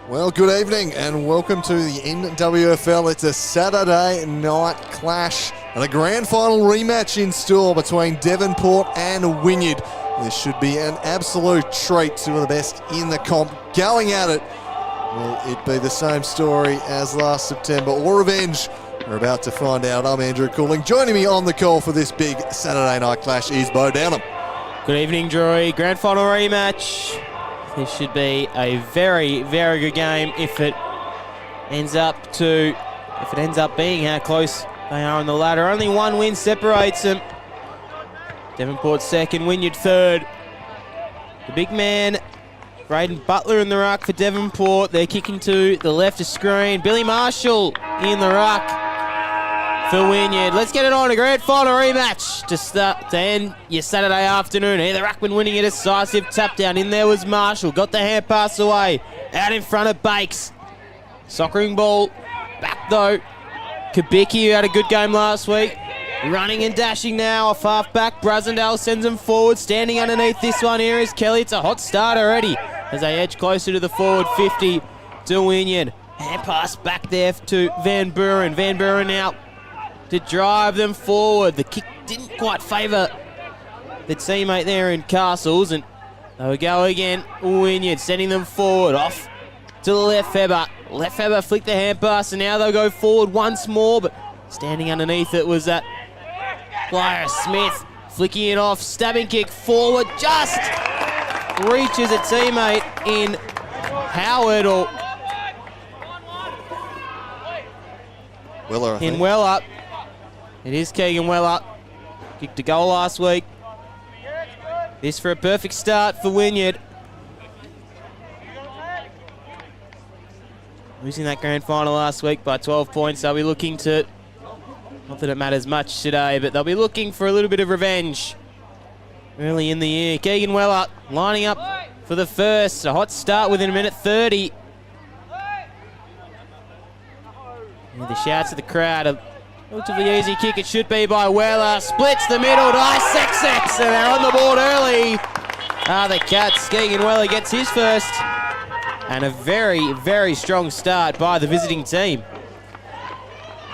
Well, good evening and welcome to the NWFL. It's a Saturday night clash and a grand final rematch in store between Devonport and Wynyard. This should be an absolute treat. Two of the best in the comp going at it. Will it be the same story as last September or revenge? We're about to find out. I'm Andrew Cooling. Joining me on the call for this big Saturday night clash is Bo Downham. Good evening, Drury. Grand final rematch. This should be a very, very good game if it ends up being how close they are on the ladder. Only one win separates them. Devonport second, Wynyard third. The big man, Braden Butler in the ruck for Devonport. They're kicking to the left of screen. Billy Marshall in the ruck for Wynyard. Let's get it on, a grand final rematch to end your Saturday afternoon. Here the ruckman winning a decisive tap down. In there was Marshall. Got the hand pass away. Out in front of Bakes. Soccering ball. Back though. Kubicki, who had a good game last week. Running and dashing now off half back. Brasendale sends him forward. Standing underneath this one here is Kelly. It's a hot start already as they edge closer to the forward 50 to Wynyard. Hand pass back there to Van Buren. Van Buren out to drive them forward. The kick didn't quite favour the teammate there in Castles, and they will go again. Wynyard sending them forward off to the Lefebvre. Lefebvre flicked the hand pass, and now they'll go forward once more, but standing underneath it was that player Smith. Flicking it off, stabbing kick forward, just reaches a teammate in Howard or Weller, I think. in Weller. It is Keegan Weller. Kicked a goal last week. This for a perfect start for Wynyard. Losing that grand final last week by 12 points. They'll be looking to, not that it matters much today, but they'll be looking for a little bit of revenge early in the year. Keegan Weller lining up for the first. A hot start within a minute 30. And the shouts of the crowd. A relatively easy kick it should be by Weller. Splits the middle, dissects it, and they're on the board early. The Cats. Keegan Weller gets his first. And a very, very strong start by the visiting team.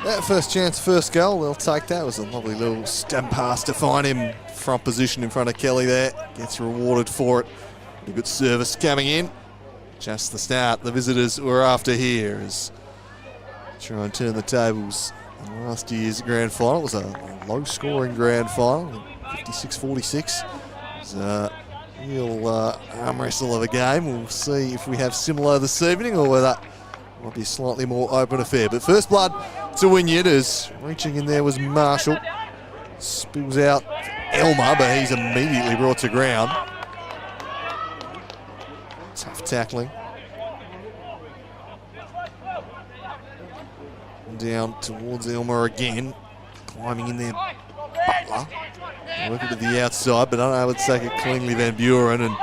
That first chance, first goal, they'll take that. It was a lovely little stab pass to find him. Front position in front of Kelly there. Gets rewarded for it. A good service coming in. Just the start the visitors were after here as try and turn the tables. In last year's grand final, it was a low-scoring grand final, 56-46. It was a real arm wrestle of a game. We'll see if we have similar this evening or whether it might be a slightly more open affair. But first blood to Wynyard as reaching in there was Marshall. Spills out Elmer, but he's immediately brought to ground. Tough tackling. Down towards Elmer again. Climbing in there, Butler. Working to the outside, but unable to take it cleanly, Van Buren. And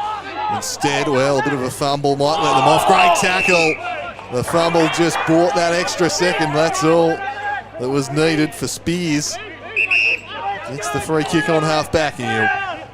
instead, well, a bit of a fumble might let them off. Great tackle. The fumble just bought that extra second. That's all that was needed for Spears. Gets the free kick on half back, and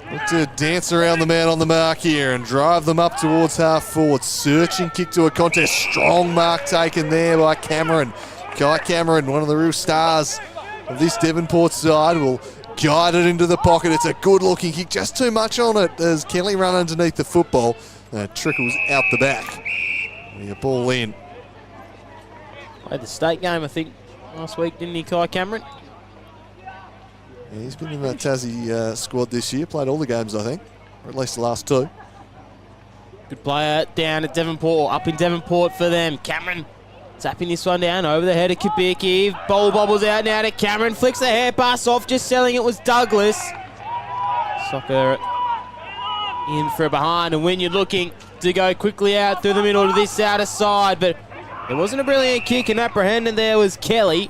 he'll look to dance around the man on the mark here and drive them up towards half forward. Searching kick to a contest. Strong mark taken there by Cameron. Guy Cameron, one of the real stars of this Devonport side, will guide it into the pocket. It's a good-looking kick. Just too much on it as Kelly run underneath the football. And it trickles out the back. The ball in. Played the state game, I think, last week, didn't he, Kai Cameron? Yeah, he's been in that Tassie squad this year. Played all the games, I think, or at least the last two. Good player down at Devonport, up in Devonport for them. Cameron tapping this one down over the head of Kubicki. Ball bobbles out now to Cameron. Flicks the hair pass off. Just selling it was Douglas. Soccer in for a behind, and Wynyard looking to go quickly out through the middle to this outer side, but it wasn't a brilliant kick, and apprehended there was Kelly.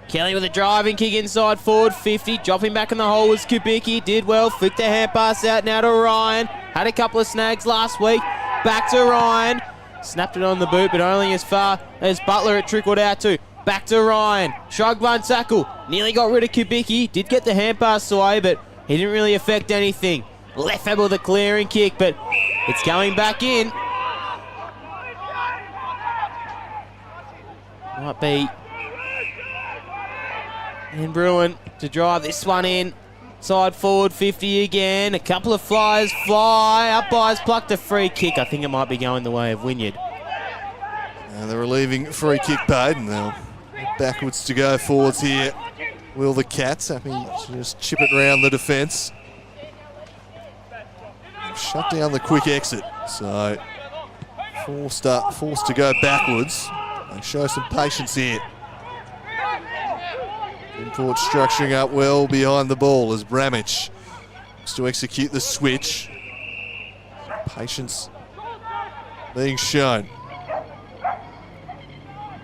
Kelly with a driving kick inside forward 50. Dropping back in the hole was Kubicki. Did well. Flicked the hand pass out now to Ryan. Had a couple of snags last week. Back to Ryan. Snapped it on the boot, but only as far as Butler it trickled out to. Back to Ryan. Shrugged one tackle. Nearly got rid of Kubicki. Did get the hand pass away, but he didn't really affect anything. Lefebvre with a clearing kick, but it's going back in. Might be Van Bruin to drive this one in. Side forward 50 again. A couple of flyers fly. Umpires plucked a free kick. I think it might be going the way of Wynyard. And the relieving free kick paid, and they'll backwards to go forwards here. Will the Cats happy to just chip it round the defence. Shut down the quick exit, so forced to go backwards. They show some patience here. Devonport structuring up well behind the ball as Bramich looks to execute the switch. Patience being shown.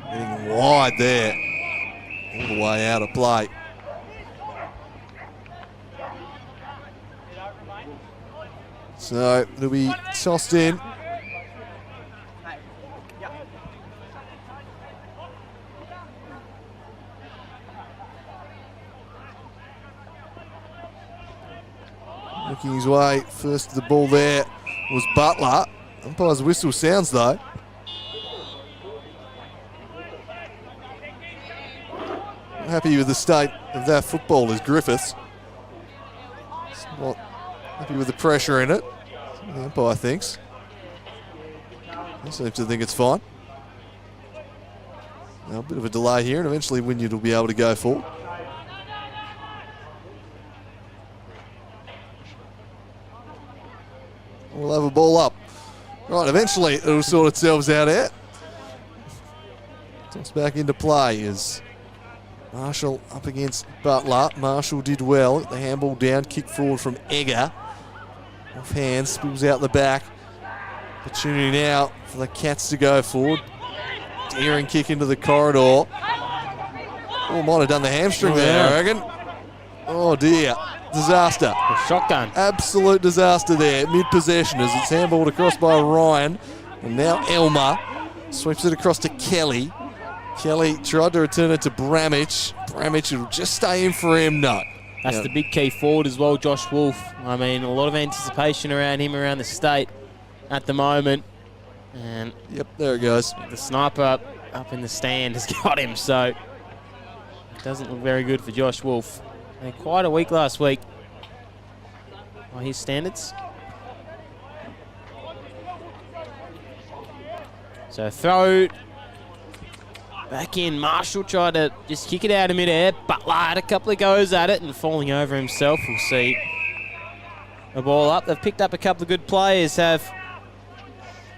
Getting wide there, all the way out of play. So it'll be tossed in. Looking his way first to the ball there was Butler. Umpire's whistle sounds though. Happy with the state of that football is Griffiths. Not happy with the pressure in it. The umpire thinks. He seems to think it's fine. Now a bit of a delay here, and eventually Wynyard will be able to go forward. We'll have a ball up. Right, eventually it'll sort itself out. Toss back into play as Marshall up against Butler. Marshall did well. The handball down, kick forward from Egger. Off hand, spills out the back. Opportunity now for the Cats to go forward. Daring kick into the corridor. Oh, might have done the hamstring there, I reckon. Oh dear, disaster. A shotgun. Absolute disaster there, mid-possession as it's handballed across by Ryan. And now Elmer sweeps it across to Kelly. Kelly tried to return it to Bramich. Bramich will just stay in for him. No. That's the big key forward as well, Josh Wolf. I mean, a lot of anticipation around him around the state at the moment. And yep, there it goes. The sniper up in the stand has got him, so it doesn't look very good for Josh Wolf. And quite a week last week by his standards. So throw back in. Marshall tried to just kick it out of midair. Butler had a couple of goes at it and falling over himself. We'll see the ball up. They've picked up a couple of good players, have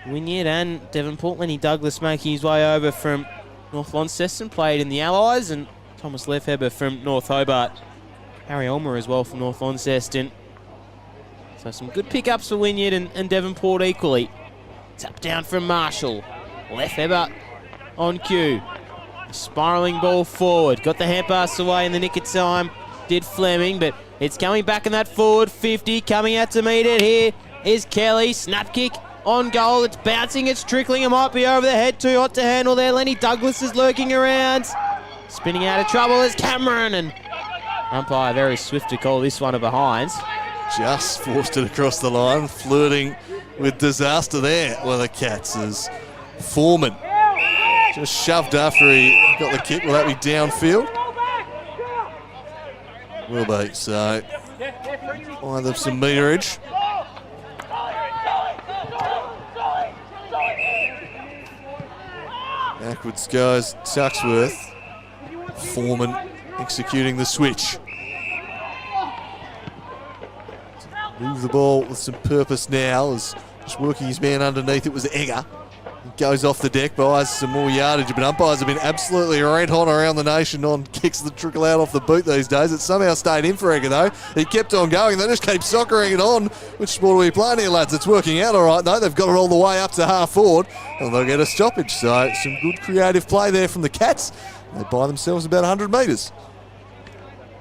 Wynyard and Devonport. Lenny Douglas making his way over from North Launceston, played in the Allies, and Thomas Lefebvre from North Hobart. Harry Ulmer as well from North Launceston. So some good pickups for Wynyard and Devonport equally. Tap down from Marshall. Lefebvre on cue. A spiralling ball forward. Got the hand pass away in the nick of time. Did Fleming, but it's coming back in that forward 50. Coming out to meet it here is Kelly. Snap kick on goal. It's bouncing. It's trickling. It might be over the head. Too hot to handle there. Lenny Douglas is lurking around. Spinning out of trouble is Cameron, and umpire very swift to call this one a behind. Just forced it across the line, flirting with disaster there with the Cats as Foreman just shoved after he got the kick. Will that be downfield? Will be, so find them some meterage. Backwards goes Tuxworth. Foreman executing the switch. Move the ball with some purpose now as just working his man underneath. It was Egger. He goes off the deck, buys some more yardage, but umpires have been absolutely red hot around the nation on kicks that trickle out off the boot these days. It somehow stayed in for Egger though. He kept on going. They just keep soccering it on. Which sport are we playing here, lads? It's working out all right though. They've got it all the way up to half forward and they'll get a stoppage. So some good creative play there from the Cats. They buy themselves about 100 metres.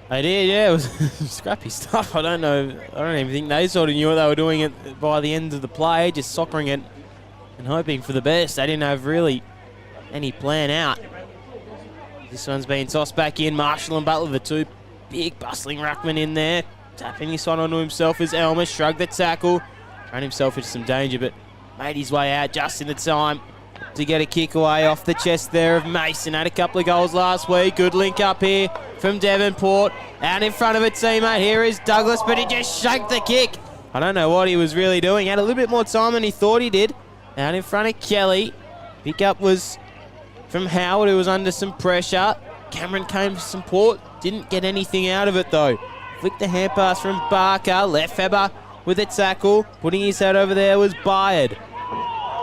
They did, yeah. It was scrappy stuff. I don't know. I don't even think they sort of knew what they were doing it by the end of the play, just soccering it and hoping for the best. They didn't have really any plan out. This one's being tossed back in. Marshall and Butler, the two big bustling ruckmen in there. Tapping this one onto himself as Elmer shrugged the tackle. Ran himself into some danger, but made his way out just in the time to get a kick away off the chest there of Mason. Had a couple of goals last week. Good link up here from Devonport. Out in front of a teammate. Here is Douglas, but he just shaked the kick. I don't know what he was really doing. Had a little bit more time than he thought he did. Out in front of Kelly. Pickup was from Howard, who was under some pressure. Cameron came for support. Didn't get anything out of it, though. Flicked the hand pass from Barker. Lefebvre with a tackle. Putting his head over there was Wyard.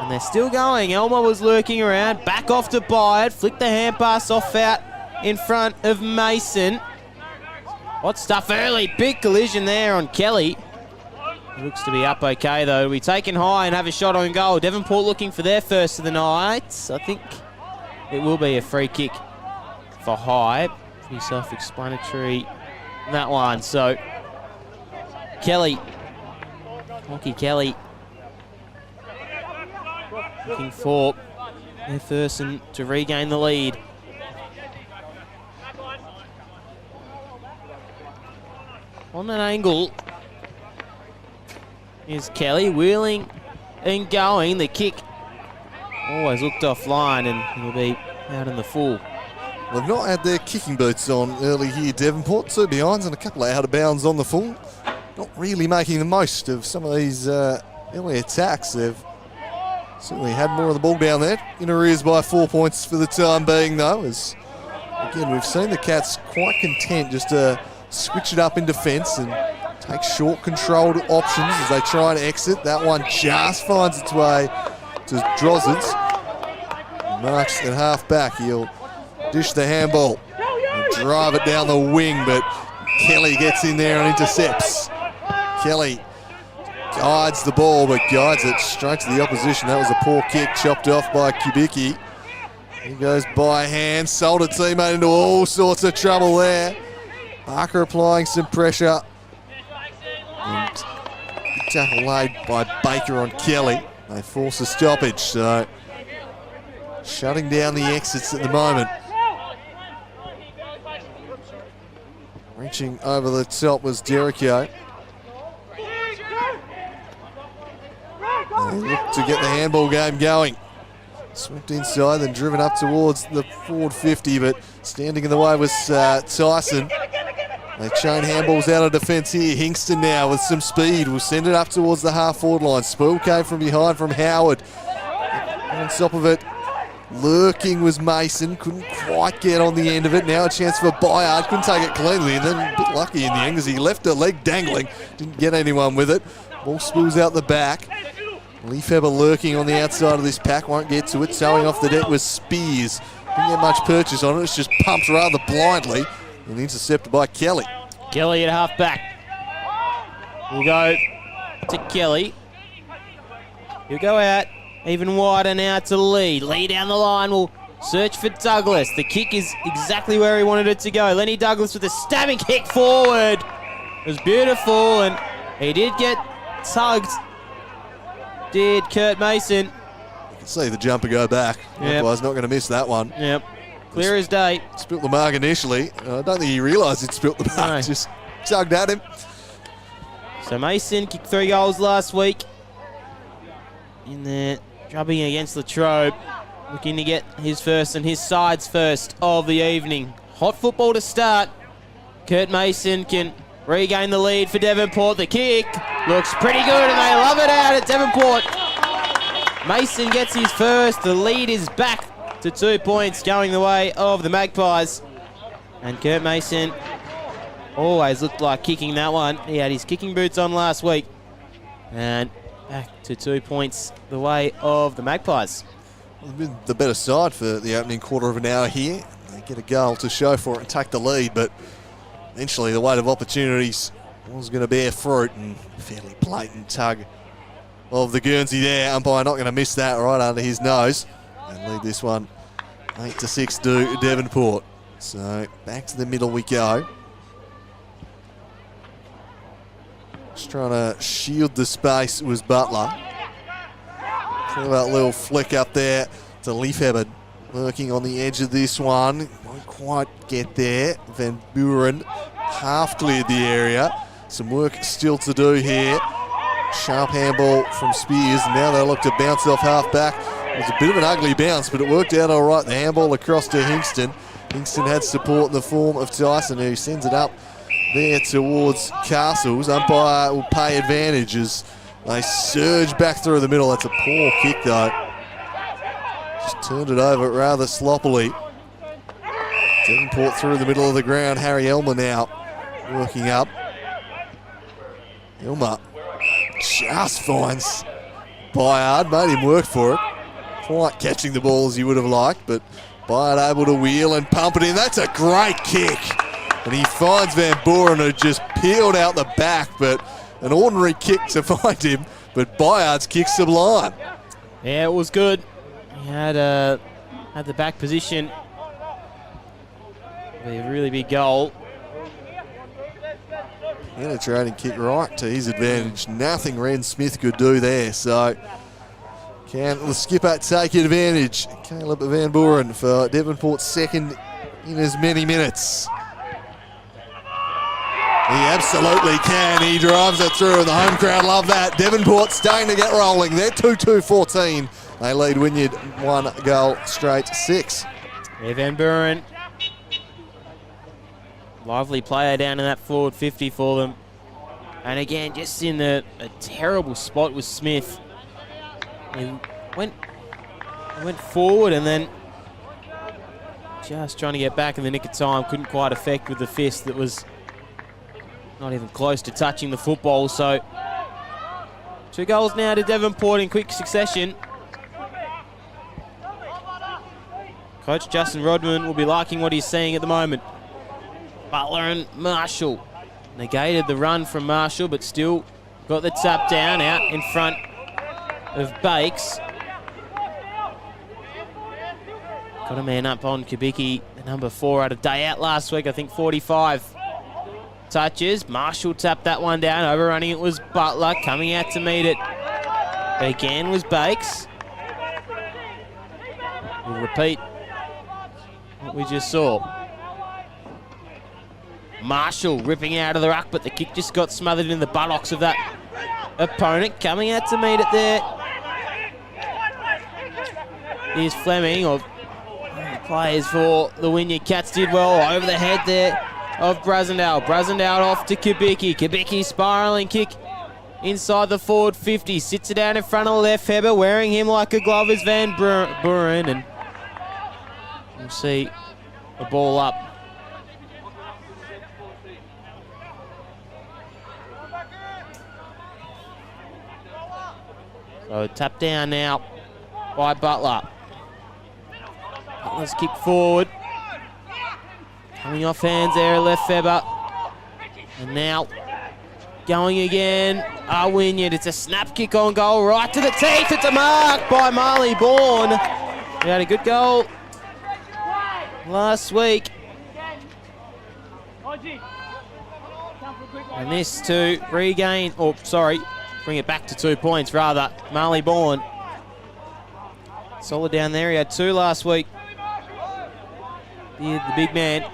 And they're still going. Elmer was lurking around. Back off to Wyard. Flicked the hand pass off out in front of Mason. What stuff early. Big collision there on Kelly. Looks to be up okay, though. We taken high and have a shot on goal. Devonport looking for their first of the night. I think it will be a free kick for High. Pretty self-explanatory, that one. So, Kelly. Hockey Kelly. Looking for their first and to regain the lead. On an angle is Kelly wheeling and going. The kick always looked offline and will be out in the full. They've not had their kicking boots on early here, Devonport. 2 behinds and a couple of out of bounds on the full. Not really making the most of some of these early attacks. They've certainly had more of the ball down there. In arrears by 4 points for the time being, though. As again, we've seen the Cats quite content just to switch it up in defence and take short, controlled options as they try and exit. That one just finds its way to Drozzards. Marks at half back. He'll dish the handball and drive it down the wing, but Kelly gets in there and intercepts. Kelly guides the ball, but guides it straight to the opposition. That was a poor kick, chopped off by Kubicki. He goes by hand, sold a teammate into all sorts of trouble there. Barker applying some pressure. And big tackle laid by Baker on Kelly. They force a stoppage, so shutting down the exits at the moment. Reaching over the top was Derrico. They look to get the handball game going. Swept inside, then driven up towards the forward 50, but standing in the way was Tyson. They chain handballs out of defence here. Hingston now with some speed will send it up towards the half-forward line. Spoil came from behind from Howard. On top of it, lurking was Mason. Couldn't quite get on the end of it. Now a chance for Wyard. Couldn't take it cleanly, and then a bit lucky in the end as he left a leg dangling. Didn't get anyone with it. Ball spills out the back. Lefebvre lurking on the outside of this pack. Won't get to it. Towing off the deck was Spears. Didn't get much purchase on it. It's just pumped rather blindly. And intercepted by Kelly. Kelly at half back. We'll go to Kelly. He'll go out even wider now to Lee. Lee down the line will search for Douglas. The kick is exactly where he wanted it to go. Lenny Douglas with a stabbing kick forward. It was beautiful, and he did get tugged. Did Kurt Mason. You can see the jumper go back. Yep. Otherwise, not going to miss that one. Yep. Clear as day. Spilt the mark initially. I don't think he realised he'd spilt the mark. No. Just tugged at him. So Mason kicked 3 goals last week. In there, drubbing against Latrobe. Looking to get his first and his side's first of the evening. Hot football to start. Kurt Mason can regain the lead for Devonport. The kick looks pretty good, and they love it out at Devonport. Mason gets his first. The lead is back to 2 points, going the way of the Magpies. And Kurt Mason always looked like kicking that one. He had his kicking boots on last week. And back to 2 points the way of the Magpies. Well, they've been the better side for the opening quarter of an hour here. They get a goal to show for it and take the lead, but eventually the weight of opportunities was going to bear fruit, and fairly blatant tug of the Guernsey there. Umpire not going to miss that right under his nose. And lead this one 8-6 to Devonport. So back to the middle we go. Just trying to shield the space was Butler. That little flick up there to Lefebvre, lurking on the edge of this one. Won't quite get there. Van Buren half cleared the area. Some work still to do here. Sharp handball from Spears. Now they look to bounce off half-back. It was a bit of an ugly bounce, but it worked out all right. The handball across to Hingston. Hingston had support in the form of Tyson, who sends it up there towards Castles. Umpire will pay advantage as they surge back through the middle. That's a poor kick, though. Just turned it over rather sloppily. Devonport through the middle of the ground. Harry Elmer now working up. Elmer just finds Wyard, made him work for it. Quite catching the ball as he would have liked, but Wyard able to wheel and pump it in. That's a great kick. And he finds Van Buren, who just peeled out the back, but an ordinary kick to find him, but Wyard's kick's sublime. Yeah, it was good. He had the back position. A really big goal. Penetrating kick right to his advantage. Nothing Ren Smith could do there. So can the skipper take advantage? Caleb Van Buren for Devonport's second in as many minutes. He absolutely can. He drives it through and the home crowd love that. Devonport starting to get rolling. They're 2-2-14. They lead Wynyard 1 goal straight 6. Yeah, Van Buren. Lively player down in that forward 50 for them. And again, just in a terrible spot with Smith. He went forward and then just trying to get back in the nick of time. Couldn't quite effect with the fist that was not even close to touching the football. So 2 goals now to Devonport in quick succession. Coach Justin Rodman will be liking what he's seeing at the moment. Butler and Marshall negated the run from Marshall, but still got the tap down out in front of Bakes. Got a man up on Kubicki, the number 4 out of day out last week, I think 45 touches. Marshall tapped that one down, overrunning it was Butler, coming out to meet it again was Bakes. We'll repeat what we just saw. Marshall ripping out of the ruck, but the kick just got smothered in the buttocks of that opponent. Coming out to meet it there is Fleming, or players for the Wynyard Cats did well over the head there of Brasendale. Brasendale off to Kubicki. Kubicki spiralling kick inside the forward 50. Sits it down in front of left. Heber wearing him like a glove is Van Buren, and we'll see the ball up. So tap down now by Butler. Butler's kick forward. Coming off hands there, left Feber. And now going again. Wynyard, it's a snap kick on goal, right to the teeth. It's a mark by Marley Bourne. He had a good goal last week. And this to regain, bring it back to 2 points rather. Marley Bourne. Solid down there. He had 2 last week. The big man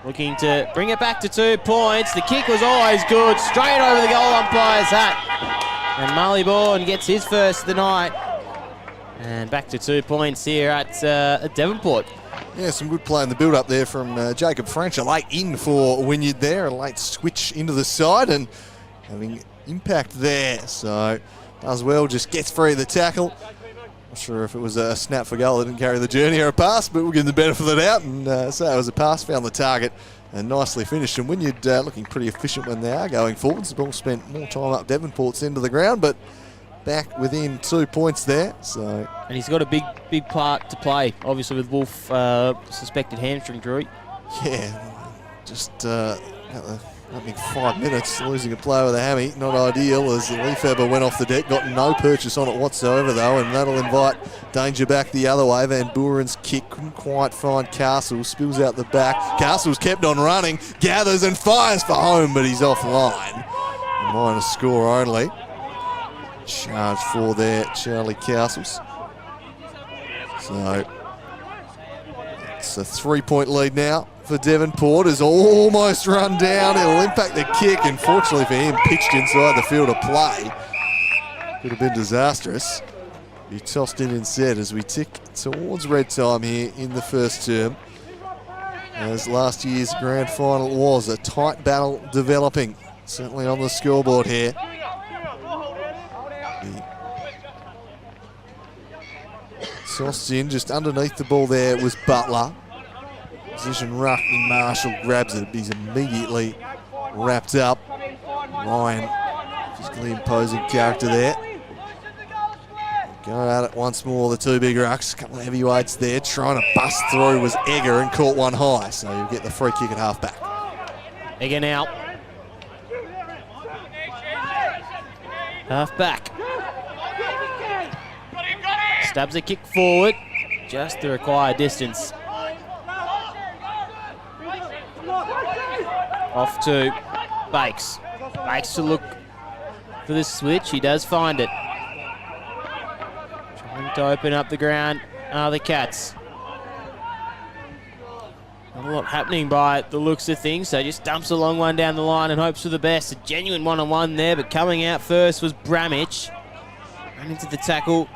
looking to bring it back to 2 points. The kick was always good. Straight over the goal umpire's hat. And Marley Bourne gets his first of the night. And back to 2 points here at Devonport. Yeah, some good play in the build-up there from Jacob French. A late in for Wynyard there. A late switch into the side and having impact there, so does well, just gets free of the tackle. Not sure if it was a snap for goal that didn't carry the journey or a pass, but we'll give him the benefit of the doubt, and so it was a pass, found the target and nicely finished. And Wynyard looking pretty efficient when they are going forwards. The ball spent more time up Devonport's end of the ground, but back within 2 points there. So, and he's got a big part to play, obviously, with Wolf suspected hamstring injury. Yeah, just I think 5 minutes, losing a player with a hammy, not ideal, as Lefebvre went off the deck, got no purchase on it whatsoever though, and that'll invite danger back the other way. Van Buren's kick couldn't quite find Castles, spills out the back. Castles kept on running, gathers and fires for home, but he's offline. Minus score only. Charge for there, Charlie Castles. So it's a 3-point lead now for Devonport is almost run down. It'll impact the kick. Unfortunately for him, pitched inside the field of play. Could have been disastrous. He tossed in instead as we tick towards red time here in the first term. As last year's grand final was, a tight battle developing, certainly on the scoreboard here. Tossed in just underneath the ball there was Butler. Position ruck and Marshall grabs it. He's immediately wrapped up. Ryan, physically imposing character there. Go at it once more, the two big rucks. A couple of heavyweights there. Trying to bust through was Egger and caught one high. So you'll get the free kick at half back. Egger now. Half back. Stabs a kick forward. Just the required distance. Off to Bakes. Bakes to look for the switch. He does find it. Trying to open up the ground are the Cats. Not a lot happening by the looks of things, so just dumps a long one down the line and hopes for the best. A genuine one-on-one there, but coming out first was Bramich. Ran into the tackle,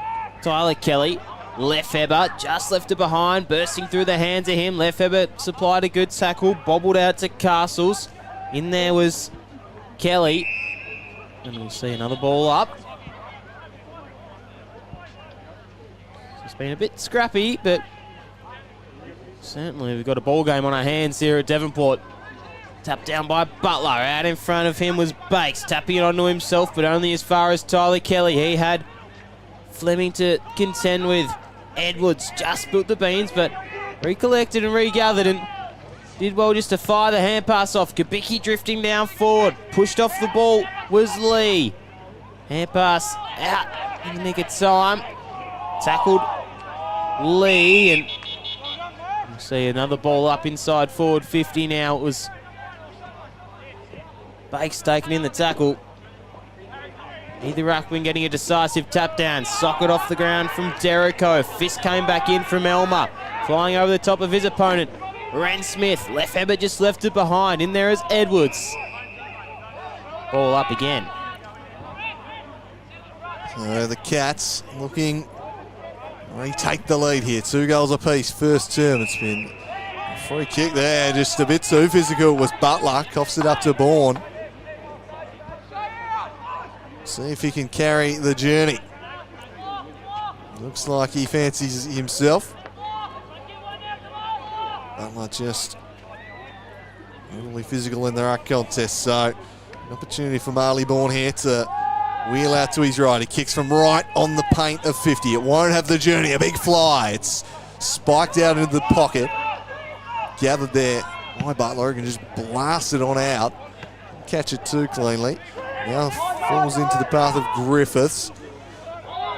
Tyler Kelly. Lefebvre just left it behind, bursting through the hands of him. Lefebvre supplied a good tackle, bobbled out to Castles. In there was Kelly. And we'll see another ball up. It's been a bit scrappy, but certainly we've got a ball game on our hands here at Devonport. Tapped down by Butler. Out in front of him was Bakes, tapping it onto himself, but only as far as Tyler Kelly. He had Fleming to contend with. Edwards just spilled the beans, but recollected and regathered and did well just to fire the hand pass off. Kabicki drifting down forward. Pushed off the ball was Lee. Hand pass out in the nick of time. Tackled Lee, and we'll see another ball up inside forward 50 now. It was Bakes taking in the tackle. Either ruckman getting a decisive tap down. Socket off the ground from Derrico. Fist came back in from Elmer. Flying over the top of his opponent. Ren Smith. Lefebvre just left it behind. In there is Edwards. Ball up again. So the Cats looking to retake the lead here. 2 goals apiece. First term. It's been a free kick there. Just a bit too physical was Butler. Coughs it up to Bourne. See if he can carry the journey. Looks like he fancies himself. Butler just really physical in the ruck contest. So an opportunity for Marley Bourne here to wheel out to his right. He kicks from right on the paint of 50. It won't have the journey. A big fly. It's spiked out into the pocket. Gathered there by Butler and just blast it on out. Catch it too cleanly. Now falls into the path of Griffiths.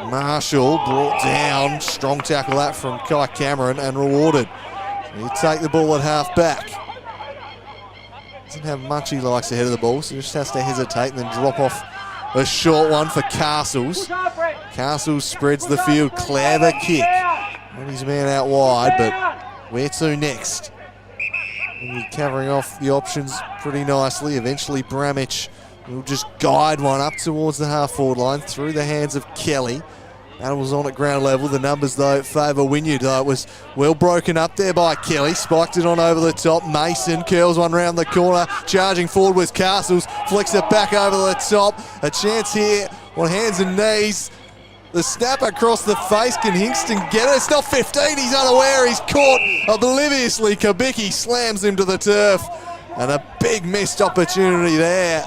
Marshall brought down. Strong tackle that from Kai Cameron and rewarded. He'll take the ball at half back. Doesn't have much he likes ahead of the ball, so just has to hesitate and then drop off a short one for Castles. Castles spreads the field. Clever kick. And his man out wide, but where to next? And he's covering off the options pretty nicely. Eventually Bramich will just guide one up towards the half-forward line through the hands of Kelly. That was on at ground level. The numbers, though, favour Wynyard. It was well broken up there by Kelly. Spiked it on over the top. Mason curls one round the corner. Charging forward was Castles. Flicks it back over the top. A chance here on hands and knees. The snap across the face. Can Hingston get it? It's not 15. He's unaware. He's caught obliviously. Kabicki slams him to the turf. And a big missed opportunity there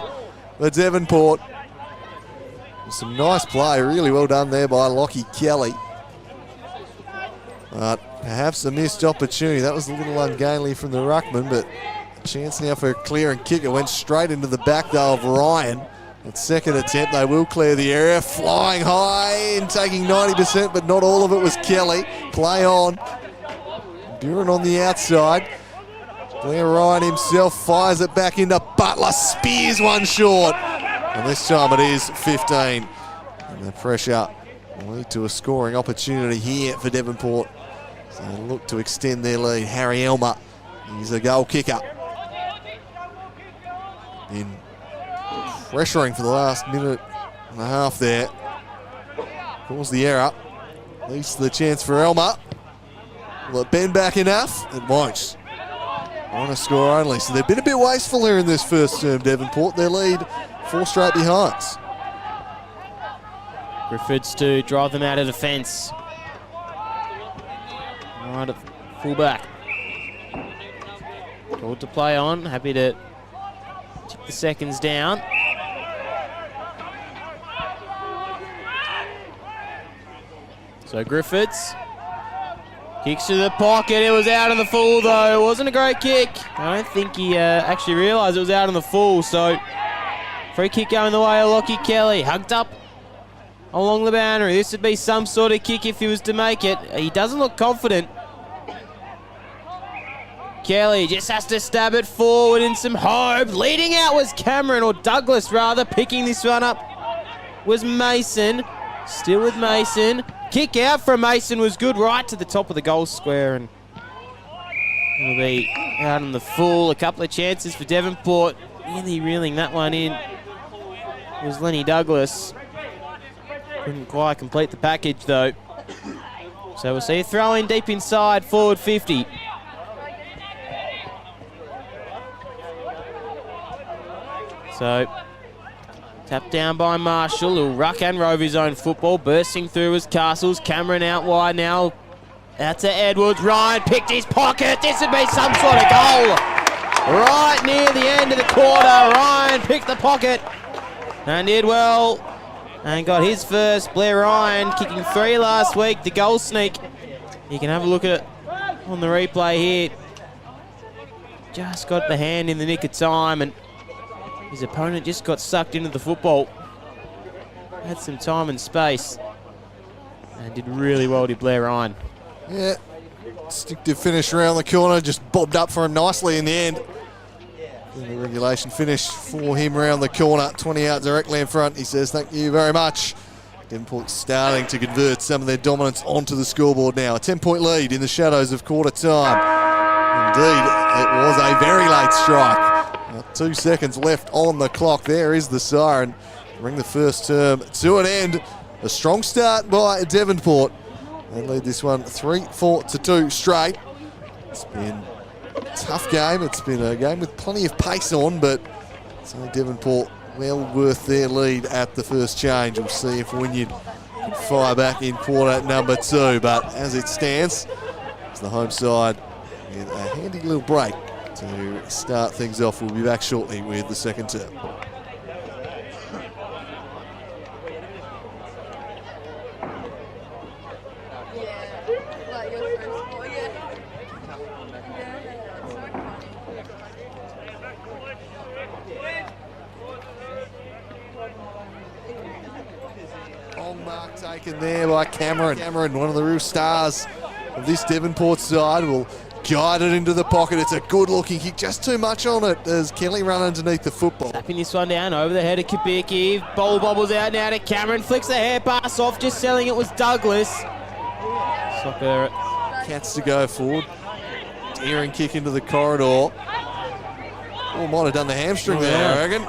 for Devonport. Some nice play, really well done there by Lockie Kelly. But perhaps a missed opportunity. That was a little ungainly from the ruckman, but a chance now for a clear and kick. It went straight into the back though of Ryan. At second attempt, they will clear the area. Flying high and taking 90%, but not all of it was Kelly. Play on. Buren on the outside. Blair Ryan himself fires it back into Butler. Spears one short. And this time it is 15. And the pressure will lead to a scoring opportunity here for Devonport. So they look to extend their lead. Harry Elmer He's a goal kicker. Been pressuring for the last minute and a half there. Caused the error. Leads to the chance for Elmer. Will it bend back enough? It won't. On a score only. So they've been a bit wasteful here in this first term, Devonport. Their lead 4 straight behinds. Griffiths to drive them out of defence. Right at fullback. Called to play on. Happy to chip the seconds down. So Griffiths kicks to the pocket. It was out of the full though. It wasn't a great kick. I don't think he actually realised it was out in the full. So free kick going the way of Lockie Kelly. Hugged up along the boundary. This would be some sort of kick if he was to make it. He doesn't look confident. Kelly just has to stab it forward in some hope. Leading out was Cameron, or Douglas rather. Picking this one up was Mason. Still with Mason. Kick out from Mason was good, right to the top of the goal square, and it'll be out on the full. A couple of chances for Devonport. Nearly reeling that one in. It was Lenny Douglas. Couldn't quite complete the package though. So we'll see a throw in deep inside, forward 50. So tapped down by Marshall, who'll ruck and rove his own football. Bursting through was Castles. Cameron out wide now. Out to Edwards. Ryan picked his pocket. This would be some sort of goal. Right near the end of the quarter, Ryan picked the pocket and did well. And got his first. Blair Ryan kicking 3 last week. The goal sneak. You can have a look at it on the replay here. Just got the hand in the nick of time, and his opponent just got sucked into the football. Had some time and space. And did really well to Blair Ryan. Yeah, instinctive finish around the corner. Just bobbed up for him nicely in the end. The regulation finish for him around the corner. 20 out directly in front. He says, thank you very much. Devonport starting to convert some of their dominance onto the scoreboard now. A 10-point lead in the shadows of quarter time. Indeed, it was a very late strike. 2 seconds left on the clock. There is the siren. Bring the first term to an end. A strong start by Devonport. They lead this one 3-4-2 straight. It's been a tough game. It's been a game with plenty of pace on, but it's only Devonport well worth their lead at the first change. We'll see if Wynyard can fire back in quarter number 2. But as it stands, it's the home side with a handy little break to start things off. We'll be back shortly with the second term. Long mark taken there by Cameron. Cameron, one of the real stars of this Devonport side, will guide it into the pocket. It's a good looking kick, just too much on it as Kelly run underneath the football. Tapping this one down over the head of Kabicki. Ball bobbles out now to Cameron. Flicks the hair pass off, just selling it was Douglas. Soccer Cats to go forward. Daring kick into the corridor. Oh, might have done the hamstring there, I reckon.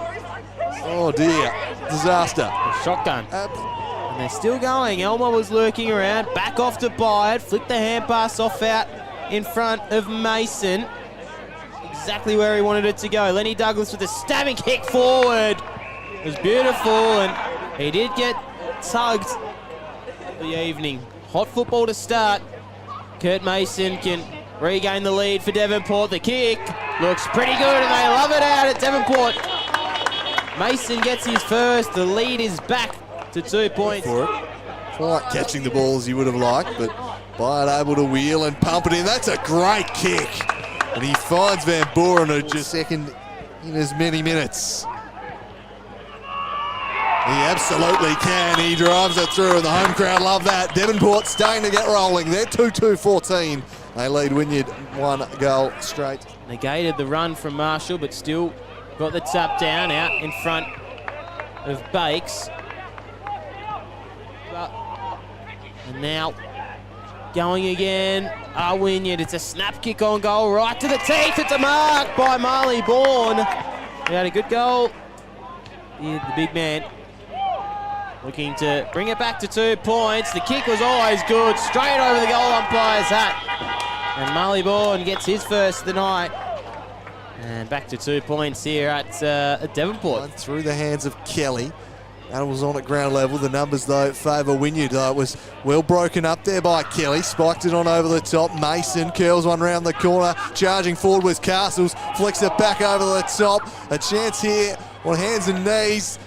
Oh dear, disaster. Shotgun. And they're still going. Elmer was lurking around. Back off to Wyard. Flicked the hand pass off out in front of Mason. Exactly where he wanted it to go. Lenny Douglas with a stabbing kick forward. It was beautiful, and he did get tugged for the evening. Hot football to start. Kurt Mason can regain the lead for Devonport. The kick looks pretty good, and they love it out at Devonport. Mason gets his first. The lead is back to 2 points. Quite catching the ball as he would have liked, but Wyard able to wheel and pump it in. That's a great kick. And he finds Van Buren at just second in as many minutes. He absolutely can. He drives it through, and the home crowd love that. Devonport starting to get rolling. They're 2-2-14. They lead Wynyard 1 goal straight. Negated the run from Marshall, but still got the tap down out in front of Bakes. And now going again. Wynyard, it's a snap kick on goal, right to the teeth. It's a mark by Marley Bourne. He had a good goal. The big man looking to bring it back to 2 points. The kick was always good, straight over the goal umpire's hat. And Marley Bourne gets his first of the night. And back to 2 points here at Devonport. Through the hands of Kelly. That was on at ground level. The numbers, though, favour Wynyard. It was well broken up there by Kelly. Spiked it on over the top. Mason curls one round the corner. Charging forward was Castles. Flicks it back over the top. A chance here on hands and knees.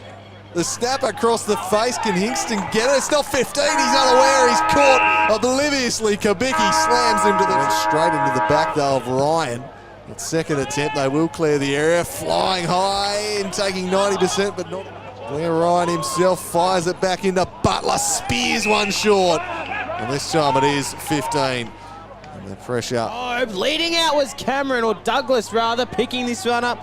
The snap across the face. Can Hingston get it? It's not 15. He's unaware. He's caught obliviously. Kabicki slams him to the straight into the back, though, of Ryan. At second attempt, they will clear the area. Flying high and taking 90%, but not. There, Ryan himself fires it back into Butler, spears one short. And this time it is 15. And the pressure. Oh, leading out was Cameron, or Douglas rather. Picking this one up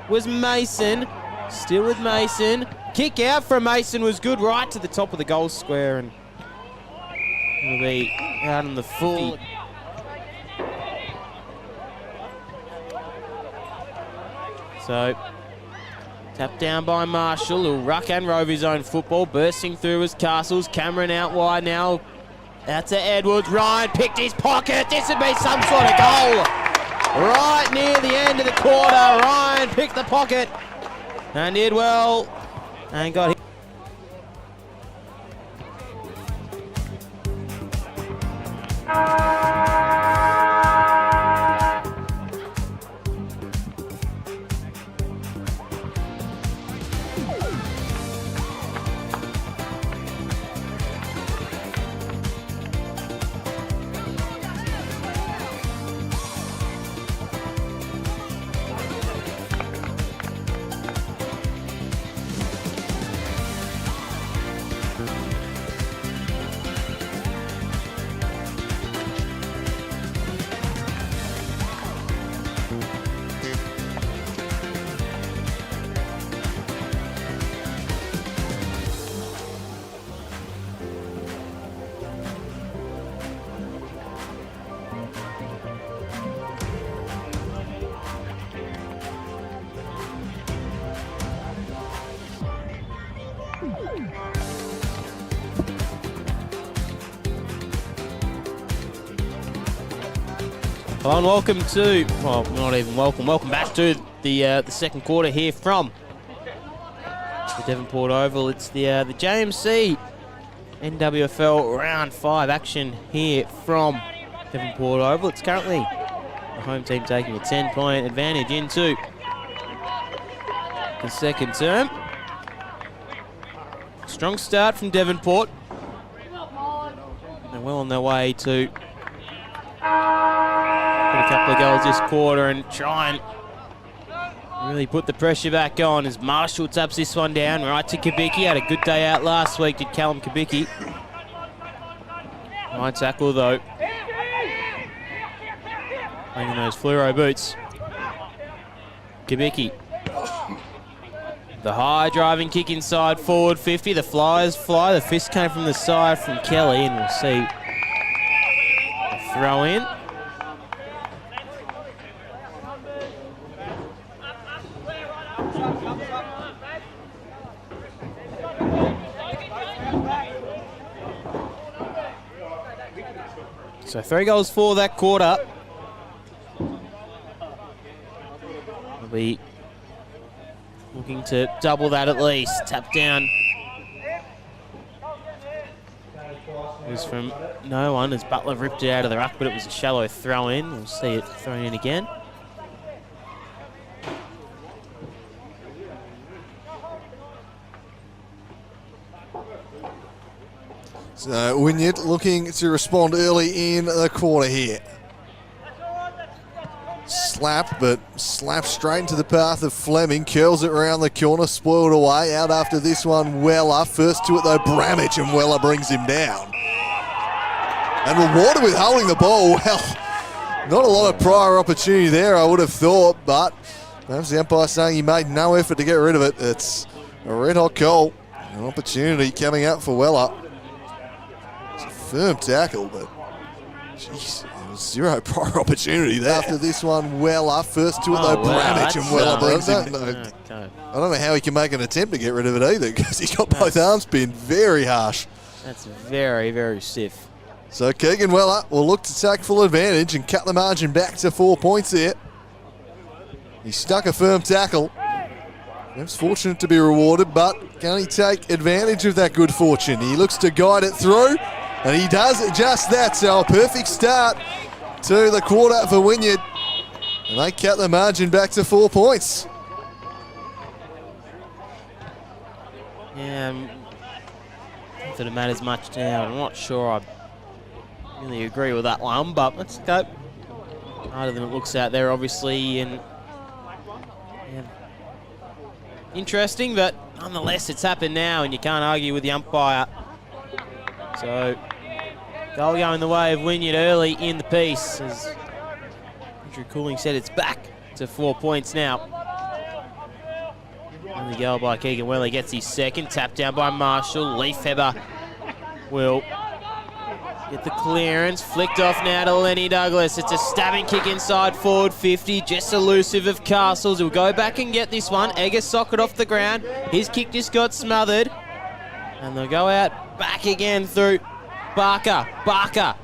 was Mason. Still with Mason. Kick out from Mason was good, right to the top of the goal square. And it'll be out on the full. So, tapped down by Marshall, who'll ruck and rove his own football. Bursting through was Castles. Cameron out wide now. Out to Edwards. Ryan picked his pocket. This would be some sort of goal. Right near the end of the quarter, Ryan picked the pocket and did well. And got hit. Hello and welcome to, well, not even welcome back to the second quarter here from the Devonport Oval. It's the JMC NWFL Round 5 action here from Devonport Oval. It's currently the home team taking a 10-point advantage into the second term. Strong start from Devonport. They're well on their way to get a couple of goals this quarter and try and really put the pressure back on as Marshall taps this one down right to Kabicki. Had a good day out last week, did Callum Kabicki. High tackle though. Playing in those fluoro boots. Kabicki. The high driving kick inside forward 50. The Flyers fly. The fist came from the side from Kelly, and we'll see a throw in. So 3 goals for that quarter. We'll be looking to double that at least. Tap down. It was from no one as Butler ripped it out of the ruck, but it was a shallow throw in. We'll see it thrown in again. So Wynyard looking to respond early in the quarter here. Slap, but slap straight into the path of Fleming. Curls it around the corner, spoiled away. Out after this one, Weller. First to it though, Bramage, and Weller brings him down. And rewarded with holding the ball. Well, not a lot of prior opportunity there, I would have thought, but perhaps the umpire saying he made no effort to get rid of it. It's a red-hot goal. An opportunity coming up for Weller. It's a firm tackle, but Jeez, there was zero prior opportunity there. After this one, Weller, first to it though, Branich, and Weller brings him. Okay. I don't know how he can make an attempt to get rid of it either, because he's got both arms pinned. Very harsh. That's very, very stiff. So Keegan Weller will look to take full advantage and cut the margin back to 4 points here. He stuck a firm tackle. He was fortunate to be rewarded, but can he take advantage of that good fortune? He looks to guide it through, and he does just that. So a perfect start to the quarter for Wynyard. And they cut the margin back to 4 points. Yeah, not that it matters much now. I'm not sure I really agree with that one, but let's go. Harder than it looks out there, obviously, and yeah, interesting, but nonetheless, it's happened now, and you can't argue with the umpire. So, goal going the way of Wynyard early in the piece. As Andrew Cooling said, it's back to 4 points now. And the goal by Keegan Weller gets his second. Tap down by Marshall. Leafheber will get the clearance. Flicked off now to Lenny Douglas. It's a stabbing kick inside forward 50. Just elusive of Castles. He'll go back and get this one. Egger socket off the ground. His kick just got smothered. And they'll go out back again through Barker. Barker.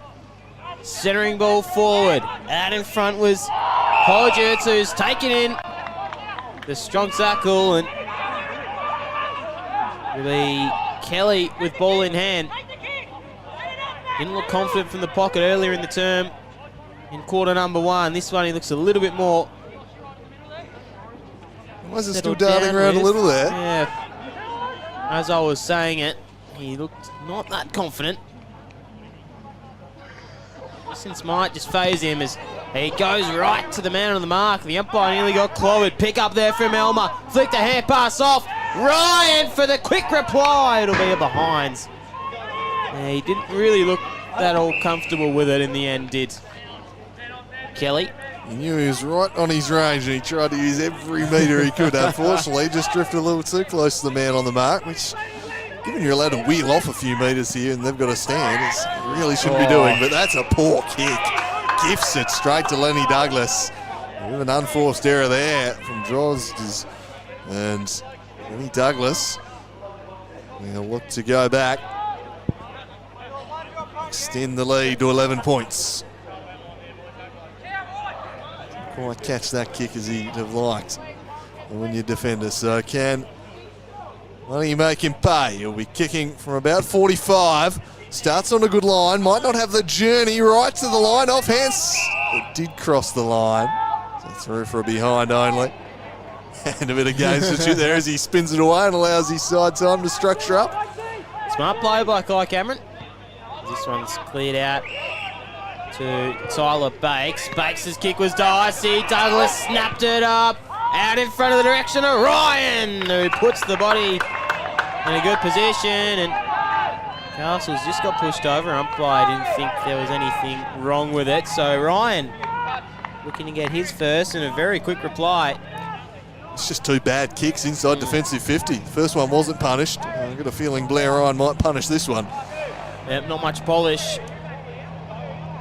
Centering ball forward. Out in front was Hodgetts, who's taken in the strong tackle, and it'll be Kelly with ball in hand. Didn't look confident from the pocket earlier in the term in quarter number one. This one he looks a little bit more. Why is it still darting around a little there? Yeah. As I was saying it, he looked not that confident. Distance might just phase him as he goes right to the man on the mark. The umpire nearly got clobbered. Pick up there from Elmer. Flicked a hand pass off. Ryan for the quick reply. It'll be a behinds. Yeah, he didn't really look that all comfortable with it in the end, did Kelly. He knew he was right on his range, and he tried to use every metre he could. Unfortunately, just drifted a little too close to the man on the mark, which, given you're allowed to wheel off a few metres here and they've got to stand, it's really shouldn't be doing, but that's a poor kick. Gifts it straight to Lenny Douglas. With an unforced error there from Droz, and Lenny Douglas will look to go back. Extend the lead to 11 points. Didn't quite catch that kick as he'd have liked when you defender, so can Lenny make him pay. He'll be kicking from about 45. Starts on a good line. Might not have the journey right to the line. Off hands. It did cross the line. So through for a behind only. And a bit of game substitute there as he spins it away and allows his side time to structure up. Smart play by Kai Cameron. This one's cleared out to Tyler Bakes. Bakes' kick was dicey. Douglas snapped it up. Out in front of the direction of Ryan, who puts the body in a good position, and Castles just got pushed over. Umpire didn't think there was anything wrong with it, so Ryan looking to get his first and a very quick reply. It's just two bad kicks inside defensive 50. First one wasn't punished. I've got a feeling Blair Ryan might punish this one. Yep, not much polish.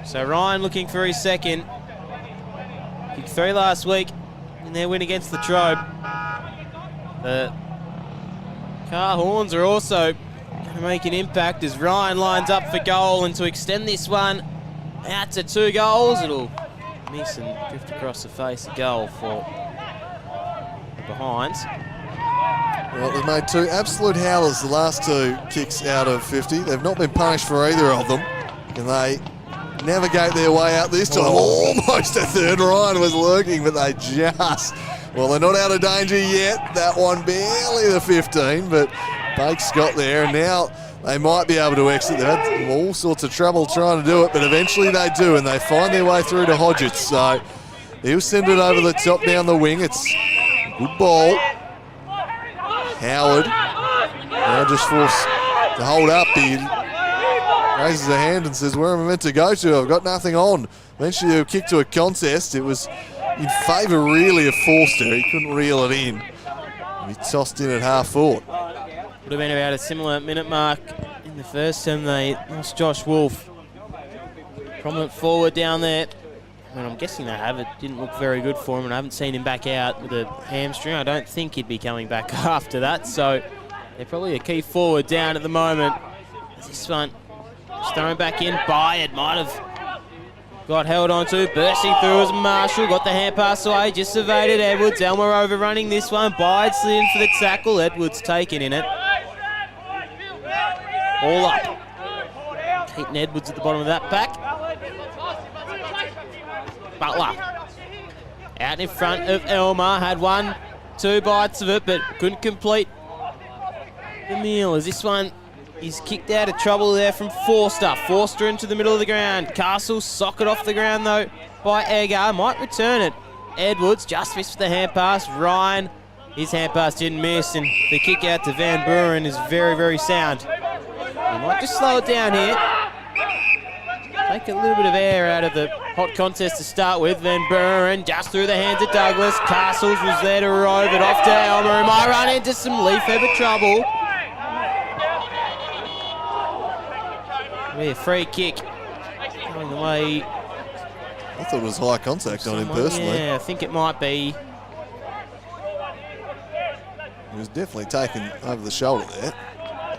So Ryan looking for his second. Kicked 3 last week in their win against the Trobe. The car horns are also going to make an impact as Ryan lines up for goal, and to extend this one out to 2 goals, it'll miss and drift across the face of goal for the behinds. Well, they've made 2 absolute howlers the last 2 kicks out of 50. They've not been punished for either of them. Can they navigate their way out this time? Almost a third. Ryan was lurking, but they just... Well, they're not out of danger yet. That one barely the 15, but Bakes got there, and now they might be able to exit. They've had all sorts of trouble trying to do it, but eventually they do, and they find their way through to Hodgetts. So he'll send it over the top down the wing. It's a good ball. Howard now just forced to hold up. He raises a hand and says, where am I meant to go to? I've got nothing on. Eventually he'll kick to a contest. It was in favour really of Forster. He couldn't reel it in. He tossed in at half forward. Would have been about a similar minute mark in the first term. They lost Josh Wolf prominent forward down there. I mean, I'm guessing they have. It didn't look very good for him, and I haven't seen him back out with a hamstring. I don't think he'd be coming back after that, so they're probably a key forward down at the moment. This one just thrown back in. Wyard might have got held onto, bursting through as Marshall, got the hand pass away, just evaded Edwards. Elmer overrunning this one. Wyard slid in for the tackle. Edwards taken in it. All up. Keaton Edwards at the bottom of that pack. Butler out in front of Elmer, had 1-2 bites of it, but couldn't complete the meal as this one is kicked out of trouble there from Forster. Forster into the middle of the ground. Castle socket off the ground though by Eggar, might return it. Edwards just missed the hand pass. Ryan, his hand pass didn't miss, and the kick out to Van Buren is very, very sound. He might just slow it down here. Take a little bit of air out of the hot contest to start with. Van Buren just through the hands of Douglas. Castles was there to rove it off to Elmer, who might run into some Lefebvre trouble. Be a free kick going the way. I thought it was high contact on him personally. Yeah, I think it might be. He was definitely taken over the shoulder there.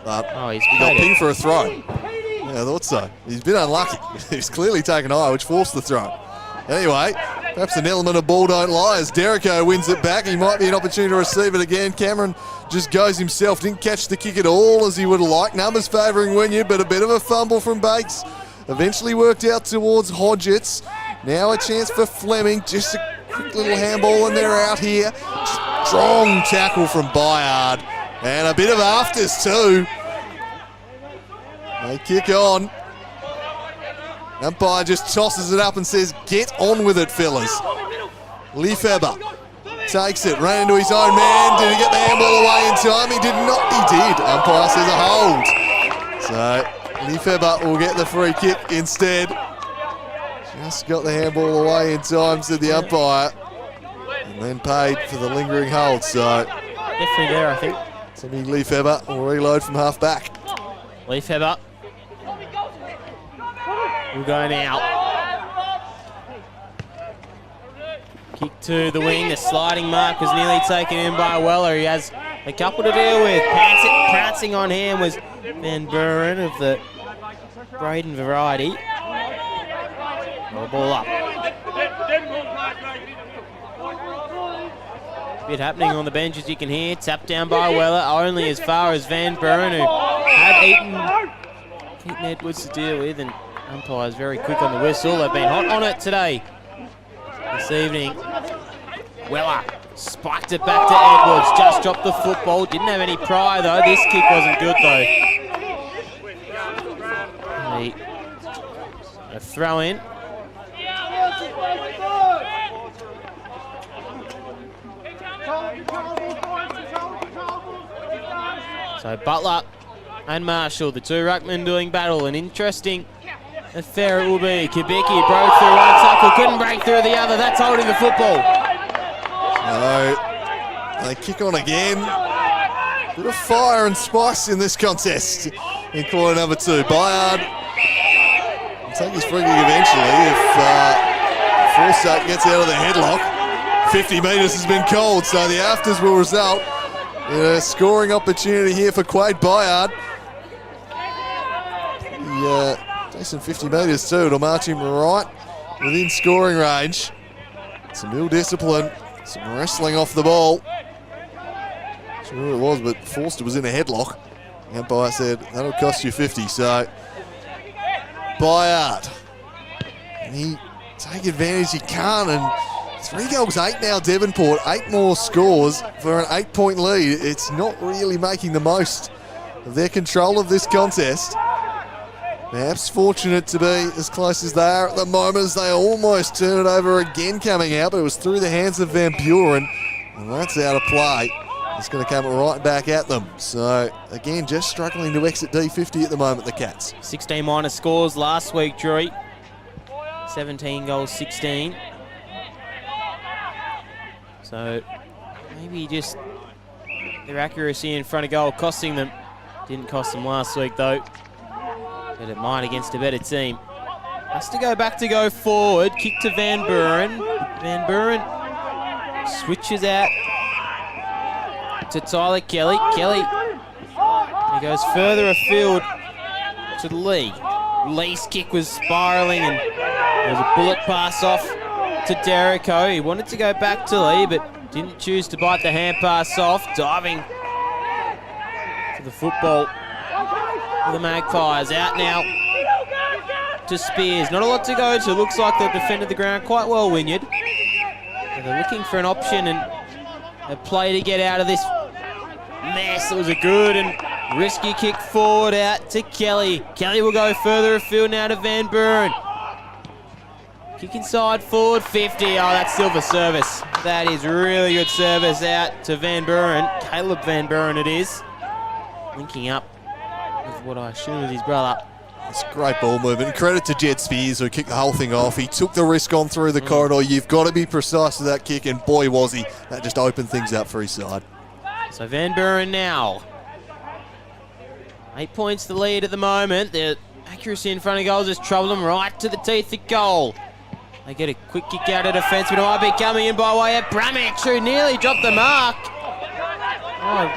But he's he got pinged for a throw. Yeah, I thought so. He's been unlucky. He's clearly taken high, which forced the throw. Anyway, perhaps an element of ball don't lie as Derrico wins it back. He might be an opportunity to receive it again. Cameron just goes himself. Didn't catch the kick at all as he would have liked. Numbers favouring Wynyard, but a bit of a fumble from Bates. Eventually worked out towards Hodgetts. Now a chance for Fleming. Just a quick little handball and they're out here. Strong tackle from Wyard. And a bit of afters too. They kick on. Umpire just tosses it up and says, get on with it, fellas. Lefebvre takes it, ran into his own man. Did he get the handball away in time? He did not. He did. Umpire says a hold. So Lefebvre will get the free kick instead. Just got the handball away in time, said the umpire. And then paid for the lingering hold. So definitely there, I think. Timmy Lefebvre will reload from half back. Lefebvre will go now. Kick to the wing. The sliding mark was nearly taken in by Weller. He has a couple to deal with. Pouncing on him was Van Buren of the Braden variety. Ball up. Bit happening on the bench as you can hear. Tapped down by Weller, only as far as Van Buren, who had Keaton Edwards to deal with, and umpires very quick on the whistle. They've been hot on it today. This evening, Weller spiked it back to Edwards. Just dropped the football. Didn't have any pry though. This kick wasn't good though. A throw in. So Butler and Marshall, the two ruckmen doing battle. An interesting affair it will be. Kubicki broke through one tackle, couldn't break through the other. That's holding the football. So they kick on again. Bit of fire and spice in this contest in quarter number 2. Wyard will take his free kick eventually if Forsyth gets out of the headlock. 50 metres has been called, so the afters will result in a scoring opportunity here for Quade Wyard. Decent 50 metres too. It'll march him right within scoring range. Some ill discipline, some wrestling off the ball. Not sure who it was, but Forster was in a headlock. The umpire said that'll cost you 50. So Wyard, and he take advantage he can, and 3 goals, 8 now Devonport, 8 more scores for an 8-point lead. It's not really making the most of their control of this contest. Perhaps fortunate to be as close as they are at the moment as they almost turn it over again coming out, but it was through the hands of Van Buren, and that's out of play. It's going to come right back at them. So, again, just struggling to exit D50 at the moment, the Cats. 16 minor scores last week, Drury. 17 goals, 16. So maybe just their accuracy in front of goal costing them. Didn't cost them last week though, but it might against a better team. Has to go back to go forward. Kick to Van Buren. Van Buren switches out to Tyler Kelly. Kelly, he goes further afield to Lee. Lee's kick was spiralling and there was a bullet pass off to Derrico. He wanted to go back to Lee but didn't choose to bite the hand pass off. Diving to the football for the Magpies. Out now to Spears. Not a lot to go to. Looks like they've defended the ground quite well, Wynyard. So they're looking for an option and a play to get out of this mess. It was a good and risky kick forward out to Kelly. Kelly will go further afield now to Van Buren. Kick inside forward, 50. Oh, that's silver service. That is really good service out to Van Buren. Caleb Van Buren it is. Linking up with what I assume is his brother. It's great ball movement. Credit to Jed Spears who kicked the whole thing off. He took the risk on through the corridor. You've got to be precise with that kick, and boy was he. That just opened things up for his side. So Van Buren now. 8 points the lead at the moment. The accuracy in front of goals has troubled them right to the teeth of goal. They get a quick kick out of defence, but it might be coming in by way of Bramich, who nearly dropped the mark. Oh,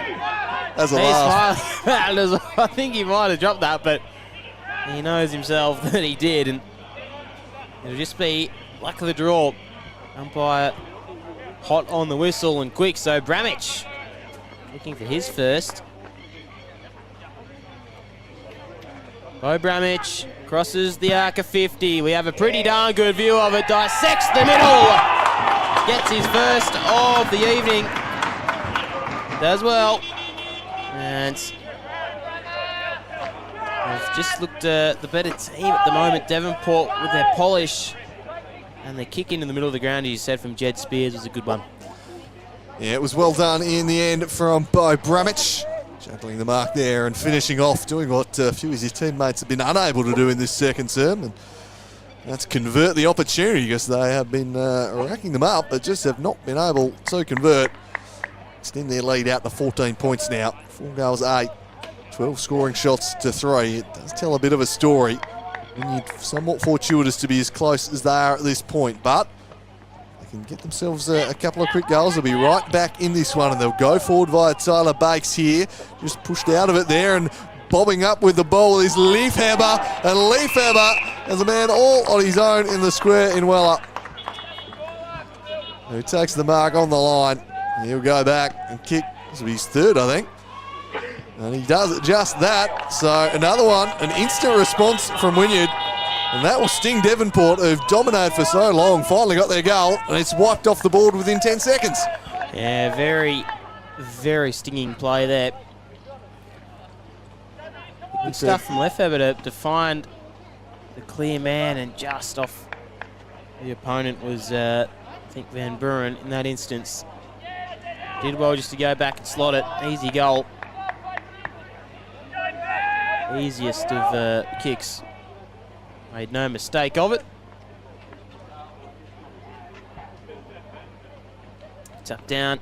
that's a laugh. I think he might have dropped that, but he knows himself that he did, and it'll just be luck of the draw. Umpire hot on the whistle and quick, so Bramich looking for his first. Bo Bramich crosses the arc of 50. We have a pretty darn good view of it. Dissects the middle. Gets his first of the evening. Does well. And they've just looked the better team at the moment. Devonport with their polish. And the kick into the middle of the ground, as you said, from Jed Spears was a good one. Yeah, it was well done in the end from Bo Bramich. Juggling the mark there and finishing off, doing what a few of his teammates have been unable to do in this second term. And that's convert the opportunity, because they have been racking them up, but just have not been able to convert. Extend their lead out to 14 points now. 4 goals, 8. 12 scoring shots to 3. It does tell a bit of a story when you're somewhat fortuitous to be as close as they are at this point. But they can get themselves a couple of quick goals. They'll be right back in this one, and they'll go forward via Tyler Bakes here. Just pushed out of it there, and bobbing up with the ball is Leafheber. And Leafheber has a man all on his own in the square in Weller, who takes the mark on the line. He'll go back and kick. This will be his third, I think. And he does just that. So another one, an instant response from Wynyard. And that will sting Devonport, who've dominated for so long. Finally got their goal, and it's wiped off the board within 10 seconds. Yeah, very, very stinging play there. Good stuff from Lefebvre to find the clear man, and just off the opponent was, I think, Van Buren in that instance. Did well just to go back and slot it. Easy goal. Easiest of kicks. Made no mistake of it. Tucked down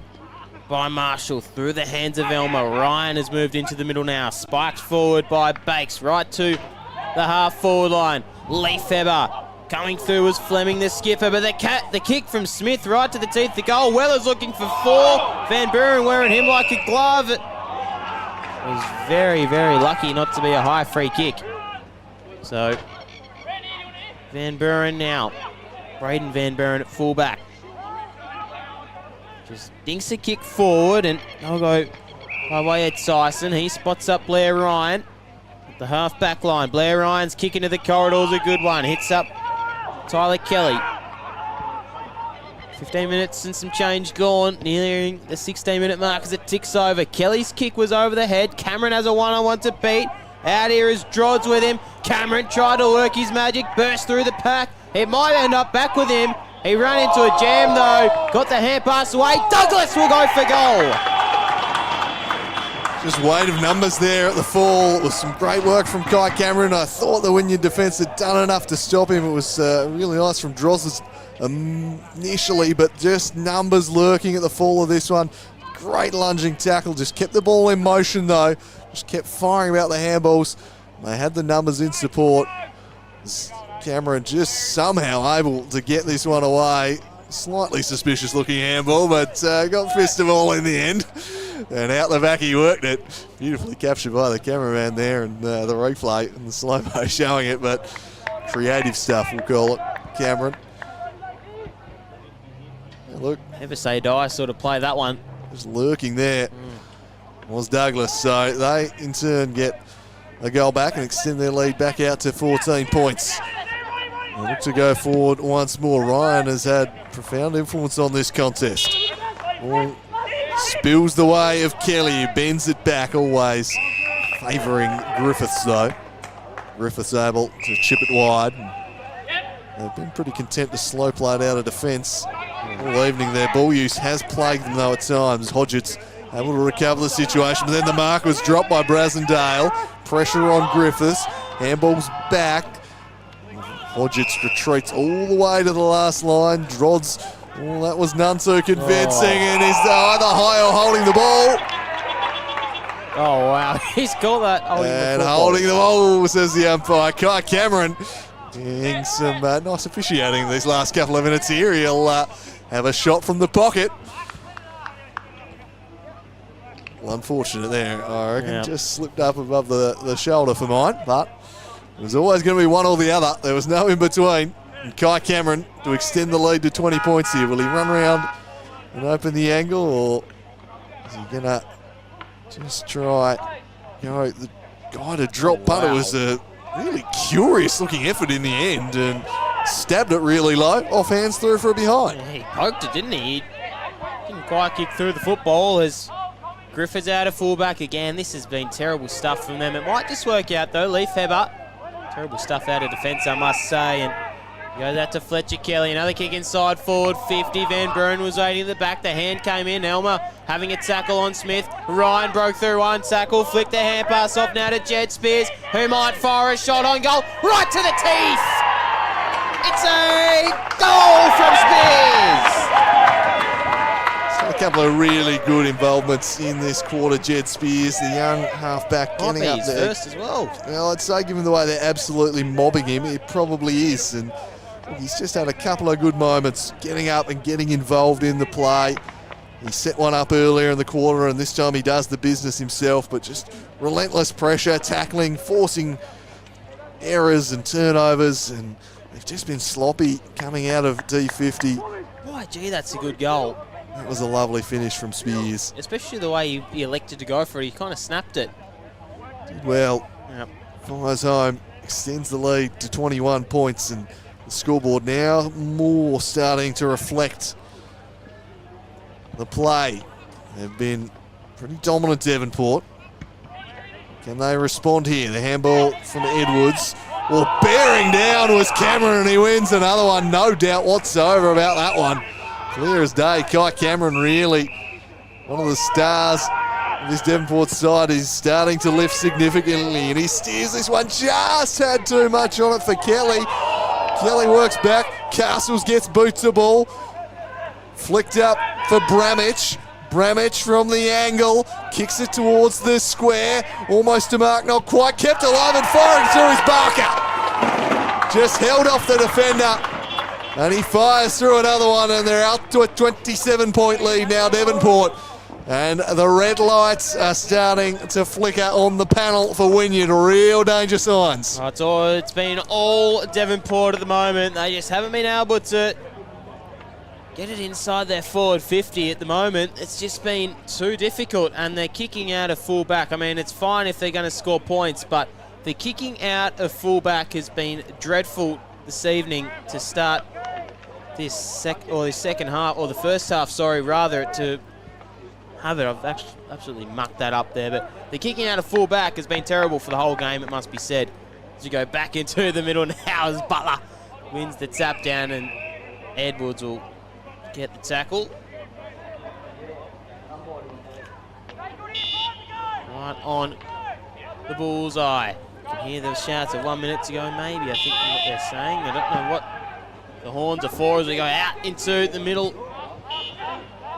by Marshall through the hands of Elmer. Ryan has moved into the middle now. Spiked forward by Bakes right to the half-forward line. Leafheber coming through was Fleming, the skipper, but the kick from Smith right to the teeth of the goal. Weller's looking for 4. Van Buren wearing him like a glove. It was very, very lucky not to be a high free kick. So Van Buren now. Braden Van Buren at fullback. Just dinks a kick forward, and they'll go by way of Tyson. He spots up Blair Ryan at the half-back line. Blair Ryan's kick into the corridor's a good one. Hits up Tyler Kelly. 15 minutes and some change gone, nearing the 16-minute mark as it ticks over. Kelly's kick was over the head. Cameron has a one-on-one to beat. Out here is Drodds with him. Cameron tried to work his magic, burst through the pack. It might end up back with him. He ran into a jam though. Got the hand pass away. Douglas will go for goal. Just weight of numbers there at the fall. It was some great work from Kai Cameron. I thought the Wynyard defence had done enough to stop him. It was really nice from Drodds initially, but just numbers lurking at the fall of this one. Great lunging tackle. Just kept the ball in motion though. Just kept firing about the handballs. They had the numbers in support. Cameron just somehow able to get this one away. Slightly suspicious looking handball, but got fist of all in the end. And out the back he worked it. Beautifully captured by the cameraman there, and the replay and the slow-mo showing it, but creative stuff, we'll call it, Cameron. Now look. Never say die sort of play, that one. Just lurking there was Douglas. So they, in turn, get a goal back and extend their lead back out to 14 points. They look to go forward once more. Ryan has had profound influence on this contest. Ball spills the way of Kelly, who bends it back, always favouring Griffiths though. Griffiths able to chip it wide. They've been pretty content to slow play it out of defence all evening. Their ball use has plagued them though at times. Hodgetts able to recover the situation, but then the mark was dropped by Brasendale. Pressure on Griffiths. Handball's back. Hodgetts retreats all the way to the last line. Drodds, oh, that was none too convincing, and is either high or holding the ball. Oh, wow. He's called that. Holding the ball, says the umpire. Kai Cameron getting some nice officiating these last couple of minutes here. He'll have a shot from the pocket. Well, unfortunate there, I reckon. Yep. Just slipped up above the shoulder for mine, but it was always going to be one or the other. There was no in between. And Kai Cameron to extend the lead to 20 points here. Will he run around and open the angle, or is he going to just try, the guy to drop punt? It was a really curious looking effort in the end, and stabbed it really low. Off hands through for a behind. Yeah, he poked it, didn't he? He didn't quite kick through the football as Griffiths out of fullback again. This has been terrible stuff from them. It might just work out though. Leaf Heber. Terrible stuff out of defence, I must say. And goes out to Fletcher Kelly. Another kick inside forward 50. Van Buren was waiting at the back. The hand came in. Elmer having a tackle on Smith. Ryan broke through one tackle. Flicked the hand pass off now to Jed Spears, who might fire a shot on goal. Right to the teeth. It's a goal from Spears. A couple of really good involvements in this quarter. Jed Spears, the young halfback, getting up there. First as well. Well, I'd say given the way they're absolutely mobbing him, it probably is. And he's just had a couple of good moments getting up and getting involved in the play. He set one up earlier in the quarter, and this time he does the business himself, but just relentless pressure, tackling, forcing errors and turnovers, and they've just been sloppy coming out of D50. Oh, gee, that's a good goal. That was a lovely finish from Spears. Especially the way he elected to go for it. He kind of snapped it. Did well. Yep. Fires home, extends the lead to 21 points, and the scoreboard now more starting to reflect the play. They've been pretty dominant, Devonport. Can they respond here? The handball from Edwards. Well, bearing down was Cameron, and he wins another one. No doubt whatsoever about that one. Clear as day. Kai Cameron, really one of the stars of this Devonport side, is starting to lift significantly, and he steers this one. Just had too much on it for Kelly. Kelly works back. Castles gets boots the ball. Flicked up for Bramich. Bramich from the angle. Kicks it towards the square. Almost to mark, not quite. Kept alive and firing through his Barker. Just held off the defender. And he fires through another one, and they're out to a 27-point lead now, Devonport. And the red lights are starting to flicker on the panel for Wynyard. Real danger signs. It's been all Devonport at the moment. They just haven't been able to get it inside their forward 50 at the moment. It's just been too difficult, and they're kicking out of fullback. I mean, it's fine if they're going to score points, but the kicking out of fullback has been dreadful this evening to start this second half, or the first half, sorry, rather, to have it. I've actually absolutely mucked that up there, but the kicking out of full back has been terrible for the whole game, it must be said. As you go back into the middle now as Butler wins the tap down, and Edwards will get the tackle. Right on the bullseye. You can hear the shouts of 1 minute to go, maybe, I think what they're saying. I don't know what the horns are for as we go out into the middle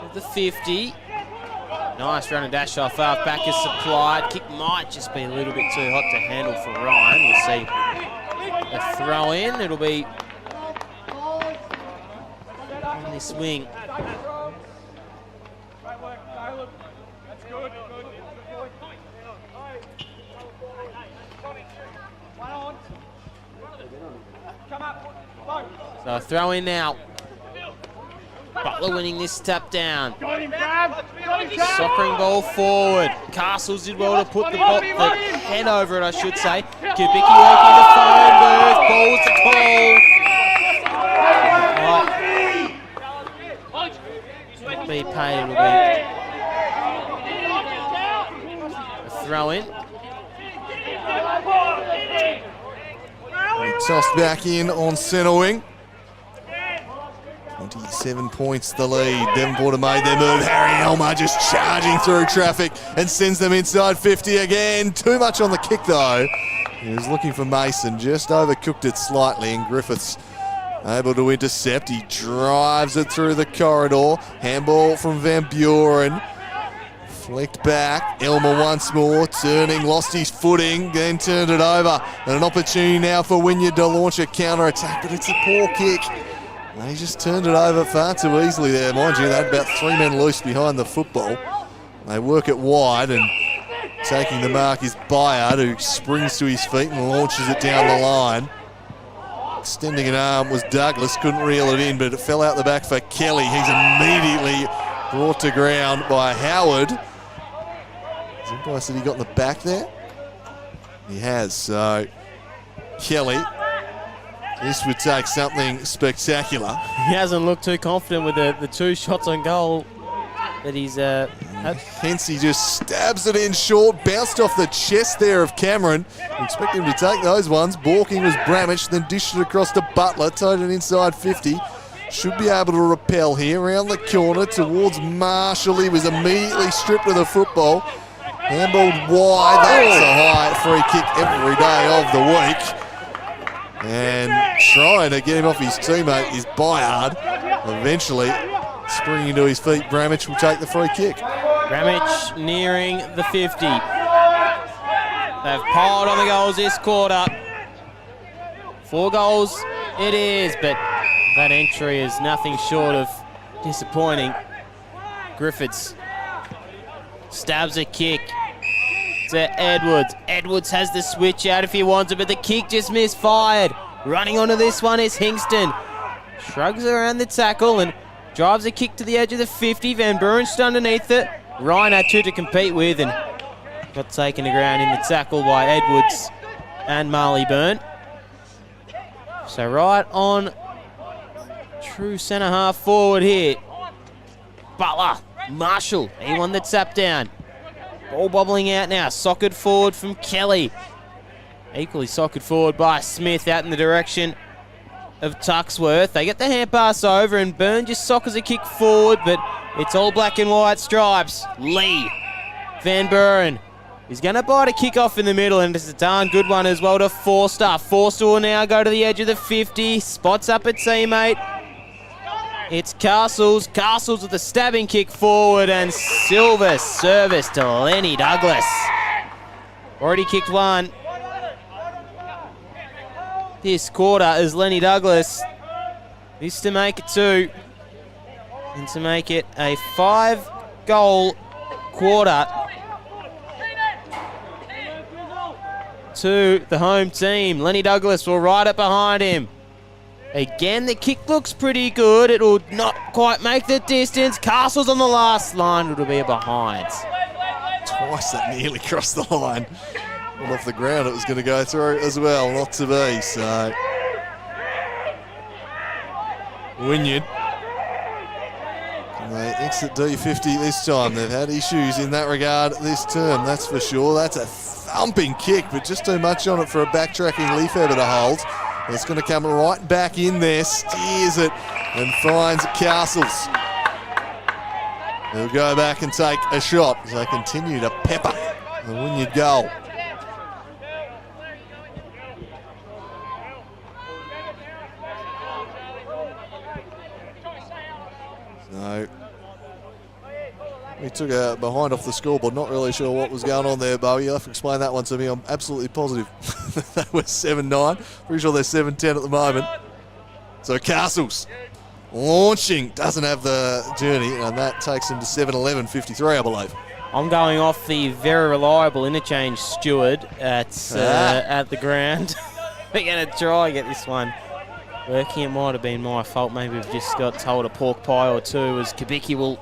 of the 50. Nice run and dash off half back is supplied. Kick might just be a little bit too hot to handle for Ryan. We'll see a throw in. It'll be on this wing. So a throw in now. Butler winning this tap down. Soccering ball forward. Castles did well to put the head over it, I should say. Kubicki working the phone booth. Ball's the call. Right. Be paid, it'll be a throw in. He tossed back in on centre wing. 27 points the lead. Devonport have made their move. Harry Elmer just charging through traffic and sends them inside 50 again. Too much on the kick though. He was looking for Mason, just overcooked it slightly, and Griffiths able to intercept. He drives it through the corridor. Handball from Van Buren. Flicked back. Elmer once more, turning, lost his footing, then turned it over. And an opportunity now for Wynyard to launch a counter-attack, but it's a poor kick. He just turned it over far too easily there. Mind you, they had about 3 men loose behind the football. They work it wide, and taking the mark is Wyard, who springs to his feet and launches it down the line. Extending an arm was Douglas, couldn't reel it in, but it fell out the back for Kelly. He's immediately brought to ground by Howard. Has umpire said he got in the back there? He has, so Kelly. This would take something spectacular. He hasn't looked too confident with the 2 shots on goal that he's had. Hence he just stabs it in short, bounced off the chest there of Cameron. We expect him to take those ones. Balking was Bramich, then dished it across to Butler, towed it inside 50. Should be able to repel here, around the corner towards Marshall. He was immediately stripped of the football. Handballed wide, that's a high free kick every day of the week. And trying to get him off his teammate is Wyard. Eventually, springing to his feet, Bramich will take the free kick. Bramich nearing the 50. They've piled on the goals this quarter. 4 goals it is, but that entry is nothing short of disappointing. Griffiths stabs a kick to Edwards. Edwards has the switch out if he wants it, but the kick just misfired. Running onto this one is Hingston. Shrugs around the tackle and drives a kick to the edge of the 50. Van Buren's underneath it. Ryan had 2 to compete with and got taken to ground in the tackle by Edwards and Marley Byrne. So right on true centre half forward here. Butler, Marshall, he won the tap down. Ball bobbling out now, socced forward from Kelly. Equally socced forward by Smith out in the direction of Tuxworth. They get the hand pass over and Byrne just soccers a kick forward, but it's all black and white stripes. Lee, Van Buren is going to bite a kick off in the middle, and it's a darn good one as well to Forster. Forster will now go to the edge of the 50, spots up a teammate. It's Castles. Castles with a stabbing kick forward, and Silver service to Lenny Douglas. Already kicked 1 this quarter as Lenny Douglas is to make it 2 and to make it a 5-goal quarter to the home team. Lenny Douglas will ride it behind him. Again, the kick looks pretty good. It will not quite make the distance. Castle's on the last line. It'll be a behind. Twice that nearly crossed the line. Well, off the ground it was going to go through as well. Not to be, so. Wynyard. Can they exit D50 this time? They've had issues in that regard this term, that's for sure. That's a thumping kick, but just too much on it for a backtracking Leafever to hold. It's going to come right back in there, steers it, and finds Castles. He'll go back and take a shot as they continue to pepper the Wynyard goal. So, we took a behind off the scoreboard, not really sure what was going on there, Bo. You'll have to explain that one to me. I'm absolutely positive They were 7-9. Pretty sure they're 7-10 at the moment. So Castles launching, doesn't have the journey, and that takes him to 7-11-53, I believe. I'm going off the very reliable interchange steward at the ground. We're going to try and get this one working. It might have been my fault. Maybe we've just got told a pork pie or two, as Kubicki will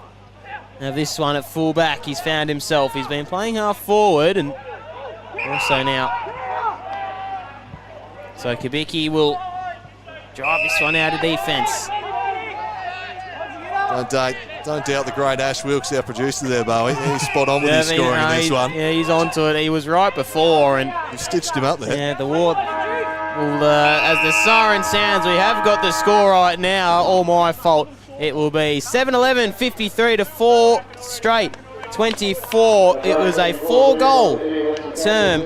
have this one at fullback. He's found himself. He's been playing half forward and also now. So Kubicki will drive this one out of defence. Don't doubt the great Ash Wilkes, our producer there, Bowie. He's spot on with his scoring in this one. Yeah, he's onto it. He was right before, and he stitched him up there. Yeah, the Ward. Well, as the siren sounds, we have got the score right now. All my fault. It will be 7-11, 53 to 4 straight. 24. It was a 4-goal term,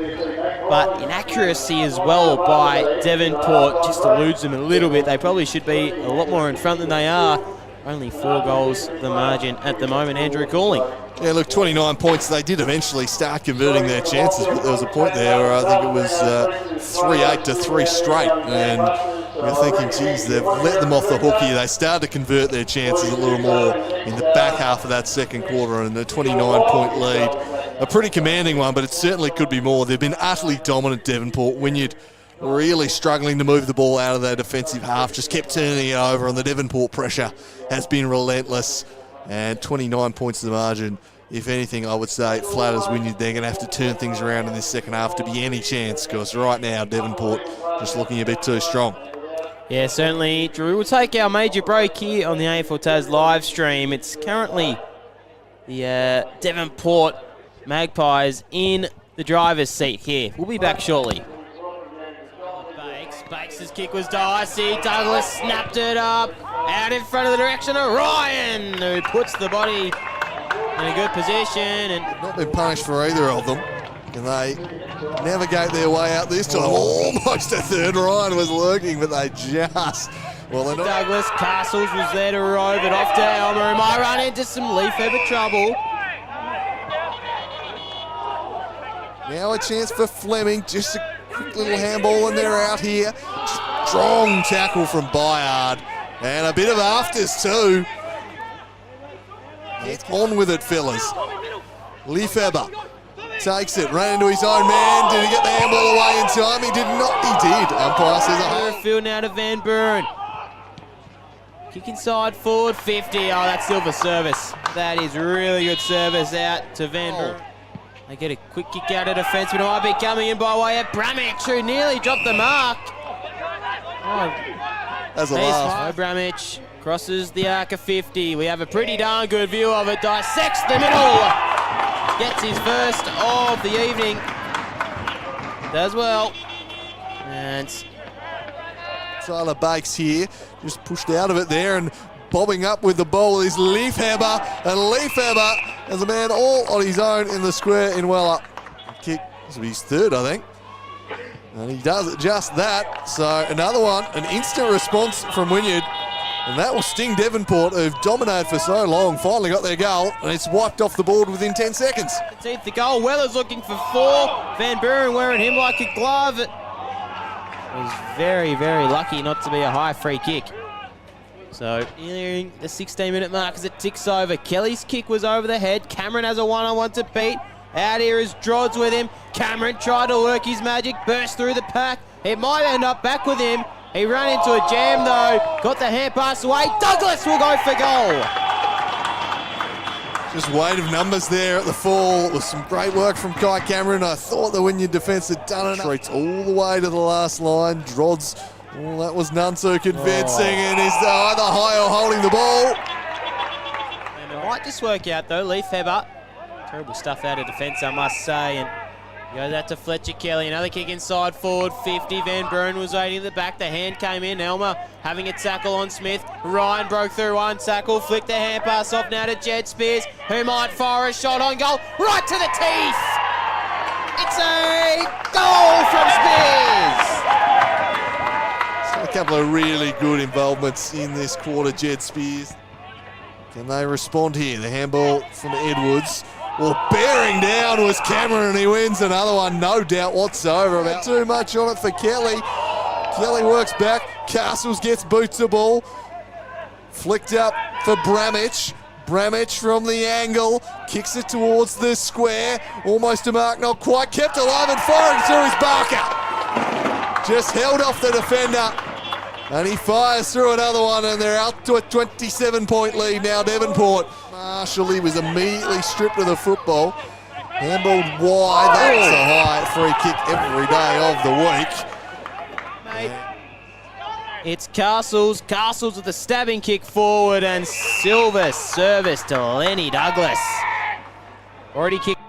but inaccuracy as well by Devonport just eludes them a little bit. They probably should be a lot more in front than they are. Only 4 goals the margin at the moment. Andrew Cooling. Yeah, look, 29 points. They did eventually start converting their chances, but there was a point there where I think it was 3-8 to 3 straight. And you're thinking, geez, they've let them off the hook here. They started to convert their chances a little more in the back half of that second quarter, and the 29-point lead, a pretty commanding one, but it certainly could be more. They've been utterly dominant, Devonport. Wynyard really struggling to move the ball out of their defensive half, just kept turning it over, and the Devonport pressure has been relentless. And 29 points to the margin. If anything, I would say it flatters Wynyard. They're going to have to turn things around in this second half to be any chance, because right now Devonport just looking a bit too strong. Yeah, certainly, Drew. We'll take our major break here on the AFL Tas live stream. It's currently the Devonport Magpies in the driver's seat here. We'll be back shortly. Bakes' kick was dicey. Douglas snapped it up out in front of the direction of Ryan, who puts the body in a good position. And not been punished for either of them. And they navigate their way out this time. Almost a third. Ryan was lurking, but they just... Well, they're not. Douglas Castles was there to rove it off to Elmer, who might run into some Leaf Ever trouble. Now a chance for Fleming. Just a quick little handball and they're out here. Strong tackle from Wyard. And a bit of afters too. Get on with it, fellas. Lefebvre takes it, ran into his own man. Did he get the handball away in time? He did not. He did. Umpire says a field now to Van Buren. Kick inside forward, 50. Oh, that's silver service. That is really good service out to Van Buren. They get a quick kick out of defence, but it might be coming in by way of Bramich, who nearly dropped the mark. That's a laugh. Bramich crosses the arc of 50. We have a pretty darn good view of it. Dissects the middle. Gets his first of the evening. Does well. And Tyler Bakes here, just pushed out of it there and bobbing up with the ball is Lefebvre. And Lefebvre has a man all on his own in the square in Weller. Kick, this will be his third, I think. And he does just that. So another one, an instant response from Wynyard. And that will sting Devonport, who've dominated for so long. Finally got their goal, and it's wiped off the board within 10 seconds. It's the goal. Weller's looking for 4. Van Buren wearing him like a glove. Was very, very lucky not to be a high free kick. So nearing the 16-minute mark as it ticks over. Kelly's kick was over the head. Cameron has a one-on-one to beat. Out here is Drodds with him. Cameron tried to work his magic, burst through the pack. It might end up back with him. He ran into a jam though. Got the hand pass away. Douglas will go for goal. Just weight of numbers there at the fall. It was some great work from Kai Cameron. I thought the Wynyard defence had done enough. Streets all the way to the last line. Drodds, well, that was none so convincing. And is either high or holding the ball. And it might just work out though. Lefebvre. Terrible stuff out of defence, I must say. And goes out to Fletcher Kelly. Another kick inside forward. 50. Van Buren was waiting in the back. The hand came in. Elmer having a tackle on Smith. Ryan broke through one tackle. Flicked the hand pass off now to Jed Spears, who might fire a shot on goal. Right to the teeth. It's a goal from Spears. So a couple of really good involvements in this quarter, Jed Spears. Can they respond here? The handball from Edwards. Well, bearing down was Cameron, and he wins another one, no doubt whatsoever. About too much on it for Kelly. Kelly works back. Castles gets boots the ball. Flicked up for Bramich. Bramich from the angle. Kicks it towards the square. Almost a mark, not quite. Kept alive and firing through his Barker. Just held off the defender. And he fires through another one, and they're out to a 27-point lead now, Devonport. Marshall, he was immediately stripped of the football. Handballed wide. That's a high free kick every day of the week. It's Castles. Castles with a stabbing kick forward, and Silver service to Lenny Douglas. Already kicked.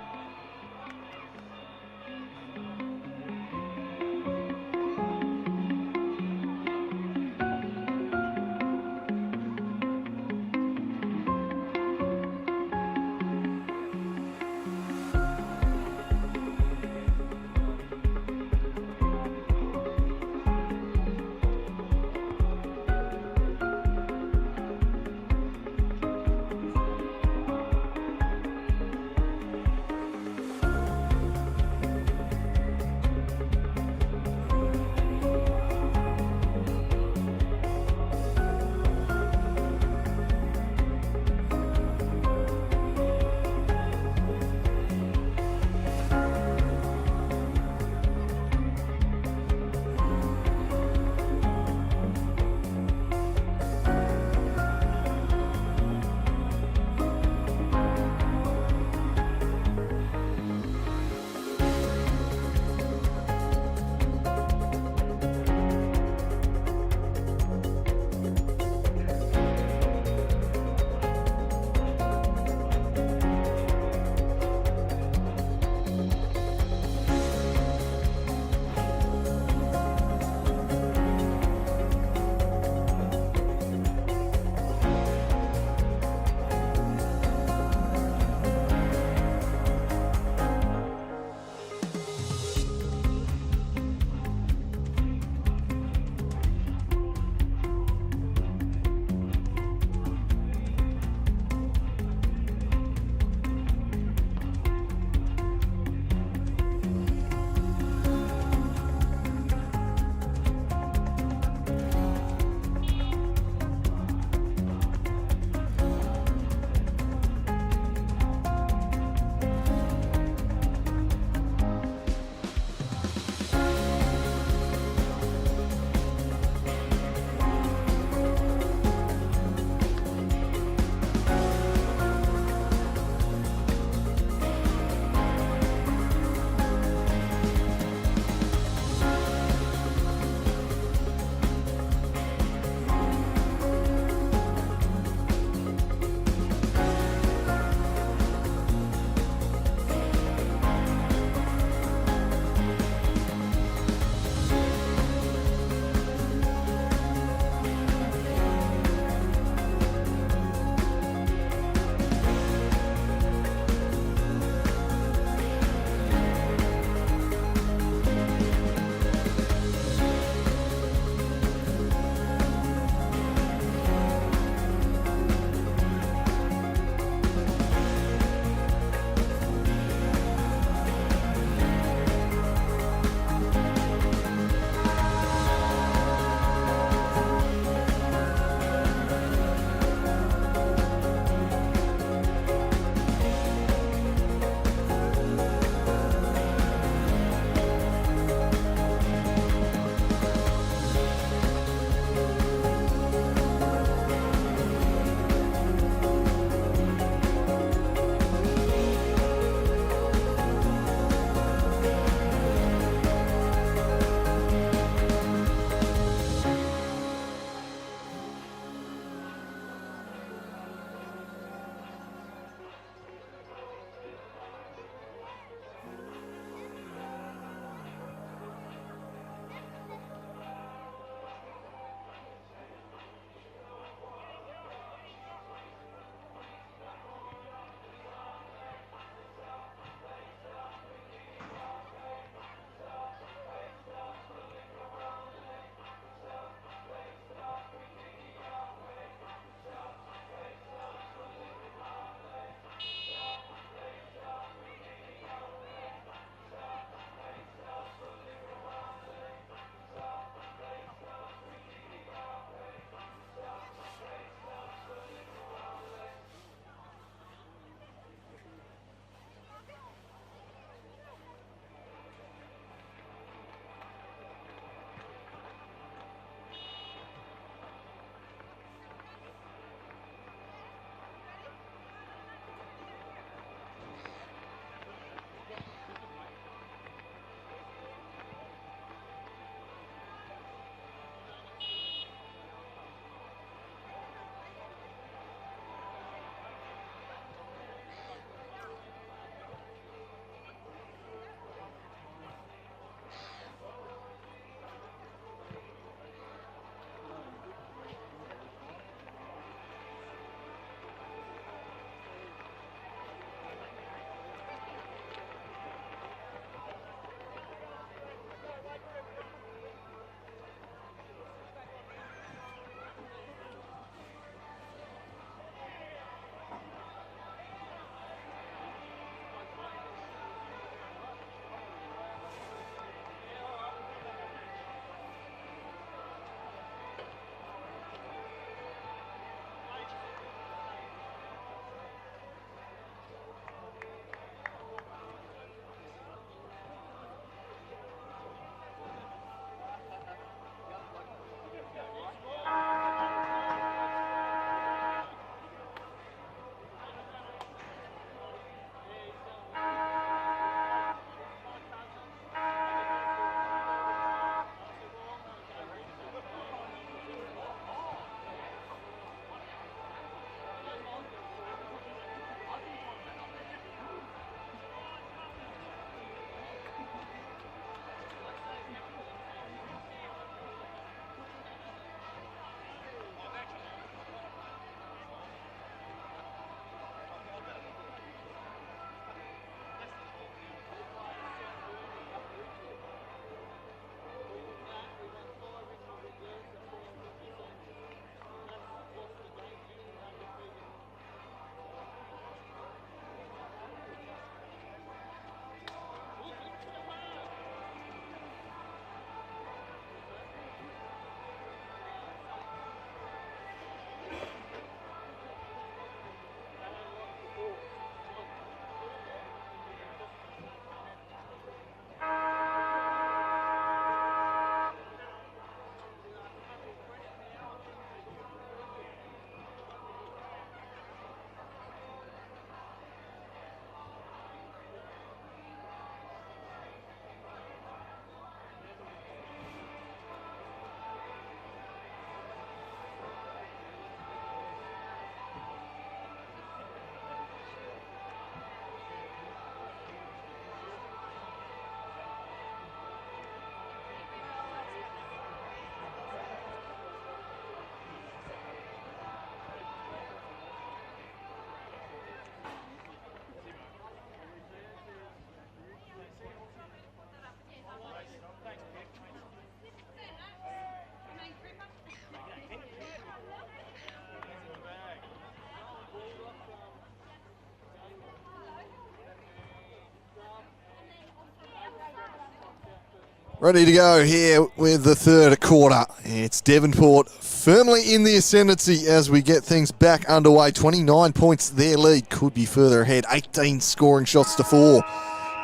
Ready to go here with the third quarter. It's Devonport firmly in the ascendancy as we get things back underway. 29 points their lead, could be further ahead. 18 scoring shots to 4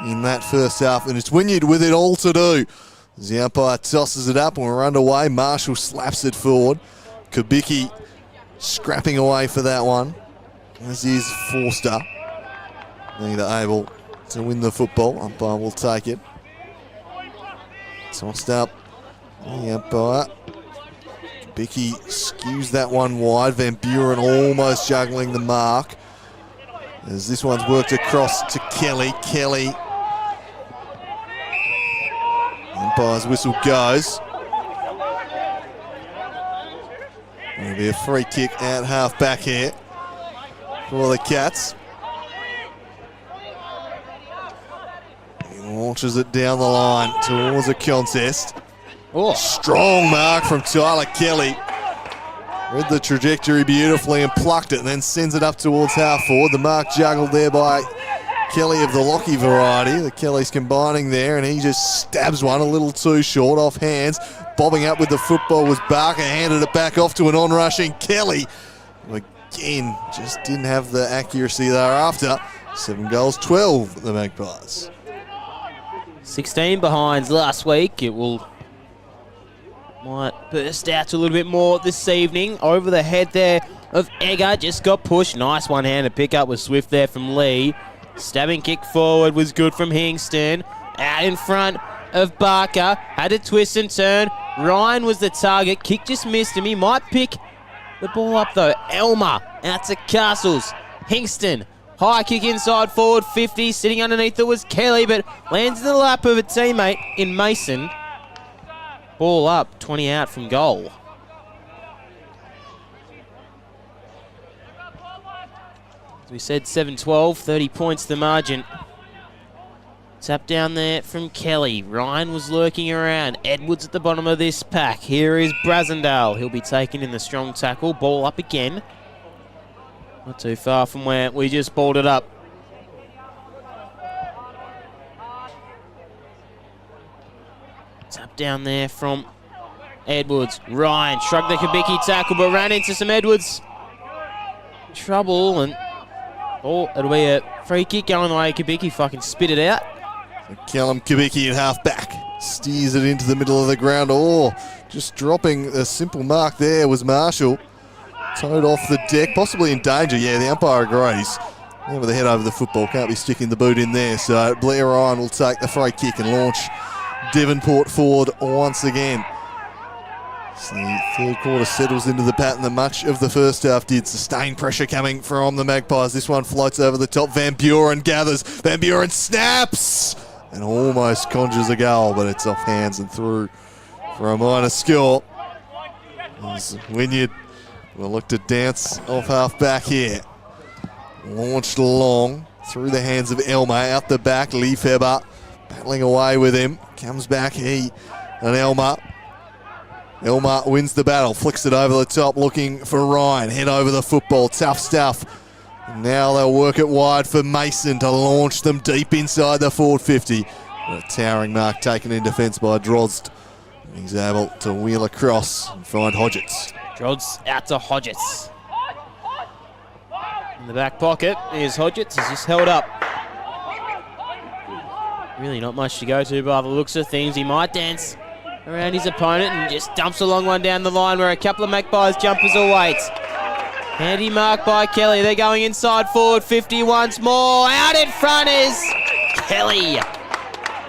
in that first half, and it's Wynyard with it all to do. As the umpire tosses it up and we're underway, Marshall slaps it forward. Kubicki scrapping away for that one, as is Forster. Neither able to win the football. Umpire will take it. Tossed up the umpire. Kubicki skews that one wide. Van Buren almost juggling the mark, as this one's worked across to Kelly. Kelly. Umpire's whistle goes. It'll be a free kick at half back here for the Cats. He launches it down the line towards a contest. Oh. Strong mark from Tyler Kelly. Read the trajectory beautifully and plucked it, and then sends it up towards half forward. The mark juggled there by Kelly of the Lockie variety. The Kelly's combining there, and he just stabs one a little too short, off hands. Bobbing up with the football was Barker, handed it back off to an on-rushing Kelly. Again, just didn't have the accuracy thereafter. 7 goals, 12 the Magpies. 16 behinds last week. It might burst out a little bit more this evening. Over the head there of Egger, just got pushed. Nice one-handed pick-up was swift there from Lee. Stabbing kick forward was good from Hingston. Out in front of Barker. Had to twist and turn. Ryan was the target. Kick just missed him. He might pick the ball up though. Elmer out to Castles. Hingston. High kick inside forward 50. Sitting underneath it was Kelly, but lands in the lap of a teammate in Mason. Ball up, 20 out from goal. As we said, 7-12, 30 points the margin. Tap down there from Kelly. Ryan was lurking around. Edwards at the bottom of this pack. Here is Brasendale. He'll be taken in the strong tackle. Ball up again. Not too far from where we just balled it up. Tap down there from Edwards. Ryan shrugged the Kubicki tackle, but ran into some Edwards trouble, and it'll be a free kick going the way Kubicki fucking spit it out. Callum Kubicki at half back steers it into the middle of the ground. Just dropping a simple mark there was Marshall. Towed off the deck, possibly in danger. Yeah, the umpire agrees. Over the head over the football, can't be sticking the boot in there. So Blair Ryan will take the free kick and launch Devonport forward once again. So the third quarter settles into the pattern that much of the first half did. Sustained pressure coming from the Magpies. This one floats over the top. Van Buren gathers. Van Buren snaps and almost conjures a goal, but it's off hands and through for a minor score. As Wynyard will look to dance off half back here. Launched long through the hands of Elmer. Out the back, Lee Feber battling away with him. Comes back, he and Elmer. Elmer wins the battle, flicks it over the top, looking for Ryan. Head over the football, tough stuff. And now they'll work it wide for Mason to launch them deep inside the forward 50. A towering mark taken in defence by Drozd. He's able to wheel across and find Hodgetts. Drozd out to Hodgetts. In the back pocket is Hodgetts. He's just held up. Really not much to go to by the looks of things. He might dance around his opponent and just dumps a long one down the line where a couple of Magpies jumpers await. Handy mark by Kelly. They're going inside forward 50 once more. Out in front is Kelly.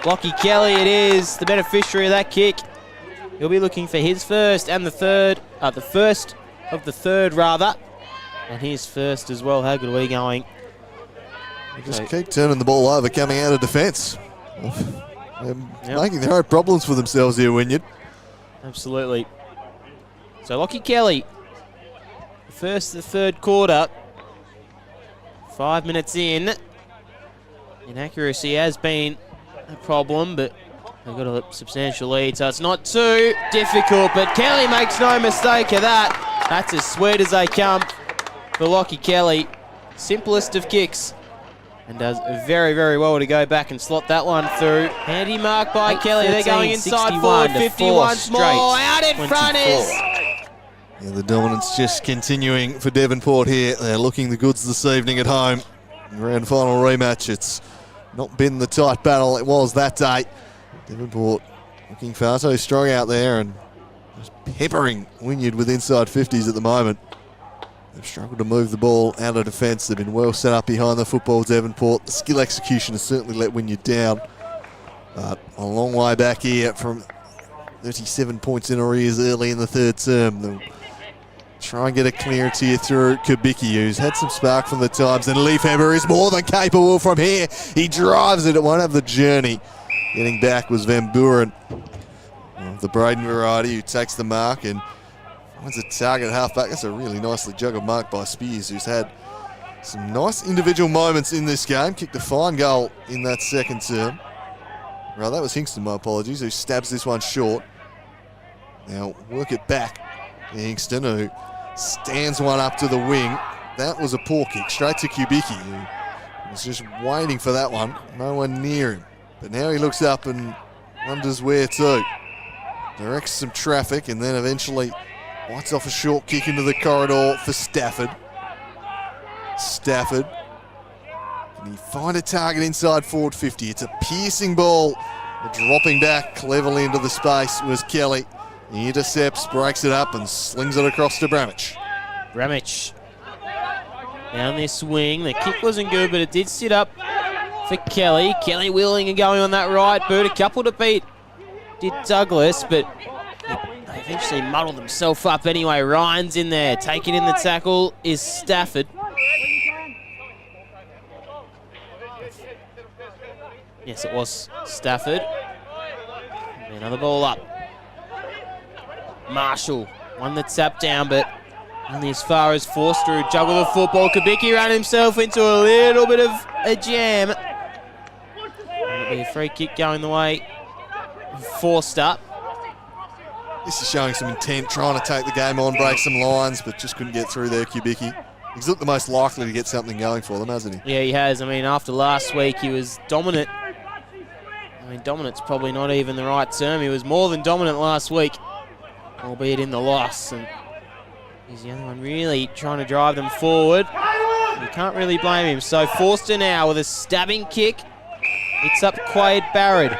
Lockie Kelly it is, the beneficiary of that kick. He'll be looking for his first and the first of the third rather. And his first as well. How good are we going? They just keep turning the ball over, coming out of defence. They're making their own problems for themselves here, Wynyard. Absolutely. So Lockie Kelly, the first of the third quarter. 5 minutes in. Inaccuracy has been a problem, but they've got a substantial lead, so it's not too difficult. But Kelly makes no mistake of that. That's as sweet as they come for Lockie Kelly. Simplest of kicks. and does very, very well to go back and slot that one through. Handy mark by Kelly. They're going inside forward. 51 small. Out in front is... Yeah, the dominance just continuing for Devonport here. They're looking the goods this evening at home. Grand final rematch. It's not been the tight battle it was that day. Devonport looking far so strong out there and just peppering Wynyard with inside 50s at the moment. They've struggled to move the ball out of defence. They've been well set up behind the football, Devonport. The skill execution has certainly let Wynyard down. But a long way back here from 37 points in arrears early in the third term. They'll try and get a clearance here through Kubicki, who's had some spark from the times, and Leafhammer is more than capable from here. He drives it won't have the journey. Getting back was Van Buren, of the Braden variety, who takes the mark and finds a target halfback. That's a really nicely juggled mark by Spears, who's had some nice individual moments in this game. Kicked a fine goal in that second term. Right, that was Hingston, my apologies, who stabs this one short. Now work it back. Hingston, who stands one up to the wing. That was a poor kick, straight to Kubicki, who was just waiting for that one. No one near him. But now he looks up and wonders where to. Directs some traffic and then eventually bites off a short kick into the corridor for Stafford. Stafford. Can he find a target inside forward 50? It's a piercing ball. Dropping back cleverly into the space was Kelly. He intercepts, breaks it up and slings it across to Bramich. Bramich down this wing. The kick wasn't good, but it did sit up for Kelly. Kelly wheeling and going on that right boot. A couple to beat did Douglas, but they eventually muddled themselves up anyway. Ryan's in there. Taking in the tackle is Stafford. Yes, it was Stafford. Another ball up. Marshall, one that tapped down, but only as far as Forster, who juggled the football. Kubicki ran himself into a little bit of a jam. It'll be a free kick going the way of Forster. This is showing some intent, trying to take the game on, break some lines, but just couldn't get through there, Kubicki. He's looked the most likely to get something going for them, hasn't he? Yeah, he has. I mean, after last week, he was dominant. I mean, dominant's probably not even the right term. He was more than dominant last week, albeit in the loss. And he's the only one really trying to drive them forward. You can't really blame him. So Forster now with a stabbing kick. It's up Quade Barrett.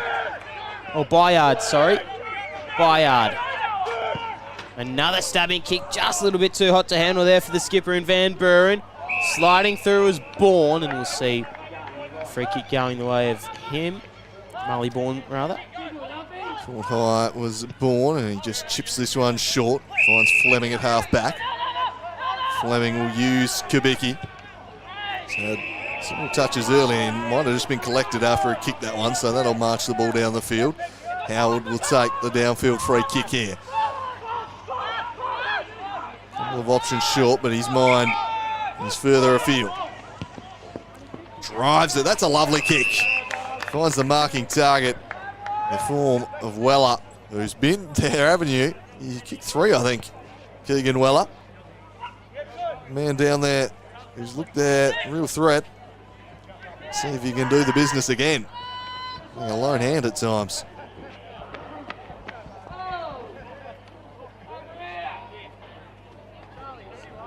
Or Wyard, sorry. Wyard. Another stabbing kick, just a little bit too hot to handle there for the skipper in Van Buren. Sliding through is Bourne, and we'll see a free kick going the way of him. Marley Bourne, rather. Fort High was Bourne, and he just chips this one short. Finds Fleming at half back. Fleming will use Kubicki. He's had several touches early and might have just been collected after he kicked that one, so that'll march the ball down the field. Howard will take the downfield free kick here. Couple of options short, but his mind is further afield. Drives it. That's a lovely kick. Finds the marking target in the form of Weller, who's been there, haven't you? He kicked three, I think. Keegan Weller. Man down there who's looked there, real threat. See if he can do the business again. A lone hand at times.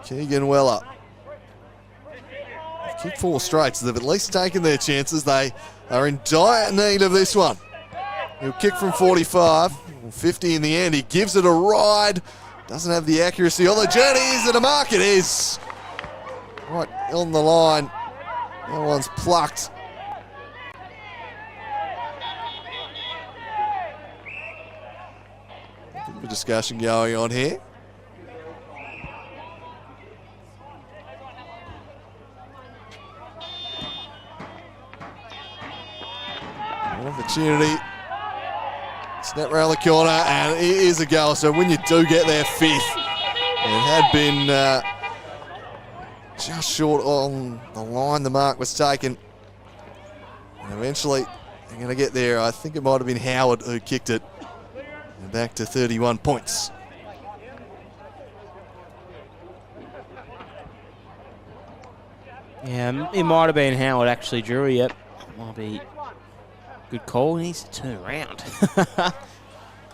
Keegan Weller. They've kicked four straight, so they've at least taken their chances. They are in dire need of this one. He'll kick from 45, 50 in the end. He gives it a ride. Doesn't have the accuracy on the journey. Is it a mark? It is. Right on the line. That one's plucked. Bit of a discussion going on here. An opportunity. Snap around the corner, and it is a goal. So when you do get there fifth, it had been just short on the line the mark was taken. And eventually, they're going to get there. I think it might have been Howard who kicked it. And back to 31 points. Yeah, it might have been Howard actually, Drew. Yep, might be good call. He needs to turn around.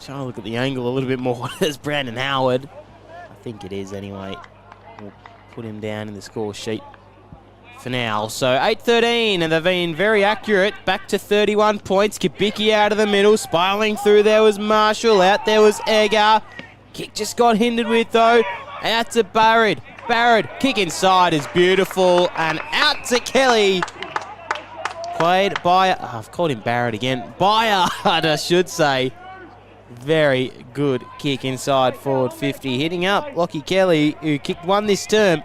Trying to look at the angle a little bit more as Brandon Howard. I think it is anyway. We'll put him down in the score sheet for now. So 8-13, and they've been very accurate. Back to 31 points. Kubicki out of the middle, spiraling through. There was Marshall. Out there was Egger. Kick just got hindered with though. Out to Barrett. Barrett, kick inside is beautiful, and out to Kelly. Played by, I've called him Barrett again. Wyard, I should say. Very good kick inside forward 50. Hitting up Lockie Kelly, who kicked one this term.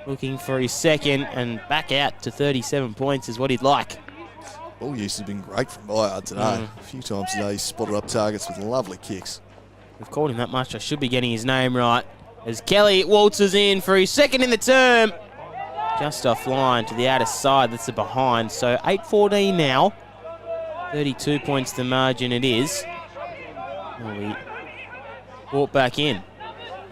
Looking for his second, and back out to 37 points is what he'd like. Ball use has been great from Wyard today. A few times today he's spotted up targets with lovely kicks. We've called him that much, I should be getting his name right. As Kelly waltzes in for his second in the term. Just offline to the outer side, that's the behind. So 8-14 now. 32 points the margin it is. Well, we brought back in. It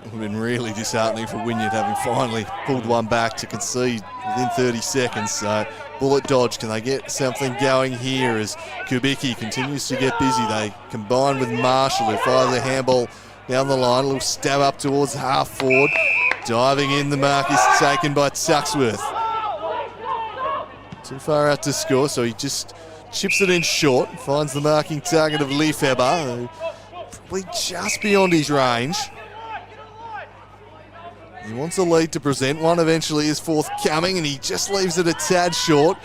would have been really disheartening for Wynyard having finally pulled one back to concede within 30 seconds. So bullet dodge, can they get something going here as Kubicki continues to get busy? They combine with Marshall, who fires a handball down the line, a little stab up towards half forward. Diving in, the mark is taken by Tuxworth. Too far out to score, so he just chips it in short. Finds the marking target of Lefebvre, who probably just beyond his range. He wants a lead to present. One eventually is forthcoming, and he just leaves it a tad short.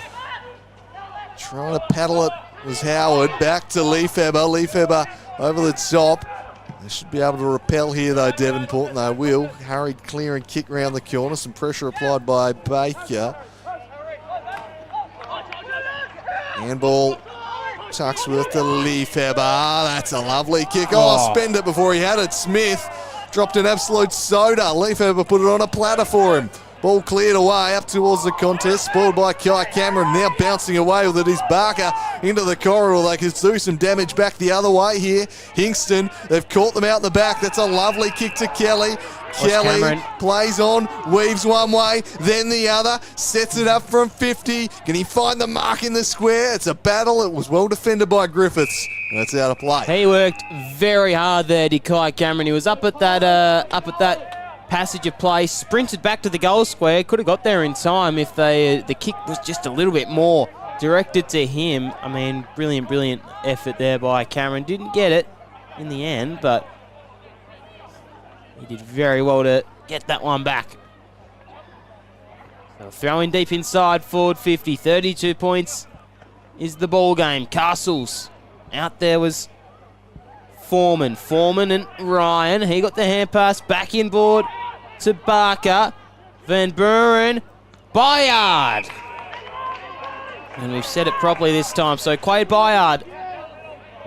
Trying to paddle it was Howard. Back to Lefebvre. Lefebvre over the top. They should be able to repel here though, Devonport, and they will. Hurried clear and kick round the corner. Some pressure applied by Baker. Handball. Tuxworth to Lefebvre. That's a lovely kick. Oh, spend it before he had it. Smith dropped an absolute soda. Lefebvre put it on a platter for him. Ball cleared away up towards the contest. Spoiled by Kai Cameron. Now bouncing away with it is Barker into the corridor. They could do some damage back the other way here. Hingston, they've caught them out the back. That's a lovely kick to Kelly. Kelly plays on, weaves one way, then the other, sets it up from 50. Can he find the mark in the square? It's a battle. It was well defended by Griffiths. That's out of play. He worked very hard there, did Kai Cameron. He was up at that passage of play, sprinted back to the goal square. Could have got there in time if the kick was just a little bit more directed to him. I mean, brilliant effort there by Cameron. Didn't get it in the end, but he did very well to get that one back. So throwing deep inside, forward 50, 32 points is the ball game. Castles, out there was Foreman and Ryan. He got the hand pass back inboard to Barker. Van Buren, Wyard. And we've said it properly this time. So Quade Wyard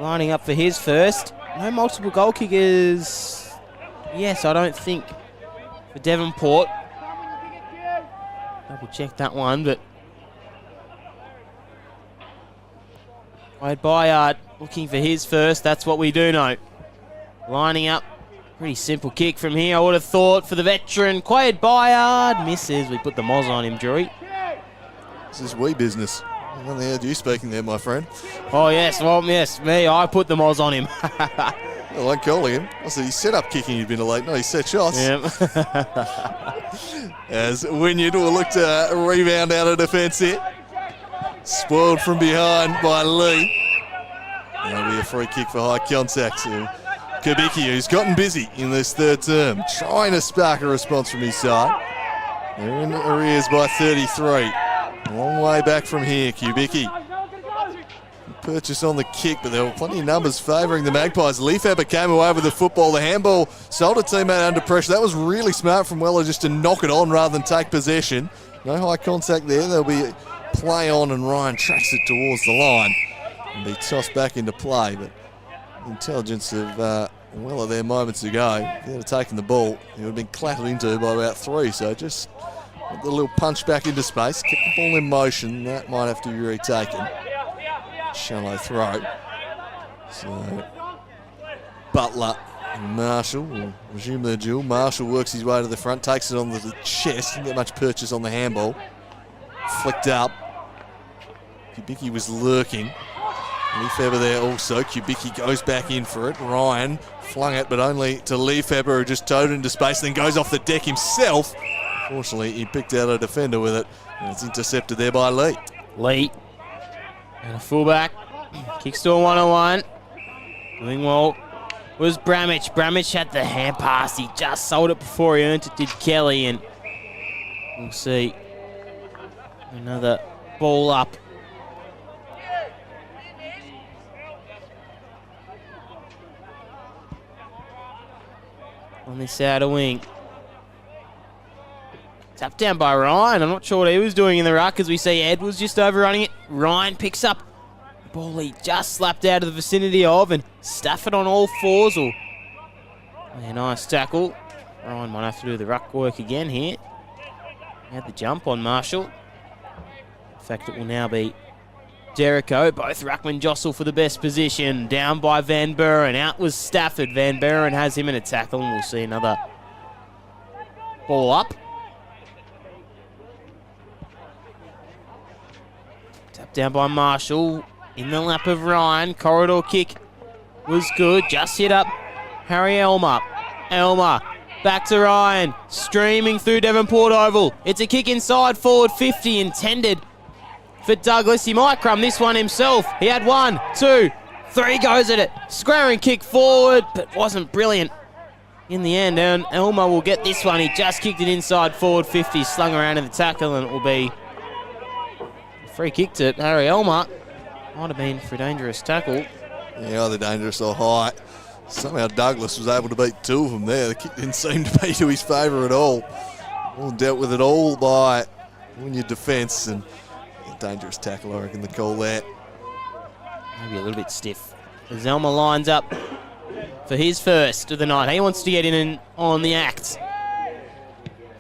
lining up for his first. No multiple goal kickers. Yes, I don't think for Devonport. Double check that one, but Quade Wyard looking for his first. That's what we do know. Lining up. Pretty simple kick from here, I would have thought, for the veteran. Quade Wyard misses. We put the moz on him, Drury. This is wee business. I only heard you speaking there, my friend. Oh, yes. Well, yes, me. I put the moz on him. I like calling him. I said he set up kicking, he'd been late. No, he set shots. Yep. As Wynyard will look to rebound out of defence here. Spoiled from behind by Lee. That'll be a free kick for high contact. Kubicki, who's gotten busy in this third term, trying to spark a response from his side. They're in arrears by 33. A long way back from here, Kubicki. Purchase on the kick, but there were plenty of numbers favouring the Magpies. Lefebvre came away with the football. The handball sold a teammate under pressure. That was really smart from Weller just to knock it on rather than take possession. No high contact there. There'll be play on, and Ryan tracks it towards the line and be tossed back into play. But the intelligence of Weller there moments ago, if he had taken the ball, he would have been clattered into by about 3. So just the little punch back into space, kept the ball in motion. That might have to be retaken. Shallow throw. So Butler and Marshall will resume their duel. Marshall works his way to the front, takes it on the chest. Didn't get much purchase on the handball. flicked up. Kubicki was lurking. Lefebvre there also. Kubicki goes back in for it. Ryan flung it, but only to Lefebvre, who just towed into space, then goes off the deck himself. Fortunately, he picked out a defender with it, and it's intercepted there by Lee. Lee and a fullback. Kicks to a 1-on-1. Doing well was Bramich. Bramich had the hand pass. He just sold it before he earned it, did Kelly, and we'll see another ball up. On this outer wing. Tapped down by Ryan. I'm not sure what he was doing in the ruck, as we see Ed was just overrunning it. Ryan picks up the ball he just slapped out of the vicinity of, and Stafford on all fours. A nice tackle. Ryan might have to do the ruck work again here. He had the jump on Marshall. In fact, it will now be Jericho. Both ruckmen jostle for the best position. Down by Van Buren. Out was Stafford. Van Buren has him in a tackle, and we'll see another ball up. Tapped down by Marshall. In the lap of Ryan. Corridor kick was good. Just hit up Harry Elmer. Elmer back to Ryan. Streaming through Devonport Oval. It's a kick inside forward 50 intended for Douglas. He might crumb this one himself. He had 1, 2, 3 goes at it. Squaring kick forward, but wasn't brilliant in the end. And Elmer will get this one. He just kicked it inside forward 50, slung around in the tackle, and it will be a free kick to Harry Elmer. Might have been for a dangerous tackle. Yeah, either dangerous or high. Somehow Douglas was able to beat 2 of them there. The kick didn't seem to be to his favour at all. Well, dealt with it all by Wynyard defence, and dangerous tackle, I reckon, the call there. Maybe a little bit stiff. As Elmer lines up for his first of the night. He wants to get in and on the act.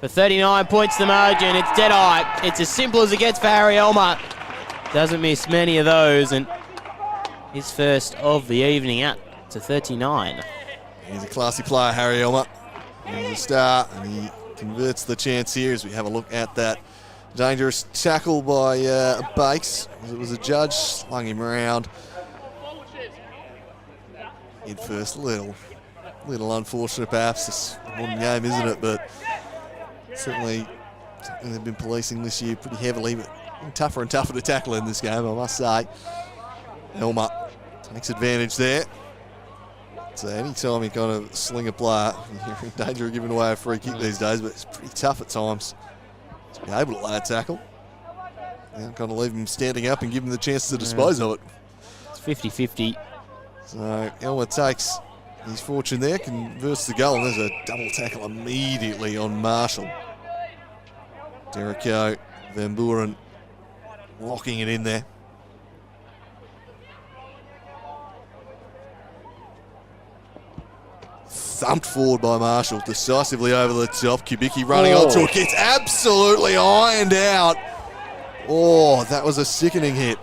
For 39 points the margin, it's dead eye. It's as simple as it gets for Harry Elmer. Doesn't miss many of those, and his first of the evening out to 39. He's a classy player, Harry Elmer. He's a star, and he converts the chance here as we have a look at that dangerous tackle by Bakes. It was a judge, slung him around. Head first, little unfortunate perhaps. It's a modern game, isn't it? But certainly something they've been policing this year pretty heavily, but tougher and tougher to tackle in this game, I must say. Elmer takes advantage there. So any time you kind of sling a player, you're in danger of giving away a free kick these days, but it's pretty tough at times to be able to lay a tackle. Now kind of leave him standing up and give him the chance to dispose of it. It's 50-50. So Elmer takes his fortune there, converts the goal, and there's a double tackle immediately on Marshall. Jericho, Van Buren locking it in there. Thumped forward by Marshall, decisively over the top. Kubicki running onto it, gets absolutely ironed out. Oh, that was a sickening hit.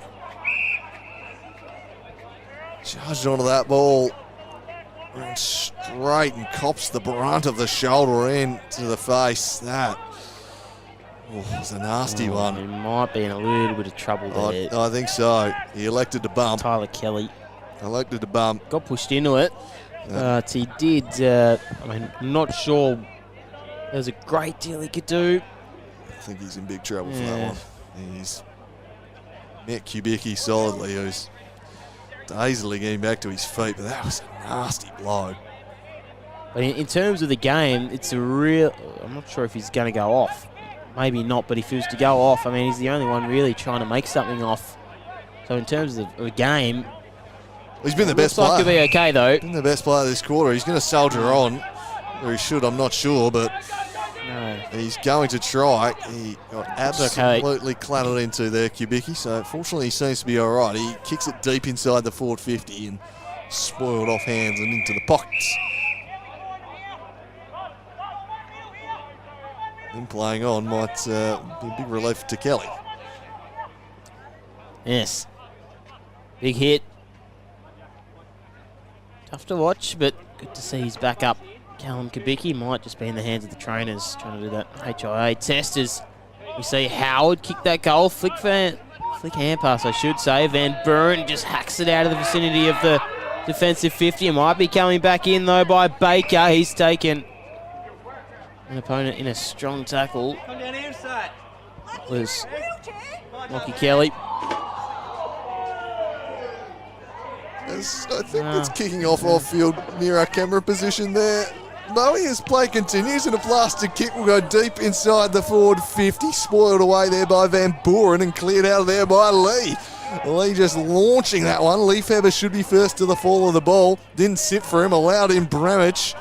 Charged onto that ball, ran straight and cops the brunt of the shoulder into the face. That was a nasty one. He might be in a little bit of trouble there. I think so. He elected to bump. Tyler Kelly Elected to bump. got pushed into it. But he did, I'm not sure there's a great deal he could do. I think he's in big trouble for that one. He's met Kubicki solidly, who's dazedly getting back to his feet, but that was a nasty blow. But in terms of the game, it's a real, I'm not sure if he's going to go off. Maybe not, but if he was to go off, I mean, he's the only one really trying to make something off. So in terms of a game, he's been the best player. Looks like he'll be okay, though. Been the best player this quarter. He's going to soldier on, or he should, I'm not sure, but he's going to try. He got absolutely clattered into there, Kubicki, so fortunately he seems to be all right. He kicks it deep inside the forward 50 and spoiled off hands and into the pockets. Him playing on might be a big relief to Kelly. Yes. Big hit. Tough to watch, but good to see he's back up. Callum Kubicki might just be in the hands of the trainers trying to do that HIA test as We see Howard kick that goal. Flick hand pass, I should say. Van Buren just hacks it out of the vicinity of the defensive 50. It might be coming back in, though, by Baker. He's taken an opponent in a strong tackle. Come down here, side. Was Lockie Kelly. I think it's kicking off field near our camera position there. Moe, as play continues, and a blasted kick will go deep inside the forward 50. Spoiled away there by Van Buren and cleared out of there by Lee. Lee just launching that one. Leafeber should be first to the fall of the ball. Didn't sit for him, allowed in Bramich.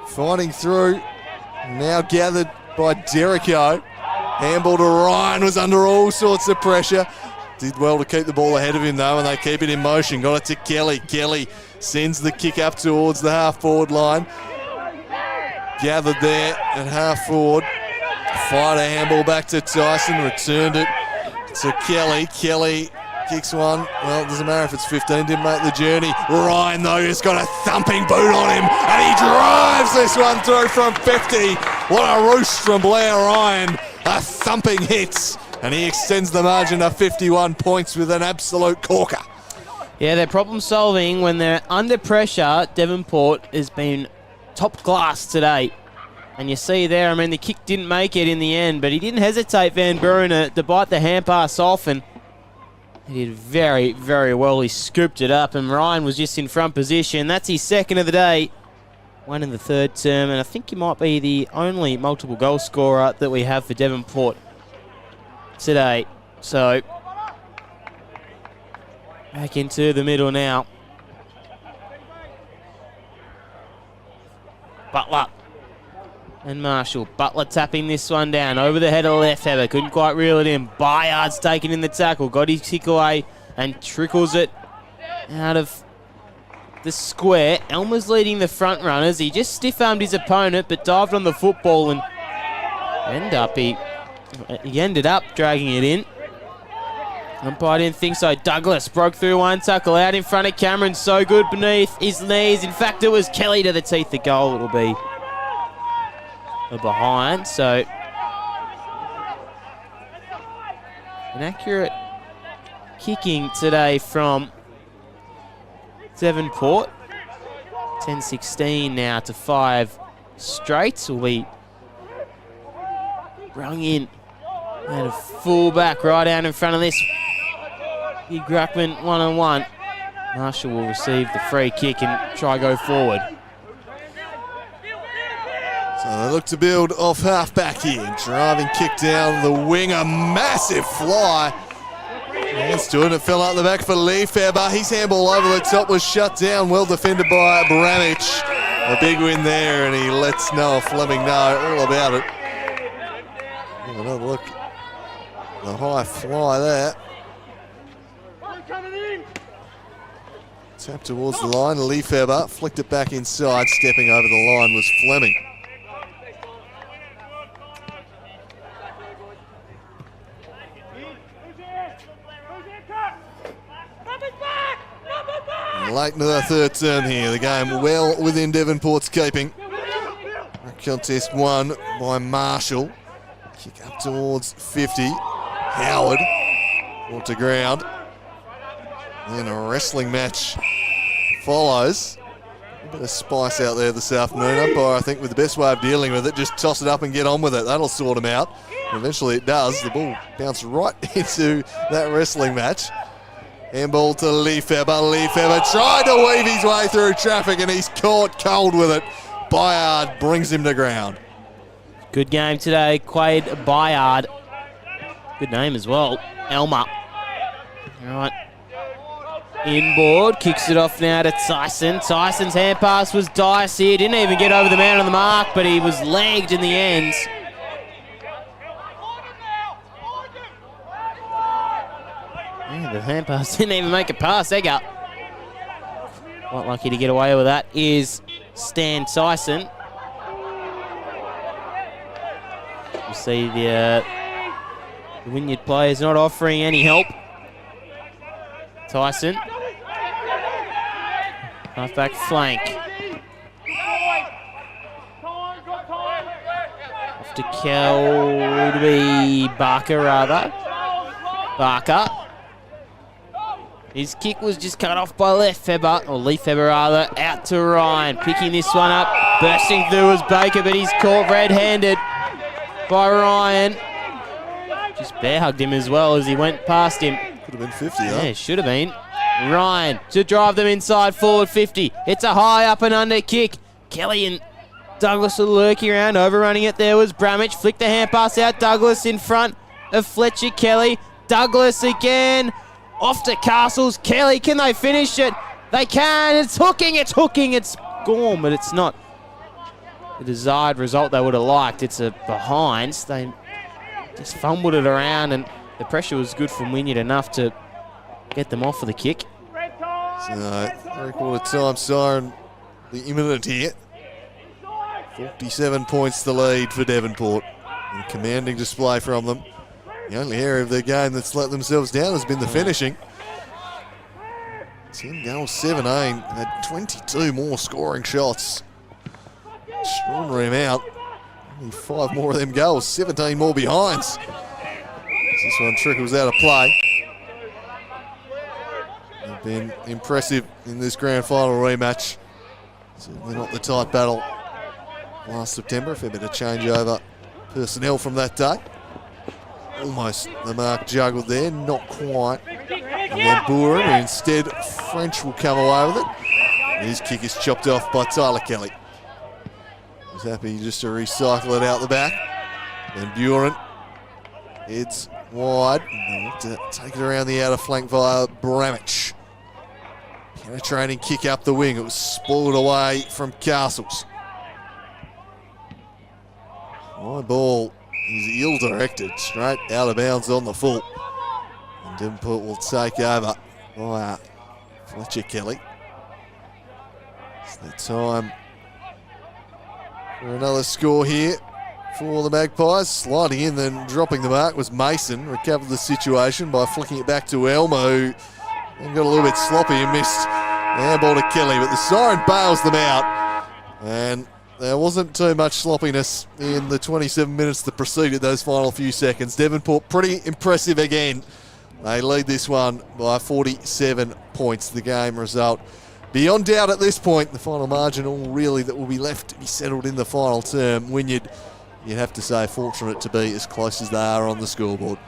Fighting through. Now gathered by Derrico. Handball to Ryan, was under all sorts of pressure. Did well to keep the ball ahead of him though, and they keep it in motion. Got it to Kelly. Kelly sends the kick up towards the half-forward line. Gathered there at half-forward. Fired a handball back to Tyson. Returned it to Kelly. Kelly kicks one. Well, it doesn't matter if it's 15. Didn't make the journey. Ryan, though, has got a thumping boot on him, and he drives this one through from 50. What a roost from Blair Ryan. A thumping hit. And he extends the margin to 51 points with an absolute corker. Yeah, they're problem solving when they're under pressure. Devonport has been top class today. And you see there, I mean, the kick didn't make it in the end, but he didn't hesitate, Van Buren, to bite the hand pass off, and he did very, very well. He scooped it up, and Ryan was just in front position. That's his second of the day. One in the third term, and I think he might be the only multiple goal scorer that we have for Devonport today. So back into the middle now. Butler and Marshall. Butler tapping this one down over the head of Leifeber. Couldn't quite reel it in. Wyard's taken in the tackle. Got his kick away and trickles it out of the square. Elmer's leading the front runners. He just stiff-armed his opponent but dived on the football and he ended up dragging it in. Umpire didn't think so. Douglas broke through one tackle out in front of Cameron. So good beneath his knees. In fact, it was Kelly to the teeth. The goal, it'll be a behind. So an accurate kicking today from Devonport. 10-16 now to 5 straight. Will be rung in. And a full-back right out in front of this. Big ruckman one-on-one. Marshall will receive the free kick and try go forward. So they look to build off half-back here. Driving kick down the wing. A massive fly. Hands to it. It fell out the back for Leifeber. His handball over the top was shut down. Well defended by Bramich. A big win there, and he lets Noah Fleming know all about it. Have another look. The high fly there. Tap towards the line. Leifeber flicked it back inside. Stepping over the line was Fleming. Late into the third term here. The game well within Devonport's keeping. Contest won by Marshall. Kick up towards 50. Howard brought to ground. And a wrestling match follows. A bit of spice out there this afternoon. Umpire, I think, with the best way of dealing with it, just toss it up and get on with it. That'll sort him out. And eventually it does. The ball bounced right into that wrestling match. Handball to Leifeber. Leifeber tried to weave his way through traffic, and he's caught cold with it. Wyard brings him to ground. Good game today, Quade Wyard. Good name as well, Elmer. All right. Inboard, kicks it off now to Tyson. Tyson's hand pass was dicey. He didn't even get over the man on the mark, but he was legged in the end. Yeah, the hand pass didn't even make a pass. Egger. Quite lucky to get away with that is Stan Tyson. You see the Wynyard players not offering any help. Tyson. Half-back flank. Off to Kel, to be Barker rather. Barker. His kick was just cut off by Lefebvre rather. Out to Ryan, picking this one up. Bursting through was Baker, but he's caught red-handed by Ryan. Just bear hugged him as well as he went past him. Could have been 50, huh? Yeah, should have been. Ryan to drive them inside forward 50. It's a high up and under kick. Kelly and Douglas are lurking around. Overrunning it there was Bramage. Flicked the hand pass out. Douglas in front of Fletcher Kelly. Douglas again. Off to Castles. Kelly, can they finish it? They can. It's hooking. It's hooking. It's gone, but it's not the desired result they would have liked. It's a behind. They just fumbled it around, and the pressure was good from Wynyard enough to get them off for the kick. So, three-quarter time siren, the imminent here. 47 points the lead for Devonport. A commanding display from them. The only area of their game that's let themselves down has been the finishing. 10 goals, 17. Had 22 more scoring shots. Extraordinary amount. Only 5 more of them goals, 17 more behinds. This one trickles out of play. They've been impressive in this grand final rematch. Certainly not the tight battle last September. A fair bit of changeover personnel from that day. Almost the mark juggled there, not quite. And then Buren, and instead French will come away with it. And his kick is chopped off by Tyler Kelly. He's happy just to recycle it out the back. Then Buren heads wide. And look to take it around the outer flank via Bramage. Penetrating kick up the wing. It was spoiled away from Castles. High ball is ill-directed, straight out of bounds on the full. And Devonport will take over by Fletcher Kelly. It's the time for another score here for the Magpies. Sliding in, then dropping the mark was Mason. Recovered the situation by flicking it back to Elmo, who then got a little bit sloppy and missed the handball to Kelly. But the siren bails them out. And there wasn't too much sloppiness in the 27 minutes that preceded those final few seconds. Devonport pretty impressive again. They lead this one by 47 points. The game result beyond doubt at this point. The final margin, all really that will be left to be settled in the final term. Wynyard, you'd have to say, fortunate to be as close as they are on the scoreboard.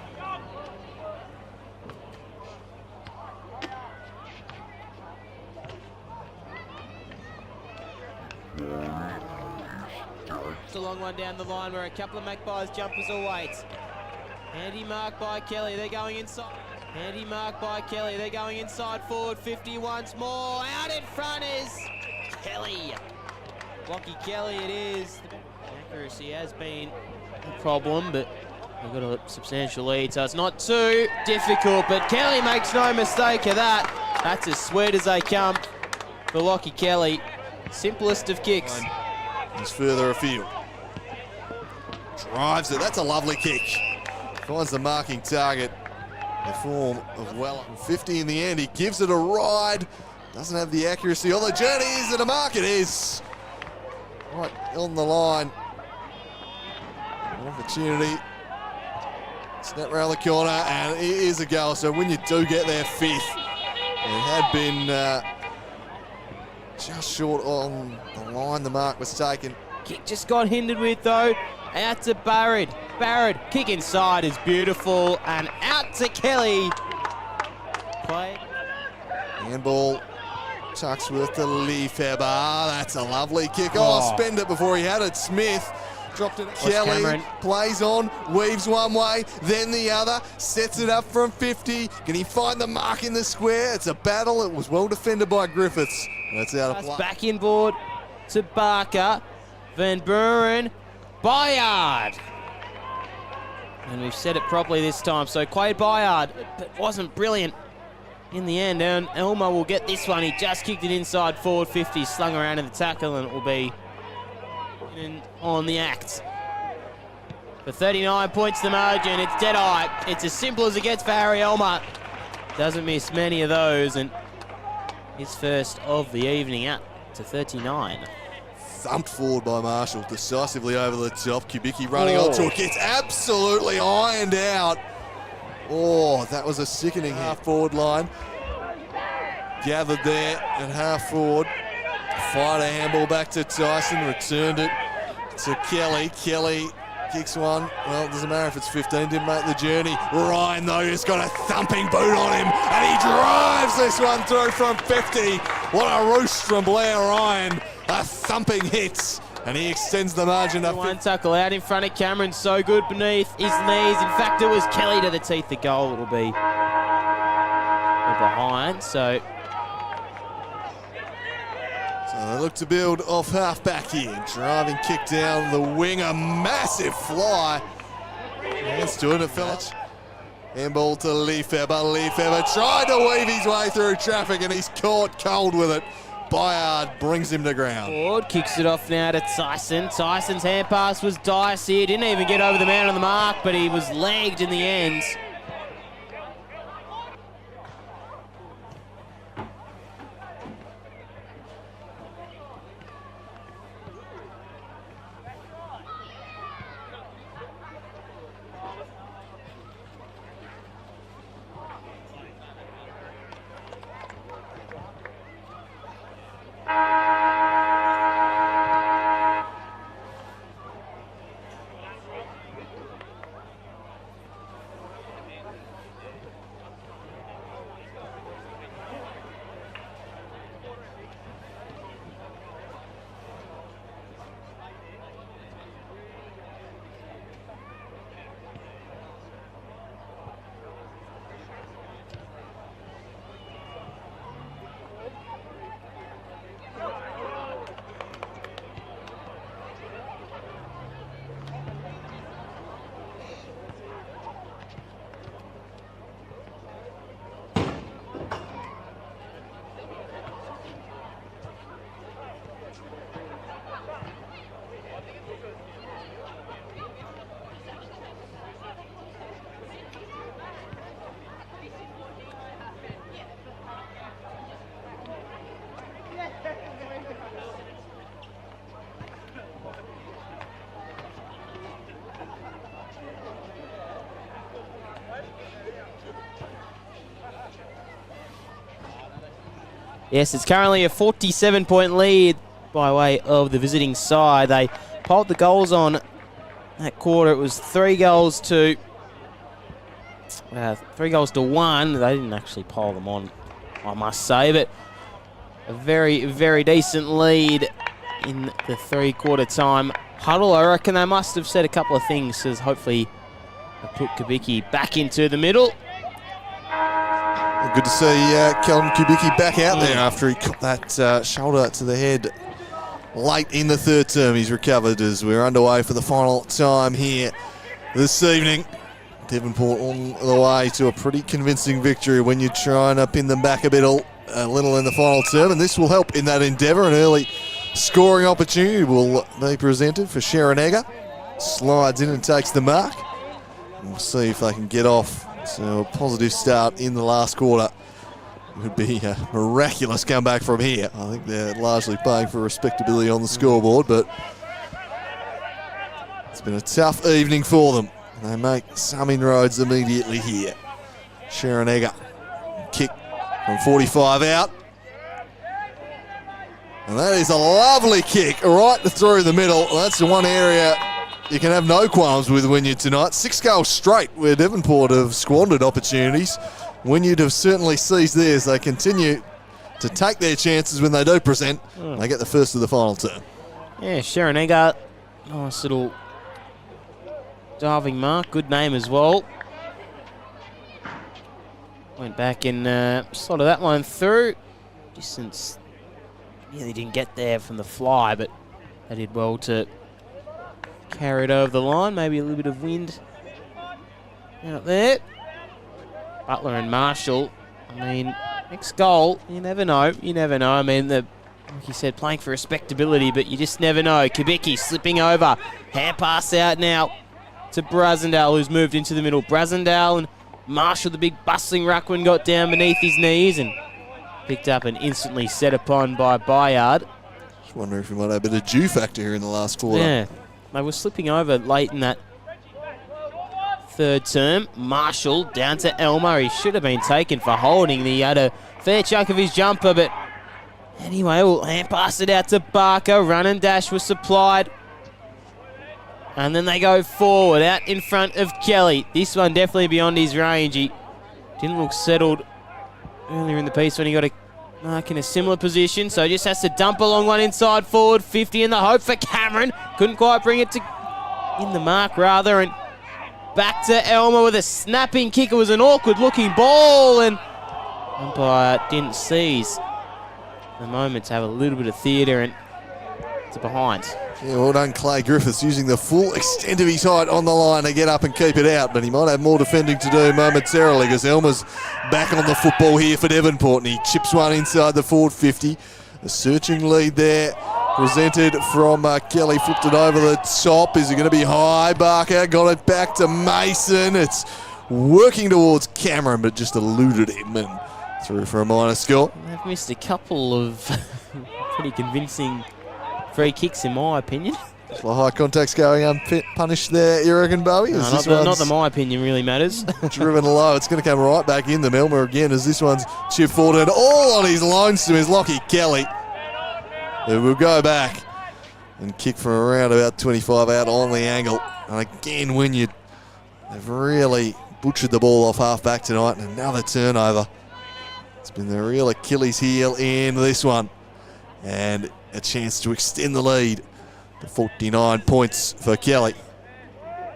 It's a long one down the line where a couple of Magpies jumpers await. Handy mark by Kelly, they're going inside. Handy mark by Kelly, they're going inside forward 50 once more. Out in front is Kelly. Blocky Kelly it is. The accuracy has been a problem, but they've got a substantial lead, so it's not too difficult. But Kelly makes no mistake of that. That's as sweet as they come for Lockie Kelly. Simplest of kicks. He's further afield. Drives it. That's a lovely kick. Finds the marking target in the form of Weller. 50 in the end. He gives it a ride. Doesn't have the accuracy on the journey. Is it a mark? It is. Right on the line. An opportunity. Snap around the corner, and it is a goal. So when you do get there fifth, it had been just short on the line. The mark was taken. Kick just got hindered with though. Out to Barrett. Barrett, kick inside is beautiful, and out to Kelly. Play. Handball. Tuxworth to Lefebvre. That's a lovely kick. Oh, spend it before he had it. Smith dropped it. Kelly Cameron plays on, weaves one way, then the other, sets it up from 50. Can he find the mark in the square? It's a battle. It was well defended by Griffiths. That's out of play. Back inboard to Barker. Van Buren. Wyard. And we've said it properly this time. So Quade Wyard, but wasn't brilliant in the end. And Elmo will get this one. He just kicked it inside forward 50, slung around in the tackle, and it will be on the act. For 39 points the margin, it's dead eye. It's as simple as it gets for Harry Elmer. Doesn't miss many of those, and his first of the evening out to 39. thumped forward by Marshall, decisively over the top. Kubicki running onto it, gets absolutely ironed out. Oh, that was a sickening half-forward line. Gathered there at half-forward. Fired a handball back to Tyson, returned it to Kelly. Kelly kicks one. Well, it doesn't matter if it's 15, didn't make the journey. Ryan, though, has got a thumping boot on him, and he drives this one through from 50. What a roost from Blair Ryan. A thumping hit, and he extends the margin up. One tackle out in front of Cameron, so good beneath his knees. In fact, it was Kelly to the teeth. The goal will be behind, so they look to build off half-back here. Driving kick down the wing, a massive fly. Let's do it, a fella. Handball to Lefebvre. Lefebvre tried to weave his way through traffic, and he's caught cold with it. Wyard brings him to ground. Ward kicks it off now to Tyson. Tyson's hand pass was dicey. Didn't even get over the man on the mark, but he was legged in the end. Yes, it's currently a 47-point lead by way of the visiting side. They piled the goals on that quarter. It was 3 goals to 1. They didn't actually pile them on, I must say, but a very, very decent lead in the 3-quarter time huddle. I reckon they must have said a couple of things, because hopefully they put Kubicki back into the middle. Good to see Kelvin Kubicki back out there after he got that shoulder to the head late in the third term. He's recovered as we're underway for the final time here this evening. Devonport on the way to a pretty convincing victory when you try and pin them back a little in the final term, and this will help in that endeavour. An early scoring opportunity will be presented for Sharon Egger. Slides in and takes the mark. We'll see if they can get off. So a positive start in the last quarter. It would be a miraculous comeback from here. I think they're largely paying for respectability on the scoreboard, but it's been a tough evening for them. They make some inroads immediately here. Sharon Egger, kick from 45 out. And that is a lovely kick right through the middle. That's the one area you can have no qualms with Wynyard tonight. 6 goals straight where Devonport have squandered opportunities. Wynyard have certainly seized theirs. They continue to take their chances when they do present. They get the first of the final term. Yeah, Sharon Egger, nice little diving mark. Good name as well. Went back and slotted that one through. Distance nearly didn't get there from the fly, but they did well to carry it over the line. Maybe a little bit of wind out there. Butler and Marshall, I mean, next goal, you never know. You never know. I mean, like you said, playing for respectability, but you just never know. Kubicki slipping over. Hand pass out now to Brasendale, who's moved into the middle. Brasendale and Marshall, the big bustling ruckman, got down beneath his knees and picked up and instantly set upon by Wyard. Just wondering if we might have a bit of dew factor here in the last quarter. Yeah, they were slipping over late in that third term. Marshall down to Elmer. He should have been taken for holding. He had a fair chunk of his jumper, but anyway, we'll hand pass it out to Barker. Run and dash was supplied. And then they go forward, out in front of Kelly. This one definitely beyond his range. He didn't look settled earlier in the piece when he got a mark in a similar position, so just has to dump along one inside forward 50 in the hope for Cameron. Couldn't quite bring it to in the mark, rather, and back to Elmer with a snapping kick. It was an awkward-looking ball, and umpire didn't seize the moment to have a little bit of theatre, and it's behind. Yeah, well done, Clay Griffiths, using the full extent of his height on the line to get up and keep it out, but he might have more defending to do momentarily because Elmer's back on the football here for Devonport, and he chips one inside the forward 50. A searching lead there, presented from Kelly, flipped it over the top. Is it going to be high? Barker got it back to Mason. It's working towards Cameron, but just eluded him and through for a minor score. They've missed a couple of pretty convincing free kicks, in my opinion. A lot of high contacts going unpunished there, you reckon, Bowie? No, not that my opinion really matters. Driven low, it's going to come right back in them. Elmer again as this one's chipped forward and all on his lonesome is Lockie Kelly. It will go back and kick from around about 25 out on the angle. And again, Wynyard, they've really butchered the ball off half back tonight, and another turnover. It's been the real Achilles heel in this one. And a chance to extend the lead to 49 points for Kelly.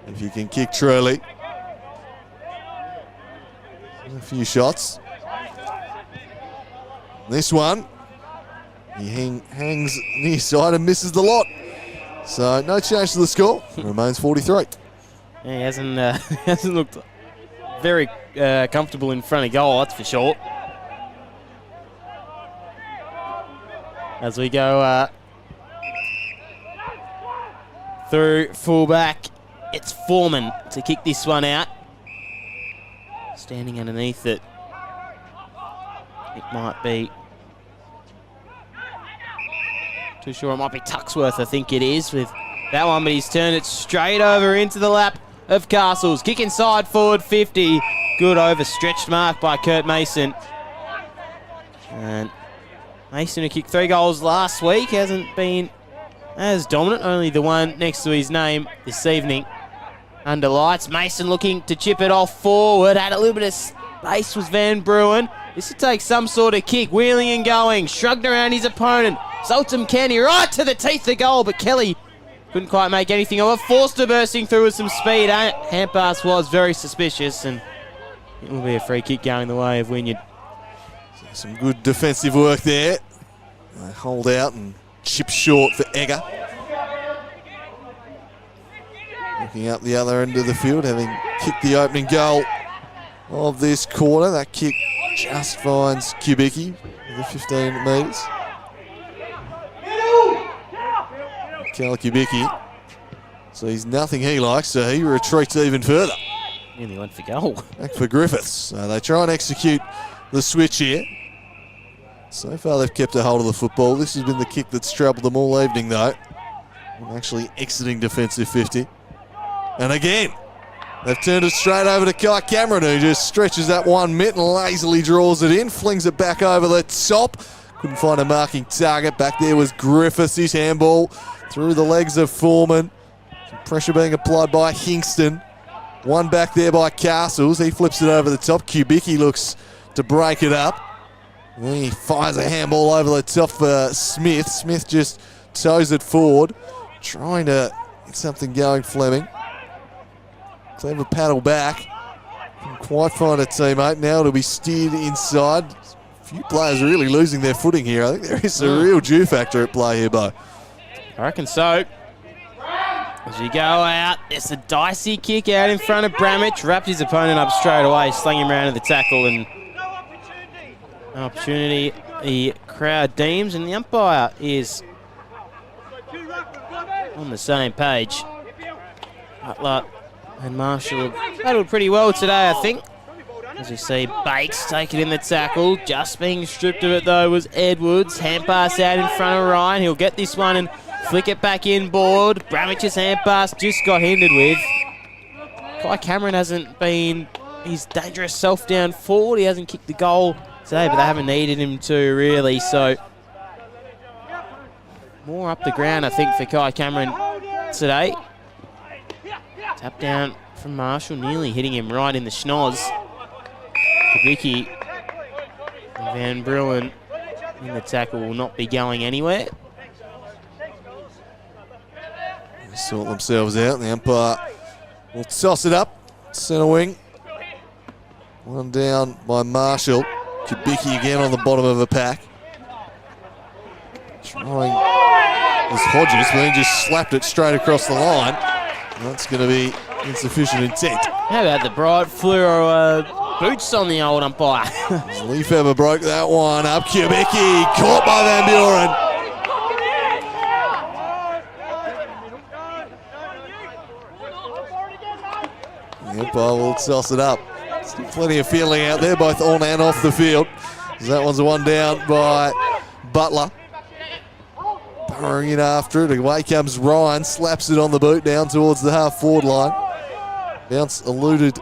If you can kick truly. A few shots. This one, he hangs near side and misses the lot. So no change to the score. It remains 43. Yeah, he hasn't looked very comfortable in front of goal, that's for sure. As we go through fullback, it's Foreman to kick this one out. Standing underneath it. It might be... Too sure it might be Tuxworth, I think it is, with that one, but he's turned it straight over into the lap of Castles. Kick inside forward 50. Good overstretched mark by Kurt Mason. And Mason, who kicked 3 goals last week, hasn't been as dominant, only the one next to his name this evening. Under lights, Mason looking to chip it off forward, had a little bit of space, was Van Bruin. This would take some sort of kick, wheeling and going, shrugged around his opponent. Sultan Kenny right to the teeth of goal, but Kelly couldn't quite make anything of it. Forster bursting through with some speed. Hand pass was very suspicious, and it will be a free kick going the way of Wynyard. Some good defensive work there. They hold out and chip short for Egger. Looking up the other end of the field, having kicked the opening goal of this quarter. That kick just finds Kubicki with the 15 metres. Cal Kubicki sees nothing he likes, so he retreats even further. Nearly went for goal. Back for Griffiths. So they try and execute the switch here. So far they've kept a hold of the football. This has been the kick that's troubled them all evening though. I'm actually exiting defensive 50. And again, they've turned it straight over to Kai Cameron, who just stretches that one mitt and lazily draws it in, flings it back over the top. Couldn't find a marking target. Back there was Griffiths, his handball through the legs of Foreman. Some pressure being applied by Hingston. One back there by Castles. He flips it over the top. Kubicki looks to break it up. And then he fires a handball over the top for Smith. Smith just toes it forward, trying to get something going, Fleming. Clever paddle back. Couldn't quite find a teammate. Now it'll be steered inside. A few players really losing their footing here. I think there is a real dew factor at play here, Bo. I reckon so. As you go out, it's a dicey kick out in front of Bramich. Wrapped his opponent up straight away, slung him around to the tackle, and an opportunity the crowd deems, and the umpire is on the same page. Butler and Marshall have battled pretty well today, I think. As you see, Bakes taking in the tackle. Just being stripped of it, though, was Edwards. Hand pass out in front of Ryan. He'll get this one and flick it back inboard. Bramich's hand pass just got hindered with. Kai Cameron hasn't been his dangerous self down forward. He hasn't kicked the goal today, but they haven't needed him to, really. So, more up the ground, I think, for Kai Cameron today. Tap down from Marshall, nearly hitting him right in the schnoz. Kubicki and Van Bruin in the tackle will not be going anywhere. They sort themselves out. The umpire will toss it up. Centre wing. One down by Marshall. Kubicki again on the bottom of the pack. Trying as Hodges, but then just slapped it straight across the line. That's going to be insufficient intent. How about the bright fluoro boots on the old umpire? Lefebvre broke that one up. Kubicki caught by Van Buren. The umpire will toss it up. Still plenty of fielding out there, both on and off the field. That one's a one down by Butler. Burrowing in after it. Away comes Ryan, slaps it on the boot down towards the half-forward line. Bounce eluded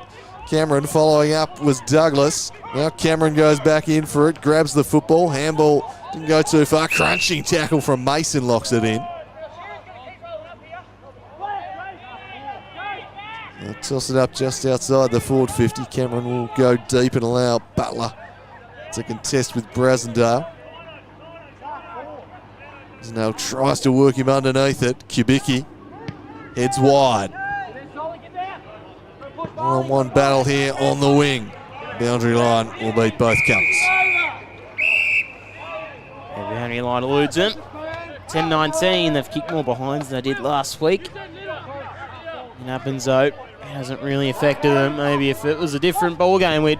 Cameron. Following up was Douglas. Now Cameron goes back in for it, grabs the football. Handball didn't go too far. Crunching tackle from Mason locks it in. They'll toss it up just outside the forward 50. Cameron will go deep and allow Butler to contest with Brasendale. Now tries to work him underneath it. Kubicki heads wide. One-on-one battle here on the wing. Boundary line will beat both colours. The boundary line eludes him. 10-19. They've kicked more behinds than they did last week. In Uppenzo, it hasn't really affected them. Maybe if it was a different ball game, we'd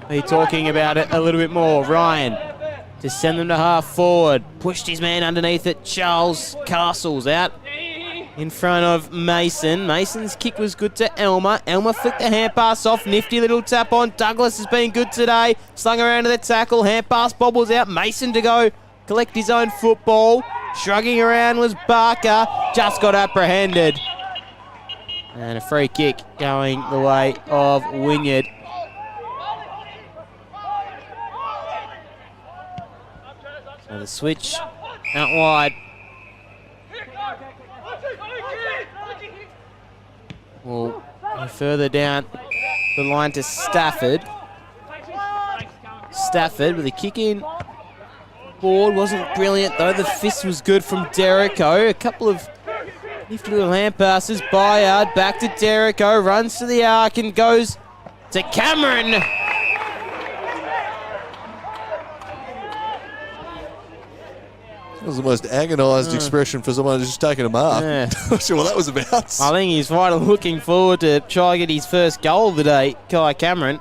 be talking about it a little bit more. Ryan to send them to half forward. Pushed his man underneath it. Charles Castles out in front of Mason. Mason's kick was good to Elmer. Elmer flicked the hand pass off. Nifty little tap on. Douglas has been good today. Slung around to the tackle. Hand pass bobbles out. Mason to go collect his own football. Shrugging around was Barker. Just got apprehended. And a free kick going the way of Wynyard. So the switch out wide. We'll go further down the line to Stafford. Stafford with a kick in. Board wasn't brilliant though. The fist was good from Derrico. A couple of nifty little hand passes. Wyard back to Derrico. Runs to the arc and goes to Cameron. That was the most agonised expression for someone who's just taken a mark. Yeah. Not sure what that was about. I think he's right looking forward to try and get his first goal of the day, Kai Cameron.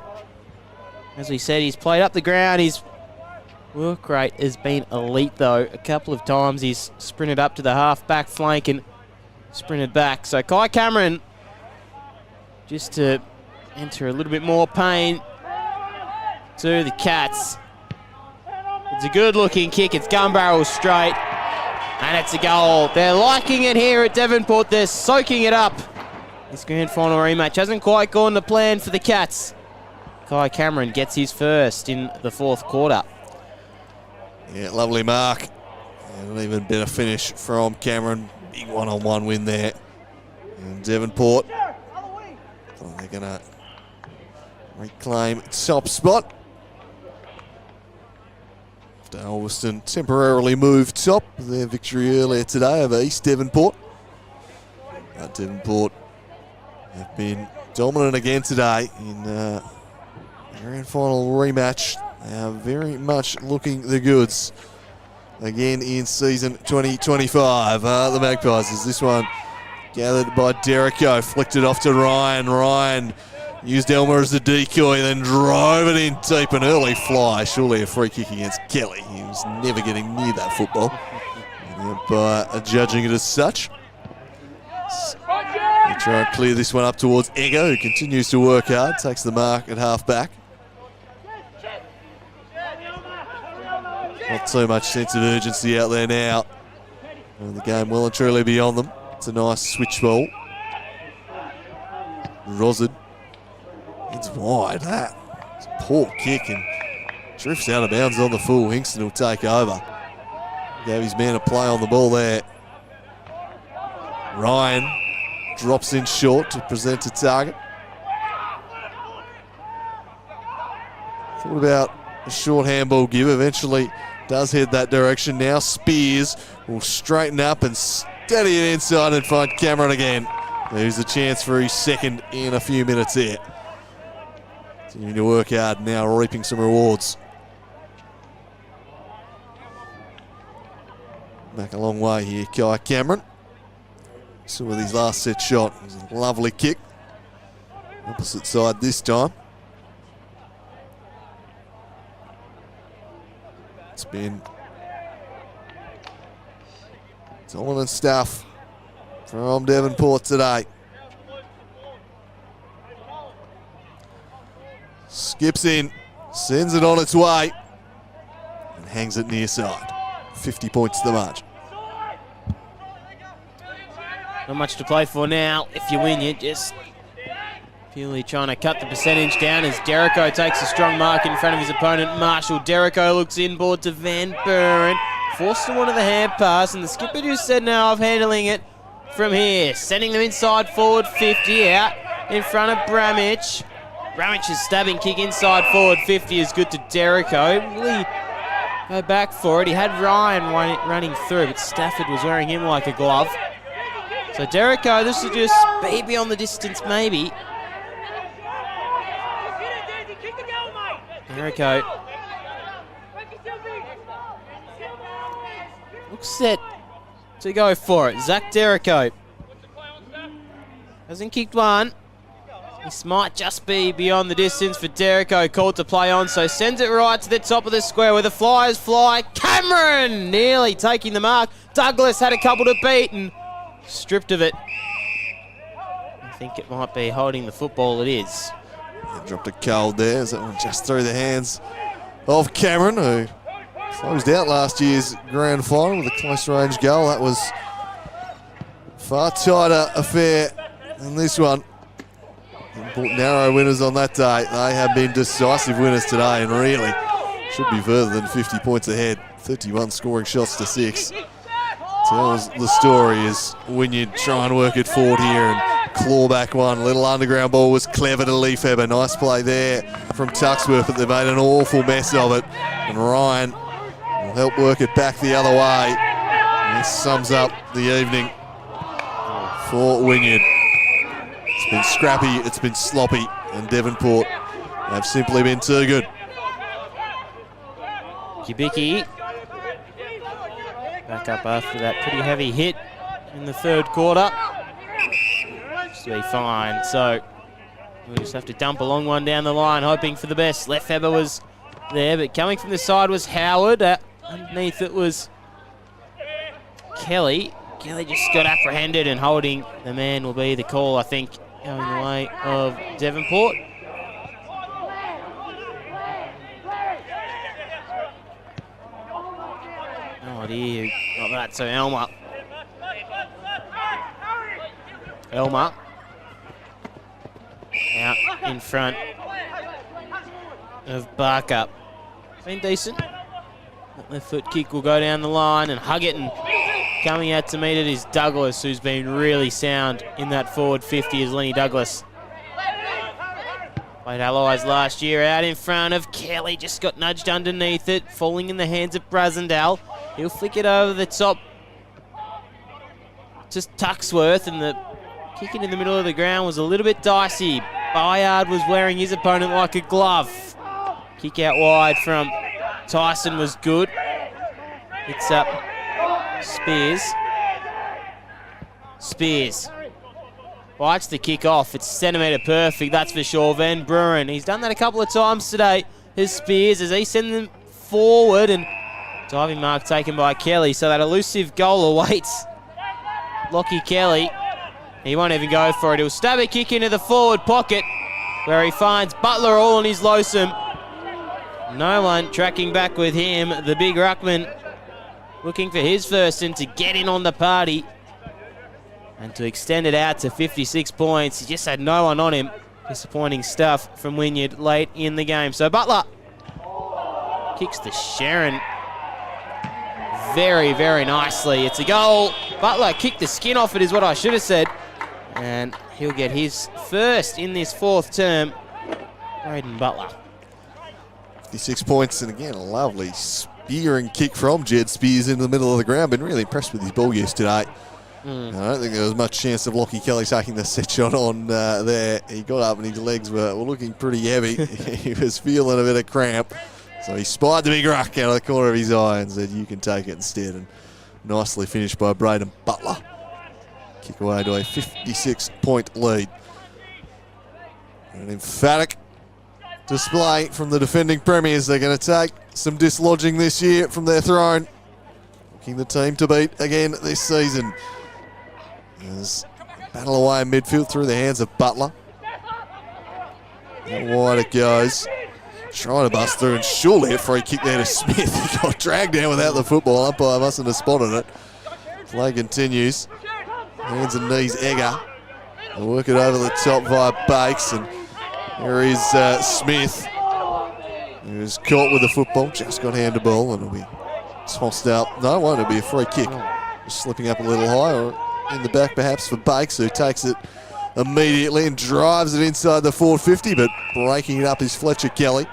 As we said, he's played up the ground. His work rate has been elite, though. A couple of times he's sprinted up to the half-back flank and sprinted back. So Kai Cameron, just to enter a little bit more pain to the Cats. It's a good-looking kick. It's gun barrel straight, and it's a goal. They're liking it here at Devonport. They're soaking it up. This grand final rematch hasn't quite gone to plan for the Cats. Kai Cameron gets his first in the fourth quarter. Yeah, lovely mark. And an even better finish from Cameron. Big one-on-one win there. And Devonport, they're going to reclaim top spot. Ulverston temporarily moved top with their victory earlier today over East Devonport. Devonport have been dominant again today in the grand final rematch. They are very much looking the goods again in season 2025. The Magpies, as this one gathered by Derrico, flicked it off to Ryan. Ryan used Elmer as a decoy, then drove it in deep, an early fly. Surely a free kick against Kelly. He was never getting near that football. By judging it as such. They try and clear this one up towards Egger, who continues to work hard, takes the mark at half back. Not too much sense of urgency out there now. And the game well and truly beyond them. It's a nice switch ball. Rosard. It's wide, that. It's a poor kick and drifts out of bounds on the full. Hingston will take over. Gave his man a play on the ball there. Ryan drops in short to present a target. Thought about a short handball give. Eventually does head that direction. Now Spears will straighten up and steady it inside and find Cameron again. There's a chance for his second in a few minutes here. Continuing to work hard now, reaping some rewards. Back a long way here, Kai Cameron. So with his last set shot, it was a lovely kick. Opposite side this time. It's been dominant stuff from Devonport today. Skips in, sends it on its way, and hangs it near side. 50 points to the margin. Not much to play for now. If you win, you're just purely trying to cut the percentage down as Derrico takes a strong mark in front of his opponent, Marshall. Derrico looks inboard to Van Buren. Forced to one of the hand pass, and the skipper just said no, I'm handling it from here. Sending them inside forward 50 out in front of Bramich. Bramich's stabbing kick inside forward 50 is good to Derrico. Really go back for it. He had Ryan running through, but Stafford was wearing him like a glove. So Derrico, this is just baby on the distance maybe. Derrico looks set to go for it. Zach Derrico hasn't kicked one. This might just be beyond the distance for Derrico, called to play on, so sends it right to the top of the square where the Flyers fly. Cameron nearly taking the mark. Douglas had a couple to beat and stripped of it. I think it might be holding the football. It is. Dropped a cold there as that one just through the hands of Cameron, who closed out last year's grand final with a close range goal. That was far tighter affair than this one. Narrow winners on that day. They have been decisive winners today and really should be further than 50 points ahead. 31 scoring shots to 6. Tells the story as Wynyard try and work it forward here and claw back one. Little underground ball was clever to Leafeber. Nice play there from Tuxworth, but they made an awful mess of it. And Ryan will help work it back the other way. And this sums up the evening for Wynyard. It's been scrappy, it's been sloppy, and Devonport have simply been too good. Kubicki back up after that pretty heavy hit in the third quarter. Just be fine, so we'll just have to dump a long one down the line, hoping for the best. Lefebvre was there, but coming from the side was Howard. Underneath it was Kelly. Kelly just got apprehended, and holding the man will be the call, I think, going the way of Devonport. No idea who got that, so Elmer. Elmer out in front of Barker. Been decent. That left foot kick will go down the line and hug it, and coming out to meet it is Douglas, who's been really sound in that forward 50 as Lenny Douglas. Played Allies last year. Out in front of Kelly, just got nudged underneath it, falling in the hands of Brasendale. He'll flick it over the top. Just Tuxworth, and the kicking in the middle of the ground was a little bit dicey. Wyard was wearing his opponent like a glove. Kick out wide from Tyson was good. It's up Spears. Spears bites the kick off. It's centimetre perfect, that's for sure. Van Buren, he's done that a couple of times today. His Spears as he sends them forward, and diving mark taken by Kelly. So that elusive goal awaits Lockie Kelly. He won't even go for it. He'll stab a kick into the forward pocket where he finds Butler all on his lonesome. No one tracking back with him. The big ruckman looking for his first and to get in on the party and to extend it out to 56 points. He just had no one on him. Disappointing stuff from Wynyard late in the game. So Butler kicks to Sharon very, very nicely. It's a goal. Butler kicked the skin off it is what I should have said. And he'll get his first in this fourth term. Braden Butler. 56 points, and again, a lovely spearing kick from Jed Spears into the middle of the ground. Been really impressed with his ball use today. I don't think there was much chance of Lockie Kelly taking the set shot on there. He got up and his legs were looking pretty heavy. He was feeling a bit of cramp. So he spied the big ruck out of the corner of his eye and said, you can take it instead. And nicely finished by Braden Butler. Kick away to a 56-point lead. An emphatic display from the defending premiers. They're going to take some dislodging this year from their throne. Looking the team to beat again this season. There's battle away in midfield through the hands of Butler. How wide it goes. Trying to bust through, and surely a free kick there to Smith. He got dragged down without the football. Umpire mustn't have spotted it. Play continues. Hands and knees Egger. They'll work it over the top via Bakes, and here is Smith, who's caught with the football. Just got handball, and it'll be tossed out. No, it won't. It'll be a free kick. Just slipping up a little higher in the back perhaps for Bakes, who takes it immediately and drives it inside the 450, but breaking it up is Fletcher Kelly.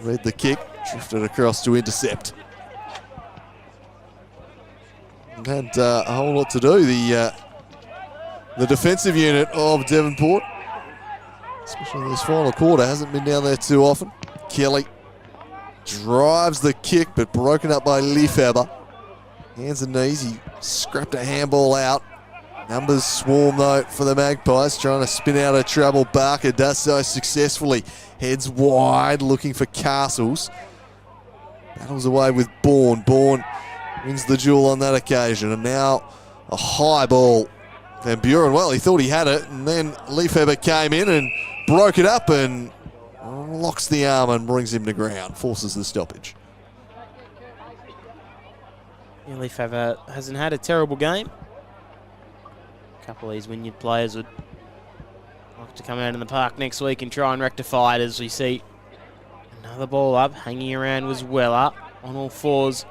Read the kick, drifted across to intercept. And had a whole lot to do, the defensive unit of Devonport, especially in this final quarter, hasn't been down there too often. Kelly drives the kick, but broken up by Lefebvre. Hands and knees, he scrapped a handball out. Numbers swarm though for the Magpies, trying to spin out of trouble. Barker does so successfully. Heads wide, looking for Castles. Battles away with Bourne. Bourne wins the duel on that occasion. And now a high ball. Van Buren, well, he thought he had it, and then Lefebvre came in and broke it up and locks the arm and brings him to ground, forces the stoppage. Yeah, Lefebvre hasn't had a terrible game. A couple of these Wynyard players would like to come out in the park next week and try and rectify it, as we see another ball up. Hanging around was Weller. On all fours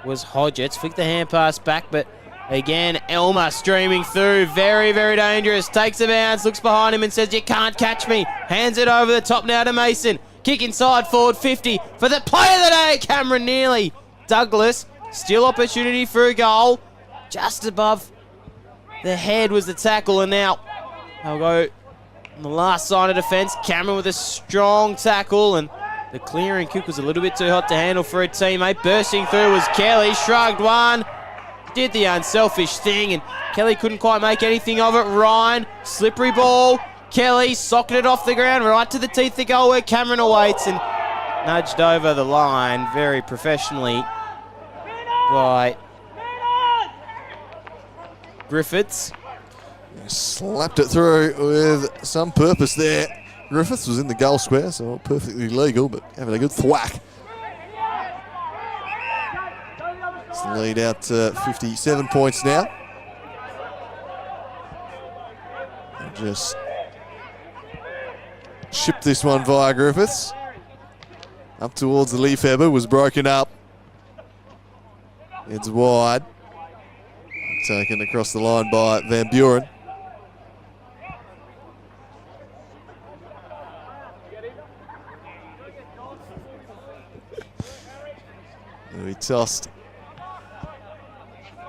was Hodgetts. Flicked the hand pass back, but again, Elmer streaming through. Very, very dangerous. Takes a bounce, looks behind him and says, you can't catch me. Hands it over the top now to Mason. Kick inside, forward 50 for the play of the day, Cameron Neely. Douglas, still opportunity for a goal. Just above the head was the tackle, and now they'll go on the last sign of defence. Cameron with a strong tackle, and the clearing kick was a little bit too hot to handle for a teammate. Bursting through was Kelly, shrugged one, did the unselfish thing, and Kelly couldn't quite make anything of it. Ryan, slippery ball. Kelly socketed off the ground right to the teeth of goal where Cameron awaits, and nudged over the line very professionally by Griffiths. Slapped it through with some purpose there. Griffiths was in the goal square, so not perfectly legal, but having a good thwack. It's the lead out to 57 points now. And just shipped this one via Griffiths. Up towards the Lefebvre, was broken up. It's wide. Taken across the line by Van Buren. He tossed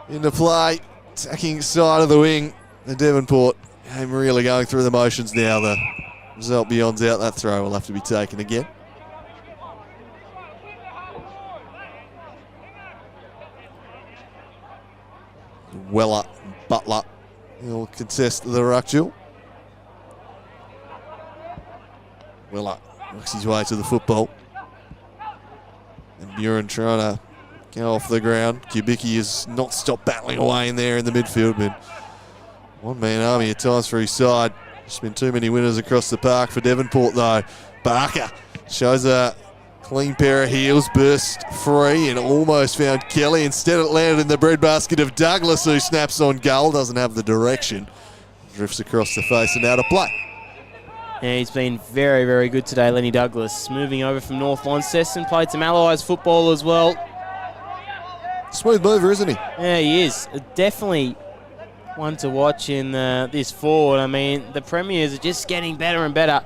into play, attacking side of the wing. The Devonport game really going through the motions now. The result beyond's out. That throw will have to be taken again. Weller, Butler, he'll contest the ruck duel. Weller works his way to the football. And Buren trying to go off the ground. Kubicki has not stopped battling away in there in the midfield, but one-man army at times for his side. There's been too many winners across the park for Devonport though. Barker shows a Clean pair of heels, burst free and almost found Kelly. Instead it landed in the breadbasket of Douglas, who snaps on goal, doesn't have the direction. Drifts across the face and out of play. Yeah, he's been very, very good today, Lenny Douglas. Moving over from North Launceston, played some Allies football as well. Smooth mover, isn't he? Yeah, he is. Definitely one to watch in this forward. I mean, the Premiers are just getting better and better.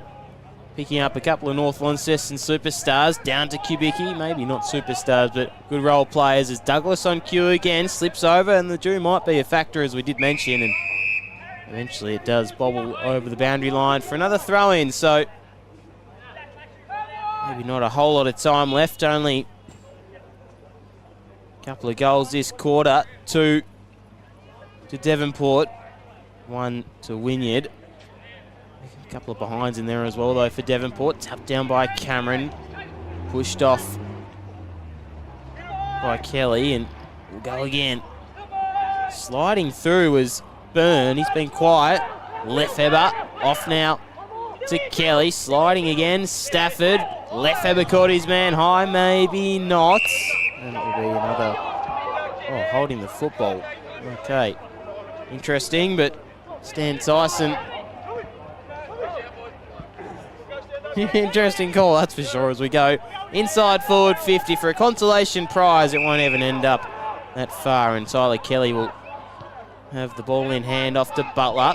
Picking up a couple of North Launceston superstars, down to Kubicki. Maybe not superstars, but good role players. As Douglas on cue again, slips over, and the dew might be a factor, as we did mention, and eventually it does bobble over the boundary line for another throw-in. So maybe not a whole lot of time left, only a couple of goals this quarter. 2 to Devonport, 1 to Wynyard. A couple of behinds in there as well, though, for Devonport. Tapped down by Cameron. Pushed off by Kelly, and we'll go again. Sliding through was Byrne. He's been quiet. Lefebvre off now to Kelly. Sliding again. Stafford. Lefebvre caught his man high. Maybe not. And it will be another... Oh, holding the football. Okay. Interesting, but Stan Tyson... Interesting call, that's for sure, as we go inside forward 50 for a consolation prize. It won't even end up that far, and Tyler Kelly will have the ball in hand off to Butler.